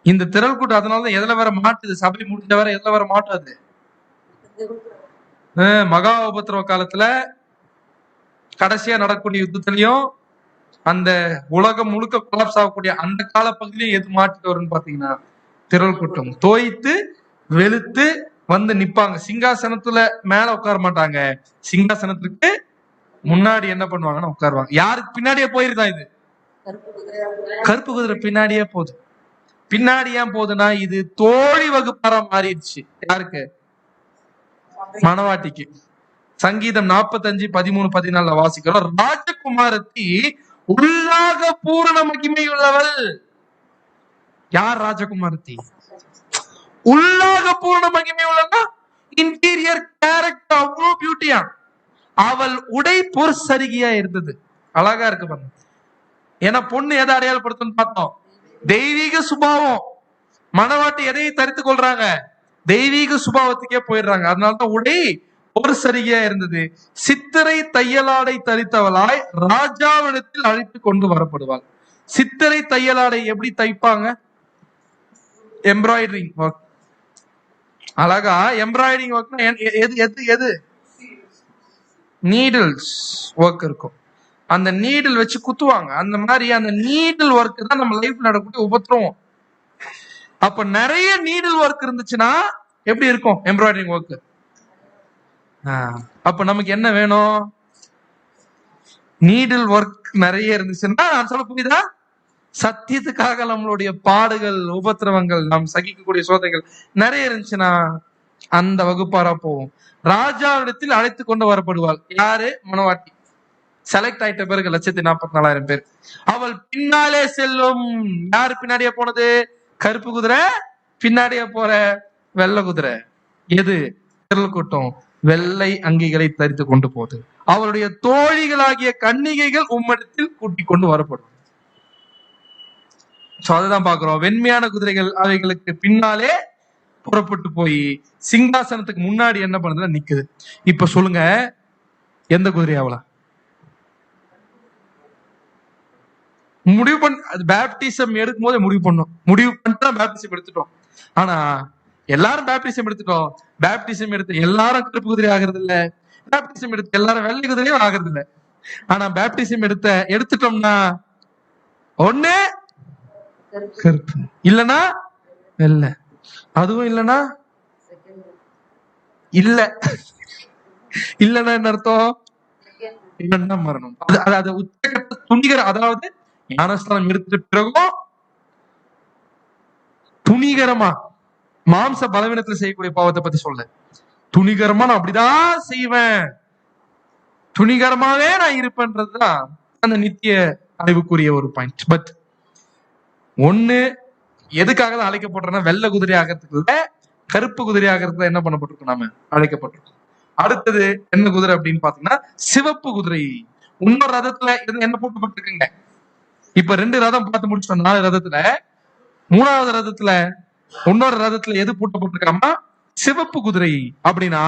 இந்த திரள் கூட்டம் அதனாலதான் எதுல வர மாட்டுது, சபை முடிஞ்ச வர எதுல வர மாட்டாது. மகா உபத்திரவ காலத்துல கடைசியா நடக்கக்கூடிய யுத்தத்திலையும் அந்த உலகம் முழுக்க கொலாப்ஸ் ஆகக்கூடிய அந்த கால பகுதியிலையும் எது மாட்டிட்டு வரும்னு பாத்தீங்கன்னா, திரள் கூட்டம் தோய்த்து வெளுத்து வந்து நிப்பாங்க. சிங்காசனத்துல மேல உட்கார மாட்டாங்க, சிங்காசனத்துக்கு முன்னாடி என்ன பண்ணுவாங்கன்னா உட்காருவாங்க. யாருக்கு பின்னாடியே போயிருதான் இது, கருப்பு குதிரை பின்னாடியே போகுது. பின்னாடி ஏன் போகுதுன்னா, இது தோழி வகுப்பாரா மாறிடுச்சு. யாருக்கு? மணவாட்டிக்கு. சங்கீதம் 45:13-14 வாசிக்கிறோம். ராஜகுமாரத்தி உள்ளாக பூரண மகிமை உள்ளவள். யார் ராஜகுமாரத்தி? உள்ளாக பூரண மகிமை உள்ளவா? இன்டீரியர் கேரக்டர் அவ்வளோ பியூட்டியா. அவள் உடை பொற்சரிகையா இருந்தது. அழகா இருக்கு பாருங்க. ஏன்னா பொண்ணு எதை அடையாளப்படுத்துன்னு பார்த்தோம், தெய்வீக சுபாவம். மணவாட்டி எதையை தரித்து கொள்றாங்க, தெய்வீக சுபாவத்துக்கே போயிடுறாங்க. அதனாலதான் உடை ஒரு சரியா இருந்தது. சித்திரை தையலாடை தரித்தவளாய் ராஜாவிடத்தில் அழைத்து கொண்டு வரப்படுவாள். சித்திரை தையலாடை எப்படி தைப்பாங்க? Embroidering work. அழகா எம்ப்ராய்டரிங் ஒர்க் எது எது எது நீடில்ஸ் ஒர்க் இருக்கும். அந்த நீடில் வச்சு குத்துவாங்க. அந்த மாதிரி அந்த நீடில் ஒர்க் தான் நம்ம லைஃப்ல நடக்கக்கூடிய உபத்திரவம். அப்ப நிறைய நீடில் ஒர்க் இருந்துச்சுன்னா எப்படி இருக்கும் எம்ப்ராய்டரிங் ஒர்க்? அப்ப நமக்கு என்ன வேணும்? நீடில் ஒர்க் நிறைய இருந்துச்சுன்னா, நான் சொல்ல புரியுதா, சத்தியத்துக்காக நம்மளுடைய பாடுகள் உபத்திரவங்கள் நாம் சகிக்கக்கூடிய சோதனைகள் நிறைய இருந்துச்சுன்னா அந்த வகுப்பாரா போவோம். ராஜாவிடத்தில் அழைத்து கொண்டு வரப்படுவாள். யாரு? மணவாட்டி. செலக்ட் ஆயிட்ட பிறகு 1,44,000 பேர். அவள் பின்னாலே செல்லும். யாரு பின்னாடியே போனது? கருப்பு குதிரை பின்னாடியே போற வெள்ளை குதிரை. எது? திரள் கூட்டம் வெள்ளை அங்கிகளை தரித்து கொண்டு போகுது. அவருடைய தோழிகளாகிய கன்னிகைகள் உம்மிடத்தில் கூட்டிக் கொண்டு வரப்படும். அதுதான் பாக்குறோம். வெண்மையான குதிரைகள் அவைகளுக்கு பின்னாலே புறப்பட்டு போய் சிங்காசனத்துக்கு முன்னாடி என்ன பண்ணுதுன்னா நிக்குது. இப்ப சொல்லுங்க, எந்த குதிரை அவளா? முடிவு பண்ண பேப்டிசம் எடுக்கும் போதே முடிவு பண்ணோம். முடிவு பண்ணிட்டு பேப்டிசம் எடுத்துட்டோம். ஆனா எல்லாரும் பேப்டிசம் எடுத்துட்டோம். பேப்டிசம் எடுத்து எல்லாரும் கருப்பு குதிரை ஆகிறது இல்ல, பேப்டிசம் எடுத்து எல்லாரும் வெள்ளை குதிரையும் ஆகிறது இல்ல. ஆனா பேப்டிசம் எடுத்துட்டோம்னா ஒண்ணு கருப்பு, இல்லனா வெள்ளை, அதுவும் இல்லனா இல்ல. இல்லன்னா என்ன அர்த்தம்? இல்லன்னா மரணம். அது உச்சகட்ட துணிகர. அதாவது ஞானஸ்தானம் எடுத்த பிறகும் துணிகரமா மாம்ச பலவீனத்துல செய்யக்கூடிய பாவத்தை பத்தி சொல்ல, துணிகரமா நான் அப்படிதான் செய்வேன், துணிகரமாவே நான் இருப்பேன்றதுதான் அந்த நித்திய அறிவுக்குரிய ஒரு பாயிண்ட். பட் ஒண்ணு, எதுக்காக தான் அழைக்கப்படுறோம்னா வெள்ளை குதிரை ஆகிறதுக்கு இல்ல, கருப்பு குதிரை ஆகிறதுக்கு என்ன பண்ணப்பட்டிருக்கோம், நாம அழைக்கப்பட்டிருக்கோம். அடுத்தது என்ன குதிரை அப்படின்னு பாத்தீங்கன்னா சிவப்பு குதிரை. இன்னொரு ரதத்துல என்ன போட்டுப்பட்டிருக்குங்க? இப்ப 2 ரதம் பார்த்து முடிச்சிட்டோம். 4 ரதத்துல 3வது ரதத்துல இன்னொரு ரதத்துல எது பூட்டப்பட்டிருக்காமா? சிவப்பு குதிரை. அப்படின்னா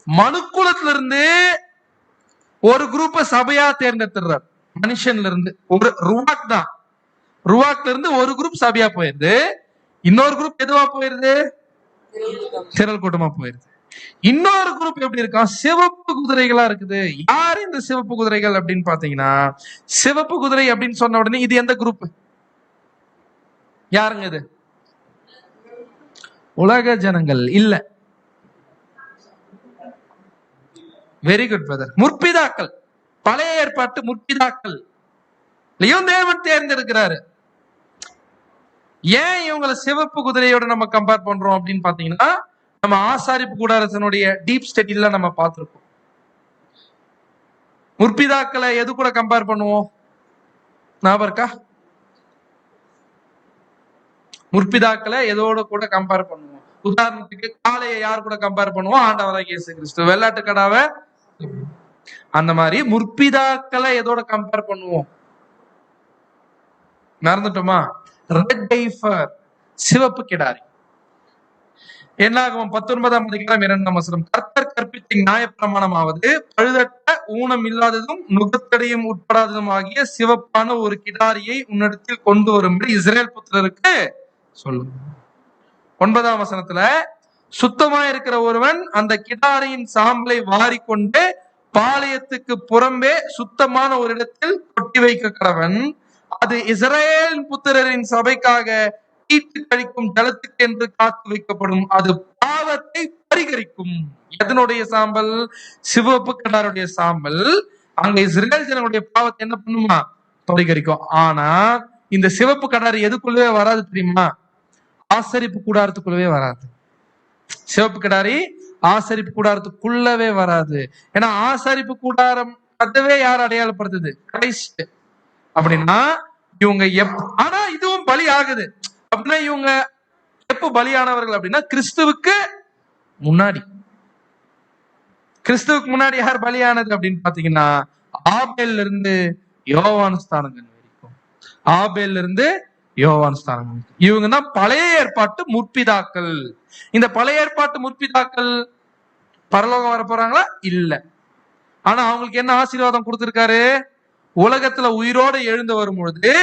மனுக்குலத்துல இருந்து ஒரு குரூப்ப சபையா தேர்ந்தெடுத்துறார். மனுஷன்ல இருந்து ஒரு ருவாக் தான். ருவாக்ல இருந்து ஒரு குரூப் சபையா போயிருது, இன்னொரு குரூப் எதுவா போயிருது? திரள் கூட்டமா போயிருது. இன்னொரு குரூப் எப்படி இருக்கா? சிவப்பு குதிரைகளா இருக்குது. யாரு இந்த சிவப்பு குதிரைகள் அப்படின்னு பாத்தீங்கன்னா, சிவப்பு குதிரை அப்படின்னு சொன்ன உடனே இது எந்த குரூப்? யாருங்க இது? உலக ஜனங்கள் இல்ல. Very good brother. முற்பிதாக்கள், பழைய ஏற்பாட்டு முற்பிதாக்கள் தேவன் தேர்ந்தெடுக்கிறாரு. ஏன் இவங்களை சிவப்பு குதிரையோட நம்ம கம்பேர் பண்றோம் அப்படின்னு பாத்தீங்கன்னா, நம்ம ஆசாரிப்பு கூடாரத்தினுடைய டீப் ஸ்டடியில நம்ம பார்த்திருக்கோம். முற்பிதாக்களை எது கூட கம்பேர் பண்ணுவோம்? ஞாபகம் இருக்கா? முற்பிதாக்களை எதோட கூட கம்பேர் பண்ணுவோம்? உதாரணத்துக்கு காளையை யார் கூட கம்பேர் பண்ணுவோம்? ஆண்டவராகிய இயேசு கிறிஸ்து. வெள்ளாட்டு கடாவை. அந்த மாதிரி முற்பிதாக்களை எதோட கம்பேர் பண்ணுவோம்? மறந்துட்டோமா? ரெட் டைஃபர், சிவப்பு கிடாரி. என்னாகும் 19ஆம் அதிகாரம் 2ஆம் வசனம், கர்த்தர் கற்பித்த நியாயப்பிரமாணமாவது பழுதற்ற ஊனம் இல்லாததும் நுகத்தடியும் உட்படாததும் ஆகிய சிவப்பான ஒரு கிடாரியை உன்னிடத்தில் கொண்டு வரும்படி இஸ்ரேல் புத்திரருக்கு சொல்லும். 9ஆம் வசனத்துல, சுத்தமா இருக்கிற ஒருவன் அந்த கிடாரியின் சாம்பலை வாரிக்கொண்டு பாளையத்துக்கு புறம்பே சுத்தமான ஒரு இடத்தில் கொட்டி வைக்க கடவன். அது இஸ்ரேல் புத்திரரின் சபைக்காக தீட்டு கழிக்கும் ஜலத்துக்கு என்று காத்து வைக்கப்படும். அது பாவத்தை பரிகரிக்கும். எதனுடைய சாம்பல்? சிவப்பு கிடாருடைய சாம்பல். அங்க இஸ்ரேல் ஜனங்களுடைய பாவத்தை என்ன பண்ணுமா? பரிகரிக்கும். ஆனா இந்த சிவப்பு கிடாரு எதுக்குள்ளவே வராது தெரியுமா? ஆசரிப்பு கூடாரத்துக்குள்ளவே வராது. சிவப்பு கிடாரி ஆசரிப்பு கூடாரத்துக்குள்ளவே வராது. ஏன்னா ஆசரிப்பு கூடாரம் அதுவே யார் அடையாளப்படுத்துது? கிரைஸ்ட். அப்படின்னா இவங்க ஆனா இதுவும் பலி ஆகுது. அப்படின்னா இவங்க எப்ப பலியானவர்கள் அப்படின்னா கிறிஸ்துவுக்கு முன்னாடி. கிறிஸ்துவுக்கு முன்னாடி யார் பலியானது அப்படின்னு பாத்தீங்கன்னா ஆபேல்ல இருந்து யோவான் ஸ்தானங்கள் வரைக்கும். ஆபேல்ல இருந்து யோவான் ஸ்தானங்கள், இவங்க தான் பழைய ஏற்பாட்டு முற்பிதாக்கள். இந்த பழைய ஏற்பாட்டு முற்பிதாக்கள் பரலோகம் வர போறாங்களா? இல்ல. ஆனா அவங்களுக்கு என்ன ஆசீர்வாதம் கொடுத்திருக்காரு? உலகத்துல உயிரோடு எழுந்து வரும்பொழுது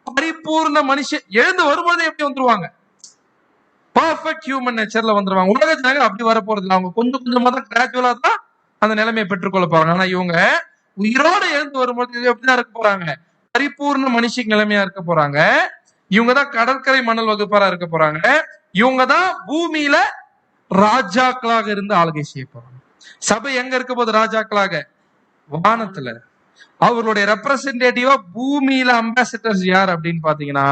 பரிபூர்ண மனுஷன் எழுந்து வரும்போது எப்படி வந்துருவாங்க? பர்ஃபெக்ட் ஹியூமன் நேச்சர்ல வந்துருவாங்க. உலக ஜனங்கள் அப்படி வர போறது இல்லை. அவங்க கொஞ்சம் கொஞ்சமா தான் கிராஜுவலா தான் அந்த நிலைமையை பெற்றுக்கொள்ள போறாங்க. ஆனா இவங்க உயிரோடு எழுந்து வரும்போது எப்படிதான் இருக்க போறாங்க? பரிபூர்ண மனுஷ நிலைமையா இருக்க போறாங்க. இவங்கதான் கடற்கரை மணல் வகுப்பாரா இருக்க போறாங்க. இவங்கதான் பூமியில ராஜாக்களாக இருந்து ஆளுகை செய்ய போறாங்க. சபை எங்க இருக்க போது ராஜாக்களாக? வானத்துல. அவர்களுடைய ரெப்ரசன்டேட்டிவா பூமியில அம்பாசிடர்ஸ் யார் அப்படின்னு பாத்தீங்கன்னா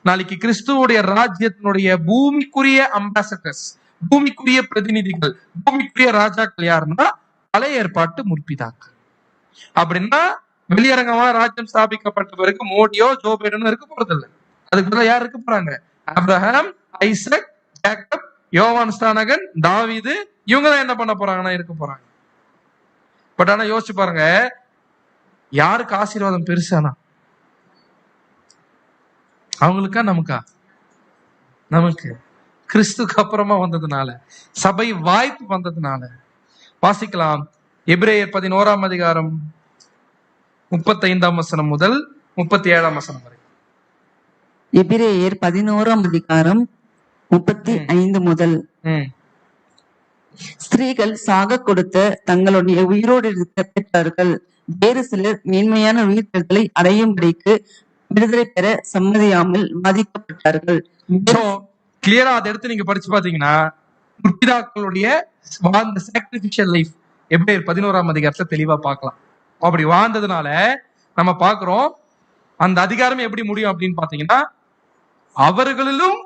நாளைக்கு கிறிஸ்துவோடைய ராஜ்யத்தினுடைய பூமிக்குரிய அம்பாசிடர்ஸ், பூமிக்குரிய பிரதிநிதிகள், பூமிக்குரிய ராஜாக்கள் யாருன்னா பழைய ஏற்பாட்டு முற்பிதாக்கள். அப்படின்னா வெளியரங்கமா ராஜ்யம் ஸ்தாபிக்கப்பட்ட பிறகு மோடியோ ஜோ பைடனோ இருக்க போறது இல்லை. அதுக்கு பதிலா யார் இருக்க போறாங்க? ஆபிரகாம், ஐசக், ஜேக்கப், யோவான் ஸ்தானகன், தாவீது, இவங்க தான் என்ன பண்ண போறாங்கன்னா இருக்க போறாங்க. பட் ஆனா யோசிச்சு பாருங்க, யாருக்கு ஆசீர்வாதம் பெருசானா? அவங்களுக்கா நமக்கா? நமக்கு. கிறிஸ்துக்கு அப்புறமா வந்ததுனால, சபை வாய்ப்பு வந்ததுனால. வாசிக்கலாம் எபிரேயர் 11ஆம் அதிகாரம் 35ஆம் வசனம் முதல் 37ஆம் வசனம் வரை. எபிரேயர் 11ஆம் அதிகாரம் 35 முதல். ஸ்திரீகள் சாக கொடுத்த தங்களுடைய உயிரோடு இருக்க பெற்றார்கள். வேறு சிலர் மேன்மையான உயிர்த்தெழுதலை அடையும்படிக்கு விடுதலை பெற சம்மதியாமல் பாதிக்கப்பட்டார்கள். கிளியரா அதை எடுத்து நீங்க படிச்சு பாத்தீங்கன்னா முற்பிதாக்களுடைய வாழ்ந்த சாக்ரிஃபிஷியல் லைஃப் எபிரேயர் 11ஆம் அதிகாரத்துல தெளிவா பார்க்கலாம். அப்படி வாழ்ந்ததுனால நம்ம பாக்குறோம் அந்த அதிகாரம் எப்படி முடியும் அப்படின்னு பாத்தீங்கன்னா அவர்களிலும்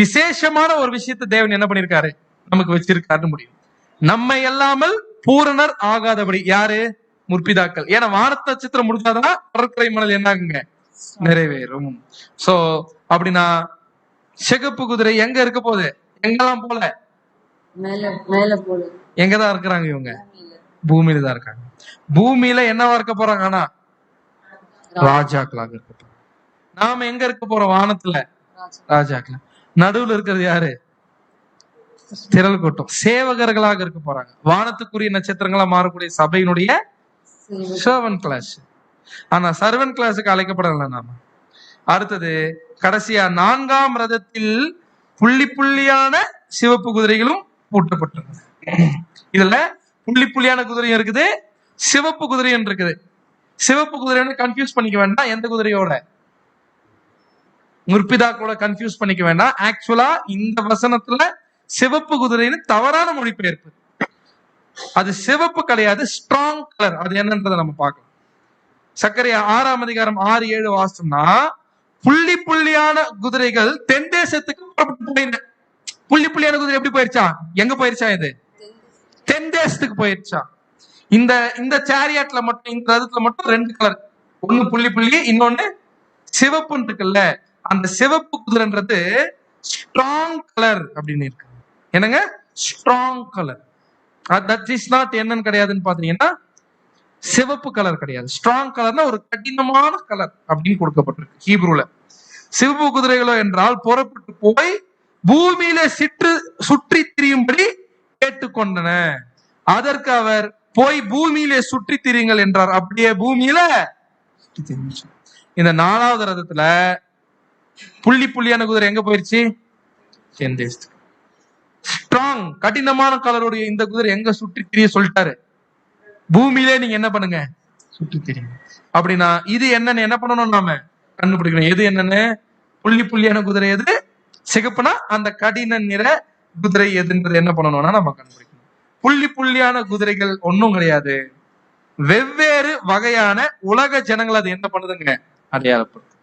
விசேஷமான ஒரு விஷயத்தை தேவன் என்ன பண்ணிருக்காரு? நமக்கு வச்சிருக்காருன்னு முடியும். நம்மை இல்லாமல் பூரணர் ஆகாதபடி. யாரு? முற்பிதாக்கள். ஏன்னா வானத்த நட்சத்திரம் முடிஞ்சாதான் கடற்கரை மணல் என்னாகுங்க? நிறைவேறும். சோ அப்படின்னா சிகப்பு குதிரை எங்க இருக்க போகுது? எங்கெல்லாம் போல? எங்கதான் இருக்கிறாங்க இவங்க? பூமியில தான் இருக்காங்க. பூமியில என்னவா இருக்க போறாங்க? ஆனா ராஜாக்களாக இருக்க போறாங்க. நாம எங்க இருக்க போறோம்? வானத்துல ராஜாக்கள். நடுவுல இருக்கிறது யாரு? திரள் கூட்டம், சேவகர்களாக இருக்க போறாங்க. வானத்துக்குரிய நட்சத்திரங்களா மாறக்கூடிய சபையினுடைய சர்வன்ட் கிளாஸ். ஆனா சர்வன்ட் கிளாஸுக்கு அழைக்கப்படல நாம. அடுத்தது கடைசியா 4ஆம் ரதத்தில் புள்ளி புள்ளியான சிவப்பு குதிரைகளும் பூட்டப்பட்டிருக்கு. இதுல புள்ளி புள்ளியான குதிரையும் இருக்குது, சிவப்பு குதிரையும் இருக்குது. சிவப்பு குதிரைன்னு கன்ஃபியூஸ் பண்ணிக்க வேண்டாம். எந்த குதிரையோட? முற்பிதாக்களோட கன்ஃபியூஸ் பண்ணிக்க வேண்டாம். ஆக்சுவலா இந்த வசனத்துல சிவப்பு குதிரைன்னு தவறான மொழிபெயர்ப்பு. அது சிவப்பு கிடையாது, ஸ்ட்ராங் கலர். அது என்னன்றதை நம்ம பார்க்கலாம். சக்கரையா 6ஆம் அதிகாரம் 6-7 வாசம்னா புள்ளி புள்ளியான குதிரைகள் தென் தேசத்துக்கு புறப்பட்டு போயின. புள்ளி புள்ளியான குதிரை எப்படி போயிருச்சா? எங்க போயிருச்சா? இது தென் தேசத்துக்கு போயிருச்சா? இந்த சேரியட்ல மட்டும், இந்த ரதத்துல மட்டும் 2 கலர். ஒண்ணு புள்ளி புள்ளி, இன்னொன்னு சிவப்புன்னு இருக்குல்ல. அந்த சிவப்பு குதிரைன்றது ஸ்ட்ராங் கலர் அப்படின்னு இருக்கு. என்னங்க? Strong colour. That is not என்னன்னு கிடையாதுன்னு பாத்தீங்கன்னா சிவப்பு கலர் கிடையாது. ஸ்ட்ராங் கலர்னா ஒரு கடினமான கலர் அப்படின்னு கொடுக்கப்பட்டிருக்கு ஹீப்ரூல. சிவப்பு குதிரைகளோ என்றால் புறப்பட்டு போய் பூமியில சுற்றி திரியும்படி கேட்டுக்கொண்டன. அதற்கு அவர் போய் பூமியிலே சுற்றி திரியுங்கள் என்றார். அப்படியே பூமியில இந்த 4வது ரதத்துல புள்ளியான குதிரை எங்க போயிருச்சு? ஸ்ட்ராங் கடினமான கலருடைய இந்த குதிரை எங்க சுற்றி திரிய சொல்லிட்டாரு? பூமியிலே நீங்க என்ன பண்ணுங்க, சுற்றி திரியுங்க. அப்படின்னா இது என்னன்னு என்ன பண்ணணும்? நாம கண்டுபிடிக்கணும். எது என்னன்னு? புள்ளியான குதிரை எது, சிகப்புனா அந்த கடின நிற குதிரை எதுன்றது என்ன பண்ணணும்னா நம்ம கண்டுபிடிக்கணும். புள்ளியான குதிரைகள் ஒன்னும் கிடையாது, வெவ்வேறு வகையான உலக ஜனங்கள். அது என்ன பண்ணுதுங்க? அடையாளப்படுது.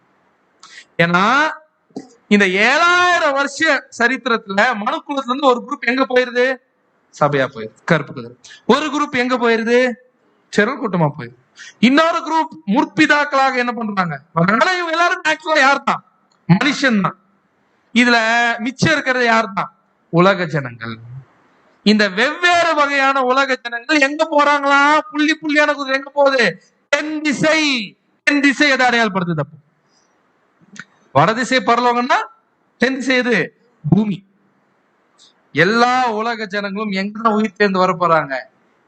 ஏன்னா இந்த 7000 வருஷ சரித்திரத்துல மனுக்குலத்துல இருந்து ஒரு குரூப் எங்க போயிருது? சபையா போயிருது, கருப்பு குதிரை. ஒரு குரூப் எங்க போயிருது? செரல் கூட்டமா போயிருது. இன்னொரு குரூப் முற்பிதாக்களாக என்ன பண்றாங்க? இவங்க எல்லாரும் ஆக்சுவலா யார் தான்? மனுஷன் தான். இதுல மிச்சம் இருக்கிறது யார் தான்? உலக ஜனங்கள். இந்த வெவ்வேறு வகையான உலக ஜனங்கள் எங்க போறாங்களா? புள்ளியான குதிரை எங்க போகுது? தென் திசை எதை அடையாளப்படுத்துது? அப்போ வடதிசை பரலோகம்னா தென் திசை எது? பூமி. எல்லா உலக ஜனங்களும் எங்க உயிர் தேர்ந்து வர போறாங்க?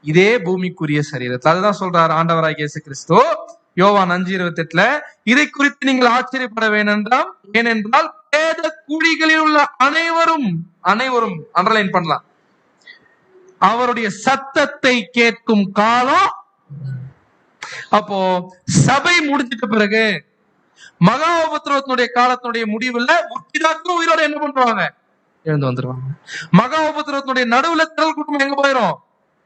இதே பூமிக்குரிய சரீரத்தில். அதுதான் சொல்றாரு ஆண்டவராகிய இயேசு கிறிஸ்து யோவான் 5:28, இதை குறித்து நீங்கள் ஆச்சரியப்பட வேண்டாம், ஏனென்றால் வேத குழிகளில் உள்ள அனைவரும் அண்டர்லைன் பண்ணலாம், அவருடைய சத்தத்தை கேட்கும் காலம். அப்போ சபை முடிஞ்சிட்ட பிறகு மகா உபத்திரவத்தினுடைய காலத்தினுடைய முடிவுல முற்பிதாக்களும் உயிரோட என்ன பண்றாங்க? எழுந்து வந்துருவாங்க. மகா உபத்திரவத்தினுடைய நடுவுல திரள் கூட்டம் எங்க போயிரும்?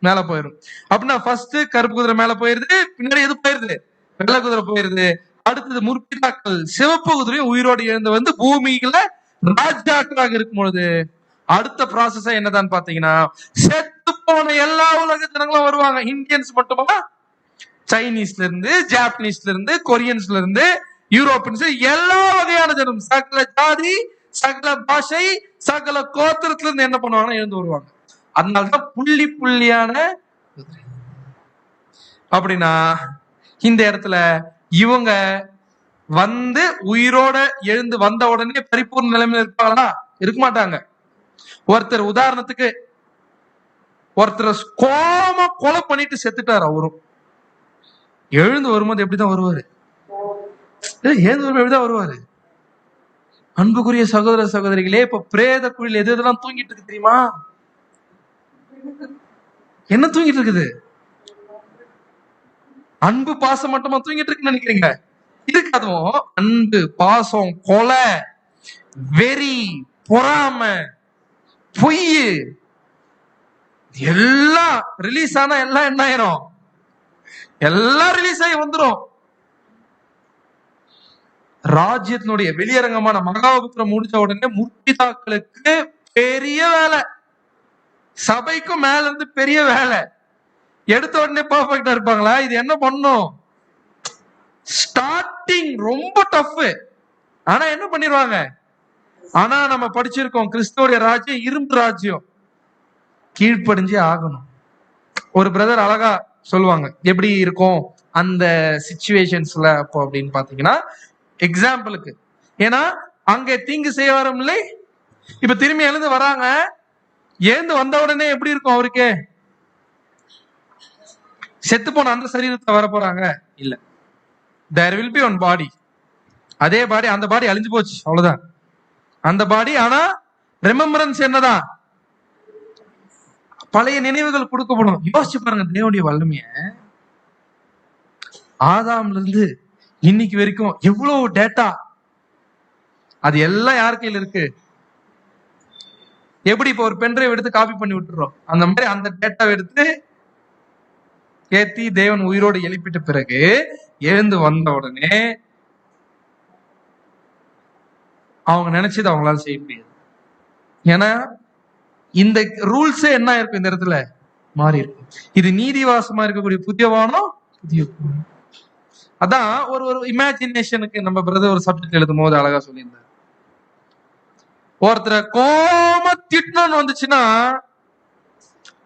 மேல போயிரும். அப்படின்னா ஃபர்ஸ்ட் கருப்பு குதிரை மேல போயிருது, பின்னாடி எது போயிருது? வெள்ளை குதிரை போயிருது. அடுத்தது முற்பிதாக்கள் சிவப்பு குதிரையும் உயிரோடு எழுந்து வந்து பூமியில ராஜாக்களாக இருக்கும் பொழுது அடுத்த ப்ராசஸ் என்னதான் பாத்தீங்கன்னா, செத்து போன எல்லா உலக ஜனங்களும் வருவாங்க. இந்தியன்ஸ் மட்டுமா? சைனீஸ்ல இருந்து, ஜாப்பனீஸ்ல இருந்து, கொரியன்ஸ்ல இருந்து, யூரோப்பியன்ஸ், எல்லா வகையான ஜனம், சகல ஜாதி, சகல பாஷை, சகல கோத்திரத்துல இருந்து என்ன பண்ணுவாங்கன்னா எழுந்து வருவாங்க. அதனாலதான் புள்ளியான. அப்படின்னா இந்த இடத்துல இவங்க வந்து உயிரோட எழுந்து வந்த உடனே பரிபூர்ண நிலைமையில இருப்பாங்களா? இருக்க மாட்டாங்க. ஒருத்தர் உதாரணத்துக்கு கோபமா கொலை பண்ணிட்டு செத்துட்டாரு. அவரும் எழுந்து வரும்போது எப்படிதான் வருவாரு? எப்படிதான் வருவாரு? அன்புக்குரிய சகோதர சகோதரிகளே, இப்ப பிரேத குழியில் எது எதெல்லாம் தூங்கிட்டு இருக்கு தெரியுமா? என்ன தூங்கிட்டு இருக்குது? அன்பு பாசம் மட்டுமா தூங்கிட்டு இருக்குன்னு நினைக்கிறீங்க? இருக்காதும். அன்பு, பாசம், கொலை, வெறி, பொறாமை, பொய் எல்லாம் ரிலீஸ் ஆனா எல்லாம் என்ன ஆயிரும்? எல்லாம் ரிலீஸ் ஆகி வந்துரும். ராஜ்யத்தினுடைய வெளியரங்கமான மகாபுத்திரம் முடிச்ச உடனே முற்பிதாக்களுக்கு பெரிய வேலை, சபைக்கும் மேல இருந்து பெரிய வேலை. எடுத்த உடனே பர்ஃபெக்டா இருப்பாங்களா? இது என்ன பண்ணும்? ஸ்டார்டிங் ரொம்ப டஃப். ஆனா என்ன பண்ணிடுவாங்க? ஆனா நம்ம படிச்சிருக்கோம், கிறிஸ்துவோட ராஜ்யம் இரும்பு ராஜ்யம், கீழ்ப்படிஞ்சே ஆகணும். ஒரு பிரதர் அழகா சொல்லுவாங்க எப்படி இருக்கும் அந்த சிச்சுவேஷன்ஸ்ல அப்போ அப்படின்னு பாத்தீங்கன்னா, எக்ஸாம்பிளுக்கு, ஏன்னா அங்க தீங்கு செய்ய வரும் இல்லை, இப்ப திரும்பி எழுந்து வராங்க. எழுந்து வந்த உடனே எப்படி இருக்கும் அவருக்கு? செத்து போன அந்த சரீரத்தை வர போறாங்க? இல்ல, there will be one body. அதே பாடி, அந்த பாடி அழிஞ்சு போச்சு, அவ்வளவுதான் அந்த பாடி. ஆனா ரெமெம்பரன்ஸ் என்னதான்? பழைய நினைவுகள் கொடுக்கப்படும். யோசிச்சு பாருங்க தேவனுடைய வல்லமைய. ஆதாம்ல இருந்து இன்னைக்கு வரைக்கும் எவ்வளவு டேட்டா, அது எல்லாம் யார் கையில இருக்கு? எப்படி இப்ப ஒரு பென்ட்ரைவ் எடுத்து காப்பி பண்ணி விட்டுறோம், அந்த மாதிரி அந்த டேட்டாவை எடுத்து ஏத்தி தேவன் உயிரோடு எழுப்பிட்ட பிறகு எழுந்து வந்த உடனே அவங்க நினைச்சது அவங்களால செய்ய முடியாது. ஏன்னா இந்த ரூல்ஸே என்ன இருக்கும்? இந்த இடத்துல மாறி இருக்கும். இது நீதிவாசமா இருக்கக்கூடிய புதிய வானம், புதிய பூமி. அதான் ஒரு இமேஜினேஷனுக்கு நம்ம பிரதர் ஒரு சப்ஜெக்ட் எழுதும் போது அழகா சொல்லியிருந்தார். ஒருத்தரை கோம திட்டணும்னு வந்துச்சுன்னா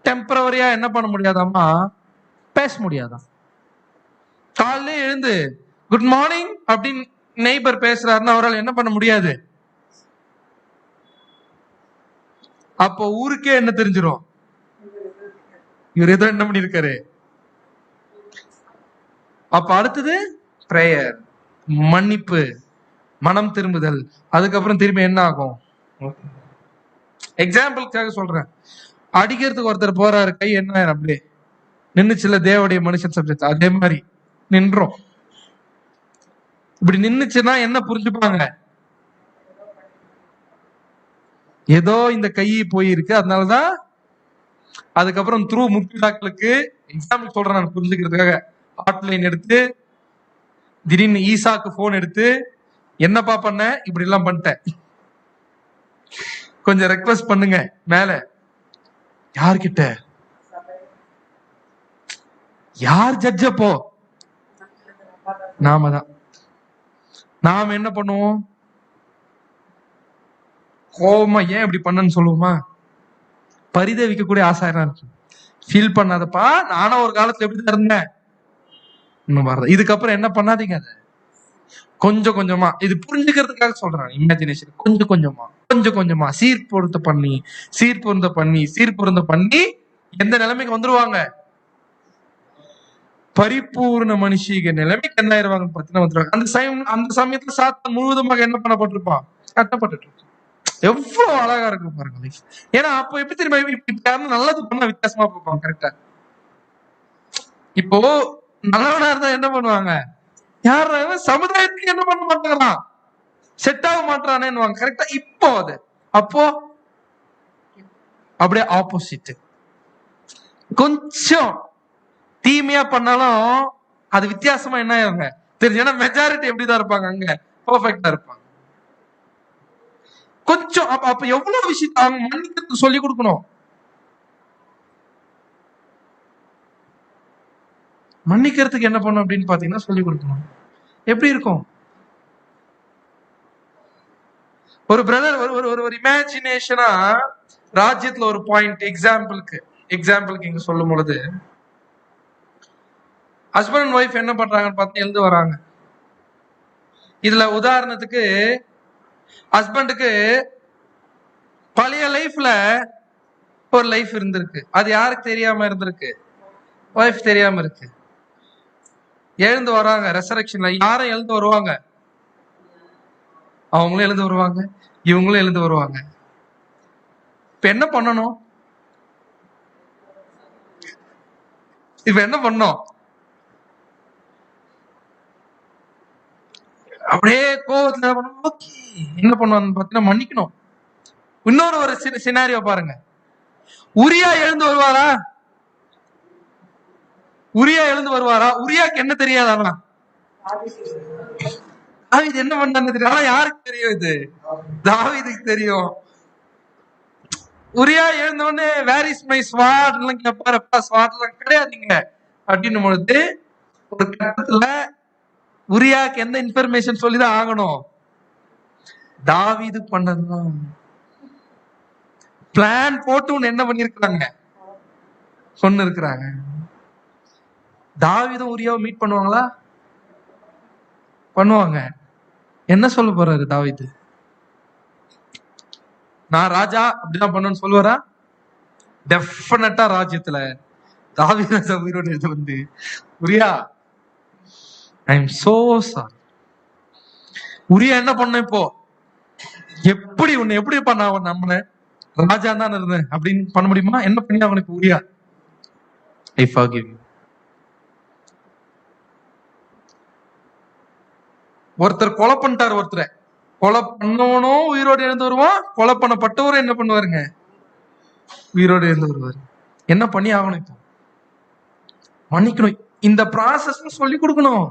டெம்பரவரியா என்ன பண்ண முடியாதாமா? பேச முடியாதான். காலையில எழுந்து குட் மார்னிங் அப்படின்னு நெய்பர் பேசுறாருன்னா அவரால் என்ன பண்ண முடியாது? அப்போ ஊருக்கே என்ன தெரிஞ்சிரும், இவர் ஏதோ என்ன பண்ணிருக்காரு. அப்ப அடுத்தது பிரேயர், மன்னிப்பு, மனம் திரும்புதல். அதுக்கப்புறம் திரும்பி என்ன ஆகும்? எக்ஸாம்பிளுக்காக சொல்றேன். அடிக்கிறதுக்கு ஒருத்தர் போறாரு, கை என்ன ஆயிரும், அப்படியே நின்னுச்சுல தேவடைய மனுஷன் சப்ஜெக்ட், அதே மாதிரி நின்றோம். இப்படி நின்னுச்சுன்னா என்ன புரிஞ்சுப்பாங்க? ஏதோ இந்த கை போயிருக்கு, அதனாலதான். அதுக்கப்புறம் த்ரூ முற்பிதாக்களுக்கு எக்ஸாம்பிள் சொல்றேன் நான் புரிஞ்சுக்கிறதுக்காக, ஹாட்லைன் எடுத்து திடீர்னு ஈசாக்கு போன் எடுத்து, என்னப்பா பண்ண, இப்படி எல்லாம் பண்ணிட்டேன், கொஞ்சம் ரெக்வஸ்ட் பண்ணுங்க மேல. யார்கிட்ட? யார் ஜட்ஜ்? அப்போ நாம தான். நாம என்ன பண்ணுவோம்? கோபமா ஏன் இப்படி பண்ணன்னு சொல்லுவோமா? பரிதவிக்க கூடிய ஆசாரம் இருக்கு. ஃபீல் பண்ணாதப்பா, நானும் ஒரு காலத்துல எப்படி இருந்தேன், இன்னும் வர்றது. இதுக்கப்புறம் என்ன பண்ணாதீங்க, அதை கொஞ்சம் கொஞ்சமா, இது புரிஞ்சுக்கிறதுக்காக சொல்றேன். இமேஜினேஷன் கொஞ்சம் கொஞ்சமா கொஞ்சம் கொஞ்சமா சீர்பொருத்த பண்ணி சீர்பொருந்த பண்ணி சீர்பொருந்த பண்ணி எந்த நிலைமைக்கு வந்துருவாங்க? பரிபூர்ண மனுஷிக நிலைமைக்கு என்ன ஆயிருவாங்க பார்த்தீங்கன்னா வந்துருவாங்க. அந்த சமயத்துல சாத்தான் முழுவதுமாக என்ன பண்ணப்பட்டிருப்பான்? கட்டப்பட்டு. எவ்வளவு அழகா இருக்கு பாருங்க லைஃப். ஏன்னா அப்ப எப்படி தெரியுமா, இப்ப நல்லது பண்ணா வித்தியாசமா பார்ப்பாங்க. கரெக்டா? இப்போ நல்லவனா இருந்தா என்ன பண்ணுவாங்க? யார சமுதாயத்துக்கு என்ன பண்ண மாட்டாங்களாம், செட் ஆக மாட்டானேன்னு. கரெக்டா? இப்போ அது அப்போ அப்படியே ஆப்போசிட். கொஞ்சம் தீமையா பண்ணாலும் அது வித்தியாசமா என்ன ஆயிருங்க தெரியும். ஏன்னா மெஜாரிட்டி எப்படிதான் இருப்பாங்க, அங்க பெர்ஃபெக்டா இருப்பாங்க. கொஞ்சம் அப்ப எவ்வளவு விஷயம் அவங்க மன்னிக்கிறதுக்கு சொல்லி கொடுக்கணும். மன்னிக்கிறதுக்கு என்ன பண்ணும் அப்படின்னு பாத்தீங்கன்னா சொல்லி கொடுக்கணும். எப்படி இருக்கும்? ஒரு பிரதர் ஒரு இமேஜினேஷனா ராஜ்யத்துல ஒரு பாயிண்ட், எக்ஸாம்பிளுக்கு இங்க சொல்லும் பொழுது, ஹஸ்பண்ட் அண்ட் ஒய்ஃப் என்ன பண்றாங்கன்னு பார்த்து எழுந்து வராங்க. இதுல உதாரணத்துக்கு ஹஸ்பண்டுக்கு பழைய லைஃப்ல ஒரு லைஃப் இருந்திருக்கு, அது யாருக்கு தெரியாம இருந்திருக்கு? ஒய்ஃப் தெரியாம இருக்கு. எழுந்து வராங்க ரெசரக்ஷன்ல. யாரும் எழுந்து வருவாங்க? அவங்களும் எழுந்து வருவாங்க, இவங்களும் எழுந்து வருவாங்க. இப்ப என்ன பண்ணணும்? இப்ப என்ன பண்ணோம்? அப்படியே கோவத்துல என்ன பண்ணுவாங்க பாத்தீங்கன்னா மன்னிக்கணும். இன்னொரு ஒரு சினாரியோ பாருங்க. உரியா எழுந்து வருவாரா? உரியாக்கு என்ன தெரியாதா? தாவீது என்ன பண்ணான்னு தெரியும். ஆனா யாருக்கு தெரியும்? இது தாவீதுக்கு தெரியும். உரியா எழுந்த உடனே வேர் இஸ் மை ஸ்வாட் எல்லாம் கேட்பாருப்பா. ஸ்வாட் எல்லாம் கிடையாதுங்க அப்படின்னு பொழுது ஒரு கட்டத்துல உரியாக்கு எந்த இன்ஃபர்மேஷன் சொல்லிதான் ஆகணும்? தாவீது பண்ணதுதான். பிளான் போட்டு ஒண்ணு என்ன பண்ணிருக்கிறாங்க, சொன்னு இருக்கிறாங்க. தாவீதும் உரியாவை மீட் பண்ணுவாங்களா? பண்ணுவாங்க. என்ன சொல்ல போறாரு தாவீது? நான் ராஜா அப்படிதான் பண்ணுன்னு சொல்லுவாரா? டெஃபினட்டா ராஜ்யத்துல தாவீது உயிரோடு வந்து, உரியா ஐ எம் சோ சாரி. உரியா என்ன பண்ண, இப்போ எப்படி உன்னை எப்படி பண்ண, அவன் நம்மள ராஜா தான் இருந்தேன் அப்படின்னு பண்ண முடியுமா? என்ன பண்ணி அவனுக்கு உரியா? ஐ ஃபர்கிவ் யூ. ஒருத்தர் கொலை பண்ணிட்டாரு, ஒருத்தரை கொலை பண்ணவனும் உயிரோடு எழுந்து வருவான், கொலை பண்ணப்பட்டவரும் என்ன பண்ணுவாருங்க? உயிரோடு எழுந்து வருவாரு. என்ன பண்ணி ஆகணும்? இப்போ மன்னிக்கணும். இந்த ப்ராசஸ் சொல்லி கொடுக்கணும்.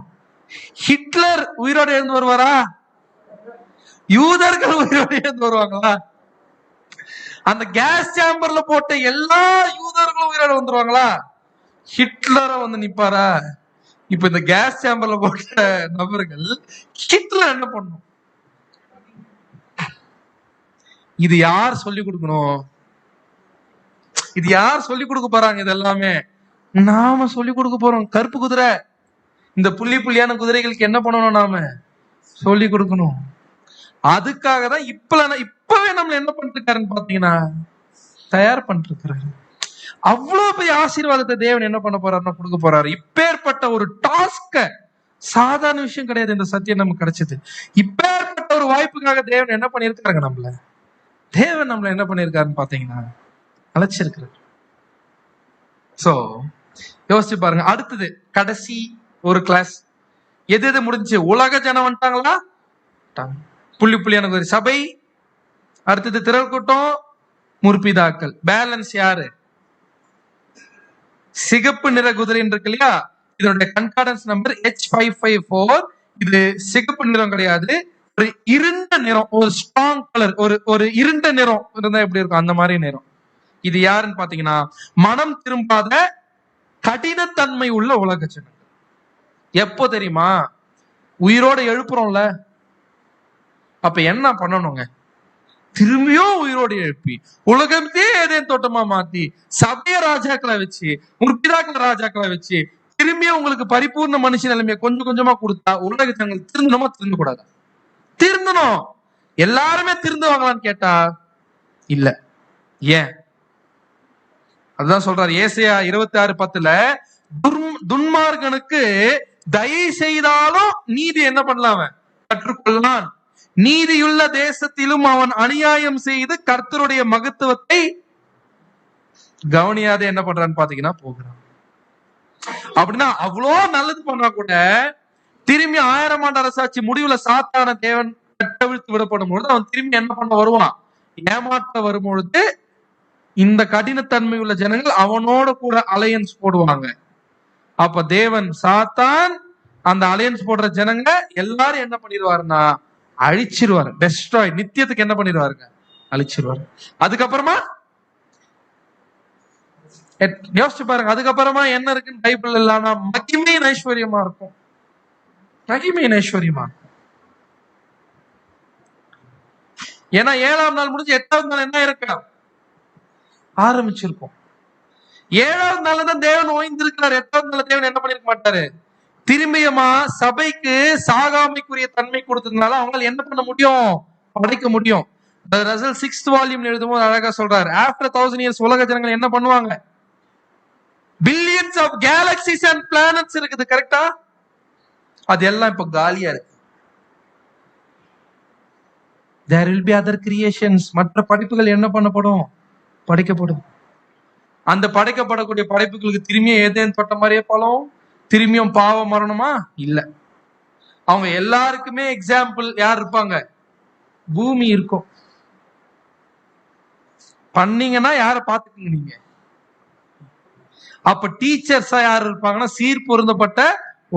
ஹிட்லர் உயிரோடு எழுந்து வருவாரா? யூதர்கள் உயிரோடு எழுந்து வருவாங்களா? அந்த கேஸ் சேம்பர்ல போட்ட எல்லா யூதர்களும் உயிரோடு வந்துருவாங்களா? ஹிட்லரை வந்து நிப்பாரா? இப்ப இந்த கேஸ் சேம்பர்ல போட்ட நபர்கள் ஹிட்லர் என்ன பண்ணும்? இது யார் சொல்லி கொடுக்கணும்? இது யார் சொல்லி கொடுக்க போறாங்க? இது எல்லாமே நாம சொல்லி கொடுக்க போறோம். கருப்பு குதிரை, இந்த புள்ளி புள்ளியான குதிரைகளுக்கு என்ன பண்ணணும்? நாம சொல்லி கொடுக்கணும். அதுக்காக தான் இப்பவே நம்மள என்ன பண்ணிட்டு இருக்காருன்னு பாத்தீங்கன்னா, தயார் பண்ணிருக்கிறாரு. அவ்வளவு பெரிய ஆசீர்வாதத்தை தேவன் என்ன பண்ண போறாருன்னா கொடுக்க போறாரு. இப்பேற்பட்ட ஒரு டாஸ்க, சாதாரண விஷயம் கிடையாது இந்த சத்தியம் நமக்கு கிடைச்சது. இப்பேற்பட்ட ஒரு வாய்ப்புக்காக தேவன் என்ன பண்ணிருக்காருங்க நம்மள, தேவன் நம்மள என்ன பண்ணிருக்காருன்னு பாத்தீங்கன்னா அழைச்சிருக்கிறார். சோ யோசிச்சு பாருங்க. அடுத்தது கடைசி ஒரு கிளாஸ் எது முடிஞ்சு, உலக ஜனம் வந்துட்டாங்களா, புள்ளி புள்ளி எனக்கு ஒரு சபை, அடுத்தது திரள் கூட்டம், முற்பிதாக்கள். பேலன்ஸ் யாரு? சிகப்பு நிற குதிரை இருக்கு இல்லையா, இதனுடைய கன்கார்டன்ஸ் நம்பர் H554. இது சிகப்பு நிறம் கிடையாது, ஒரு இருண்ட நிறம், ஒரு ஸ்ட்ராங் கலர், ஒரு இருண்ட நிறம் இருந்தா எப்படி இருக்கும் அந்த மாதிரி நிறம். இது யாருன்னு பாத்தீங்கன்னா மனம் திரும்பாத கடினத்தன்மை உள்ள உலக ஜனங்கள். எப்போ தெரியுமா? உயிரோட எழுப்புறோம்ல, அப்ப என்ன பண்ணணுங்க, திரும்பியும் உயிரோடு எழுப்பி உலகத்தே ஏதேன் தோட்டமா மாத்தி சபைய ராஜாக்களை வச்சு முற்பிதாக்களை ராஜாக்களை வச்சு திரும்பியும் உங்களுக்கு பரிபூர்ண மனுஷ நிலைமையை கொஞ்சம் கொஞ்சமா கொடுத்தா உலக ஜனங்கள் திருந்தணுமா திருந்த கூடாதா? திருந்தணும். எல்லாருமே திருந்துவாங்களான்னு கேட்டா இல்ல. ஏன்? அதுதான் சொல்றாரு ஏசாயா 26:10, துன்மார்கனுக்கு தயை செய்தாலும் நீதி என்ன பண்ணலாம், கற்றுக்கொள்ளலாம். நீதியுள்ள தேசத்திலும் அவன் அநியாயம் செய்து கர்த்தருடைய மகத்துவத்தை கவனியாத என்ன பண்றான்னு பாத்தீங்கன்னா போகிறான். அப்படின்னா அவ்வளோ நல்லது பண்ணா கூட திரும்பி 1000 ஆண்டு அரசாட்சி முடிவுல சாத்தான தேவன் கட்டவிழ்த்து விடப்படும் பொழுது அவன் திரும்பி என்ன பண்ண வருவான், ஏமாற்ற வரும்பொழுது இந்த கடினத்தன்மை உள்ள ஜனங்கள் அவனோட கூட அலையன்ஸ் போடுவாங்க. அப்ப தேவன் சாத்தான் அந்த அலையன்ஸ் போடுற ஜனங்க எல்லாரும் என்ன பண்ணிடுவாருன்னா அழிச்சிருவாரு, டெஸ்ட்ராய், நித்தியத்துக்கு என்ன பண்ணிடுவாருங்க, அழிச்சிருவாரு. அதுக்கப்புறமா யோசிச்சு பாருங்க, அதுக்கப்புறமா என்ன இருக்குன்னு பைபிள் இல்லைன்னா மகிமையின் ஐஸ்வர்யமா இருக்கும், மகிமையின் ஐஸ்வர்யமா இருக்கும். ஏன்னா 7ஆம் நாள் முடிஞ்சு 8ஆவது நாள் என்ன இருக்கா ஆரம்பிச்சிருக்கும். 7ஆவது நாள்ல தான் தேவன் ஓய்ந்திருக்கிறார். 8ஆவது நாள் தேவன் என்ன பண்ணிருக்க மாட்டாரு, திரும்பியமா சபைக்கு சாகாமைக்குரிய தன்மை கொடுத்ததுனால அவங்க என்ன பண்ண முடியும், படைக்க முடியும். ரசல் 6th வால்யூம் எழுதும்போது அழகா சொல்றாரு, ஆஃப்டர் 1000 இயர்ஸ் உலக ஜனங்கள் என்ன பண்ணுவாங்க, billions of galaxies and planets இருக்குது, கரெக்டா? அது எல்லாம் இப்ப காலியா இருக்கு. there will be other creations, மற்ற படைப்புகள் என்ன பண்ணப்படும், படைக்கப்படும். அந்த படைக்கப்படக்கூடிய படைப்புகளுக்கு திரும்பியும் ஏதேன் தொட்ட மாதிரியே பழம், திரும்பியும் பாவ மரணமா இல்ல. அவங்க எல்லாருக்குமே எக்ஸாம்பிள் யார் இருப்பாங்க, பூமி இருக்கும். பண்ணீங்கன்னா யார பாத்துக்கீங்க நீங்க. அப்ப டீச்சர்ஸா யார் இருப்பாங்கன்னா சீர் பொருந்தப்பட்ட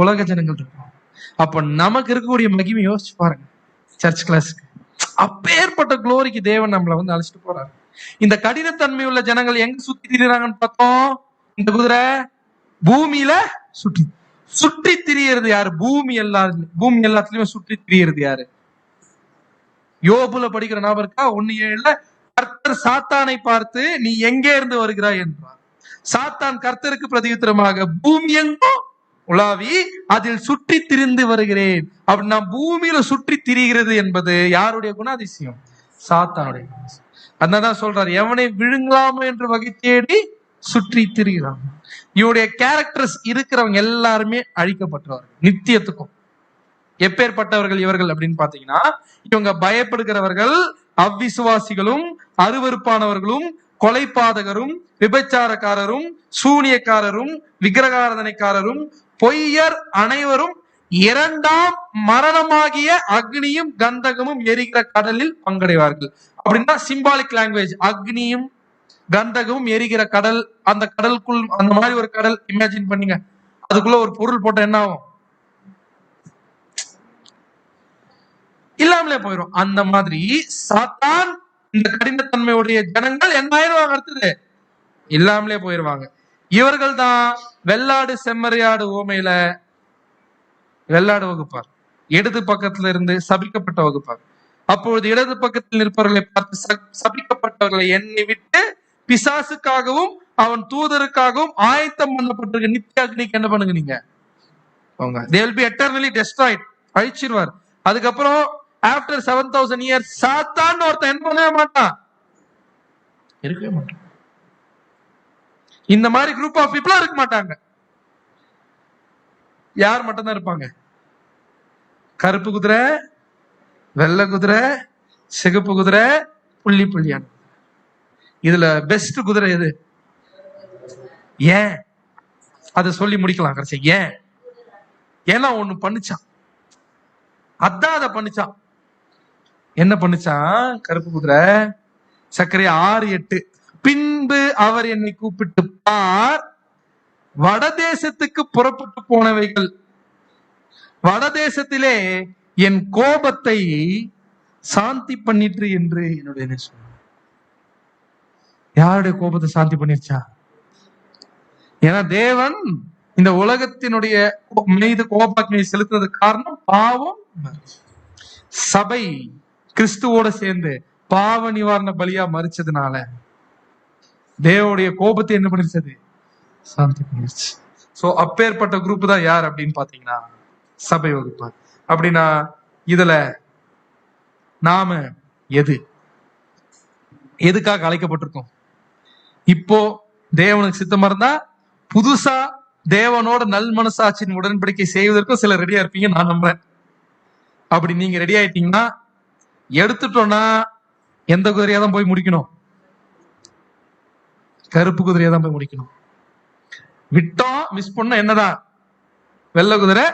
உலக ஜனங்கள் இருப்பாங்க. அப்ப நமக்கு இருக்கக்கூடிய மகிமை யோசிச்சு பாருங்க. சர்ச் கிளாஸ்க்கு அப்பேற்பட்ட குளோரிக்கு தேவன் நம்மளை வந்து அழைச்சிட்டு போறாரு. இந்த கடினத்தன்மை உள்ள ஜனங்கள் எங்க சுத்தி திரிறாங்கன்னு பார்த்தோம், இந்த குதிரை பூமியில சுற்றி சுற்றி திரியறது யாரு, பூமி எல்லாத்துலயும் சுற்றி திரியறது யாரு. யோபுல படிக்கிற ஞாபகம் இருக்கா, 1:7 கர்த்தர் சாத்தானை பார்த்து நீ எங்கே இருந்து வருகிறாய் என்றார். சாத்தான் கர்த்தருக்கு பிரதியுத்தரமாக பூமி எங்கோ உலாவி அதில் சுற்றி திரிந்து வருகிறேன். அப்படின்னா பூமியில சுற்றி திரிகிறது என்பது யாருடைய குணாதிசயம், சாத்தானுடைய குணாதிசயம். அதனாலதான் சொல்றாரு, எவனை விழுங்கலாமோ என்று வகை தேடி சுற்றி திரிகிறான். இவருடைய கேரக்டர்ஸ் இருக்கிறவங்க எல்லாருமே அழிக்கப்பட்டவர்கள் நித்தியத்துக்கும். எப்பேற்பட்டவர்கள் இவர்கள் அப்படின்னு பாத்தீங்கன்னா, இவங்க பயப்படுகிறவர்கள், அவ்விசுவாசிகளும், அருவருப்பானவர்களும், கொலைபாதகரும், விபச்சாரக்காரரும், சூனியக்காரரும், விக்கிரகாராதனைக்காரரும், பொய்யர் அனைவரும் 2ஆம் மரணமாகிய அக்னியும் கந்தகமும் எரிகிற கடலில் பங்கடைவார்கள். அப்படின்னா சிம்பாலிக் லாங்குவேஜ், அக்னியும் கந்தகமும் எரிகிற கடல், அந்த கடலுக்குள் அந்த மாதிரி ஒரு கடல் இமேஜின் பண்ணீங்க, அதுக்குள்ள ஒரு பொருள் போட்ட என்ன ஆகும், இல்லாமலே போயிடும். அந்த மாதிரி சாத்தான் இந்த கடினத்தன்மையுடைய ஜனங்கள் என்ன ஆயிடுவாங்க, அடுத்தது இல்லாமலே போயிருவாங்க. இவர்கள் தான் வெள்ளாடு செம்மறியாடு ஓமையில வெள்ளாடு வகுப்பார், இடது பக்கத்துல இருந்து சபிக்கப்பட்ட வகுப்பார். அப்பொழுது இடது பக்கத்தில் நிற்பவர்களை பார்த்து சபிக்கப்பட்டவர்களை எண்ணி விட்டு பிசாசுக்காகவும் அவன் தூதருக்காகவும் ஆயத்தம் பண்ணப்பட்டிருக்க நித்திய அக்னிக்கு என்ன பண்ணுங்க நீங்க, they will be eternally destroyed, அழிச்சிருவார். அதுக்கப்புறம் ஆஃப்டர் 7000 இயர்ஸ் சாத்தான் ஒருத்தன் என்ன பண்ணவே மாட்டான், இருக்கவே மாட்டாங்க. இந்த மாதிரி குரூப் ஆஃப் பீப்புளா இருக்க மாட்டாங்க. யார் மட்டும்தான் இருப்பாங்க? கருப்பு குதிரை, வெள்ளை குதிரை, சிகப்பு குதிரை, புள்ளி புள்ளியான. இதுல பெஸ்ட் குதிரை எது? ஏன் அதை சொல்லி முடிக்கலாம் கடைசி. ஏன்? ஏன்னா ஒண்ணு பண்ணுச்சான். அதான் அதை பண்ணுச்சான். என்ன பண்ணுச்சான்? கருப்பு குதிரை சக்கரை 6:8 பின்பு அவர் என்னை கூப்பிட்டு பார், வடதேசத்துக்கு புறப்பட்டு போனவைகள் வடதேசத்திலே என் கோபத்தை சாந்தி பண்ணிற்று என்று என்னுடைய சொன்னார். யாருடைய கோபத்தை சாந்தி பண்ணிருச்சா? ஏன்னா தேவன் இந்த உலகத்தினுடைய மீது கோபாக்னியை செலுத்துறதுக்கு காரணம் பாவம். சபை கிறிஸ்துவோட சேர்ந்து பாவ நிவாரண பலியா மறிச்சதுனால தேவனுடைய கோபத்தை என்ன பண்ணிருச்சது? சாந்தி பண்ணிருச்சு. சோ அப்பேற்பட்ட குரூப் தான் யார் அப்படின்னு பாத்தீங்கன்னா சபை வகுப்பார். அப்படின்னா இதுல நாம எதுக்காக அழைக்கப்பட்டிருக்கோம்? இப்போ தேவனுக்கு சித்தமா இருந்தா புதுசா தேவனோட நல் மனசாட்சியின் உடன்படிக்கை செய்வதற்கும் சில ரெடியா இருப்பீங்க நான் நம்புறேன். அப்படி நீங்க ரெடி ஆயிட்டீங்கன்னா எடுத்துட்டோம்னா எந்த குதிரையா தான் போய் முடிக்கணும்? கருப்பு குதிரையா தான் போய் முடிக்கணும். விட்டோம் மிஸ் பண்ண என்னதான்? வெள்ளை குதிரை.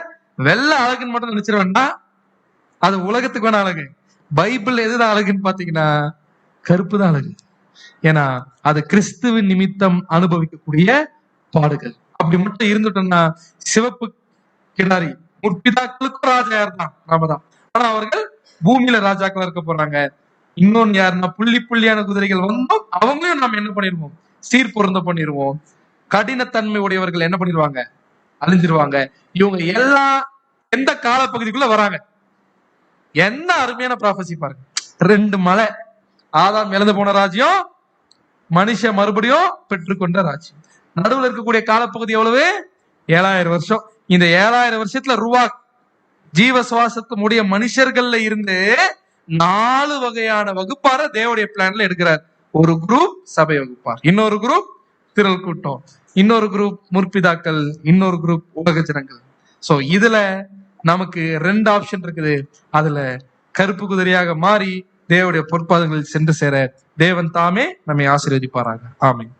வெள்ளை அழகுன்னு மட்டும் நினைச்சிட வேண்டாம், அது உலகத்துக்கு வேணா அழகு. பைபிள் எதுதான் அழகுன்னு பாத்தீங்கன்னா கருப்பு தான் அழகு. ஏன்னா அது கிறிஸ்துவின் நிமித்தம் அனுபவிக்கக்கூடிய பாடுகள். அப்படி மட்டும் இருந்துட்டோம்னா சிவப்பு கிடாரி முற்பிதாக்களுக்கும் ராஜா யாருதான்? நாம தான். ஆனா அவர்கள் பூமியில ராஜாக்களா இருக்க போறாங்க. இன்னொன்னு யாருன்னா புள்ளி புள்ளியான குதிரைகள் வந்தோம், அவங்களையும் நாம என்ன பண்ணிடுவோம்? சீர் பொருந்த பண்ணிடுவோம். கடினத்தன்மை உடையவர்கள் என்ன பண்ணிடுவாங்க? அழிஞ்சிருவாங்க. இவங்க எல்லாம் எந்த காலப்பகுதிக்குள்ள வராங்க? என்ன அருமையான ப்ராபசி பாருங்க. 2 மலை. ஆதாம் இழந்து போன ராஜ்யம், மனுஷன் மறுபடியும் பெற்றுக்கொண்ட ராஜ்யம். நடுவில் இருக்கக்கூடிய காலப்பகுதி எவ்வளவு? 7000 வருஷம். இந்த 7000 வருஷத்துல ஜீவ சுவாசத்துடைய மனுஷர்கள்ல இருந்து 4 வகையான வகுப்பார தேவனுடைய பிளான்ல எடுக்கிறார். ஒரு குரூப் சபை வகுப்பார், இன்னொரு குரூப் திரள் கூட்டம், இன்னொரு குரூப் முற்பிதாக்கள், இன்னொரு குரூப் உலக ஜனங்கள். சோ இதுல நமக்கு 2 ஆப்ஷன் இருக்குது. அதுல கருப்பு குதிரையாக மாறி தேவனுடைய பொற்பாதங்களில் சென்று சேர தேவன் தாமே நம்மை ஆசீர்வதிப்பாராக. ஆமென்.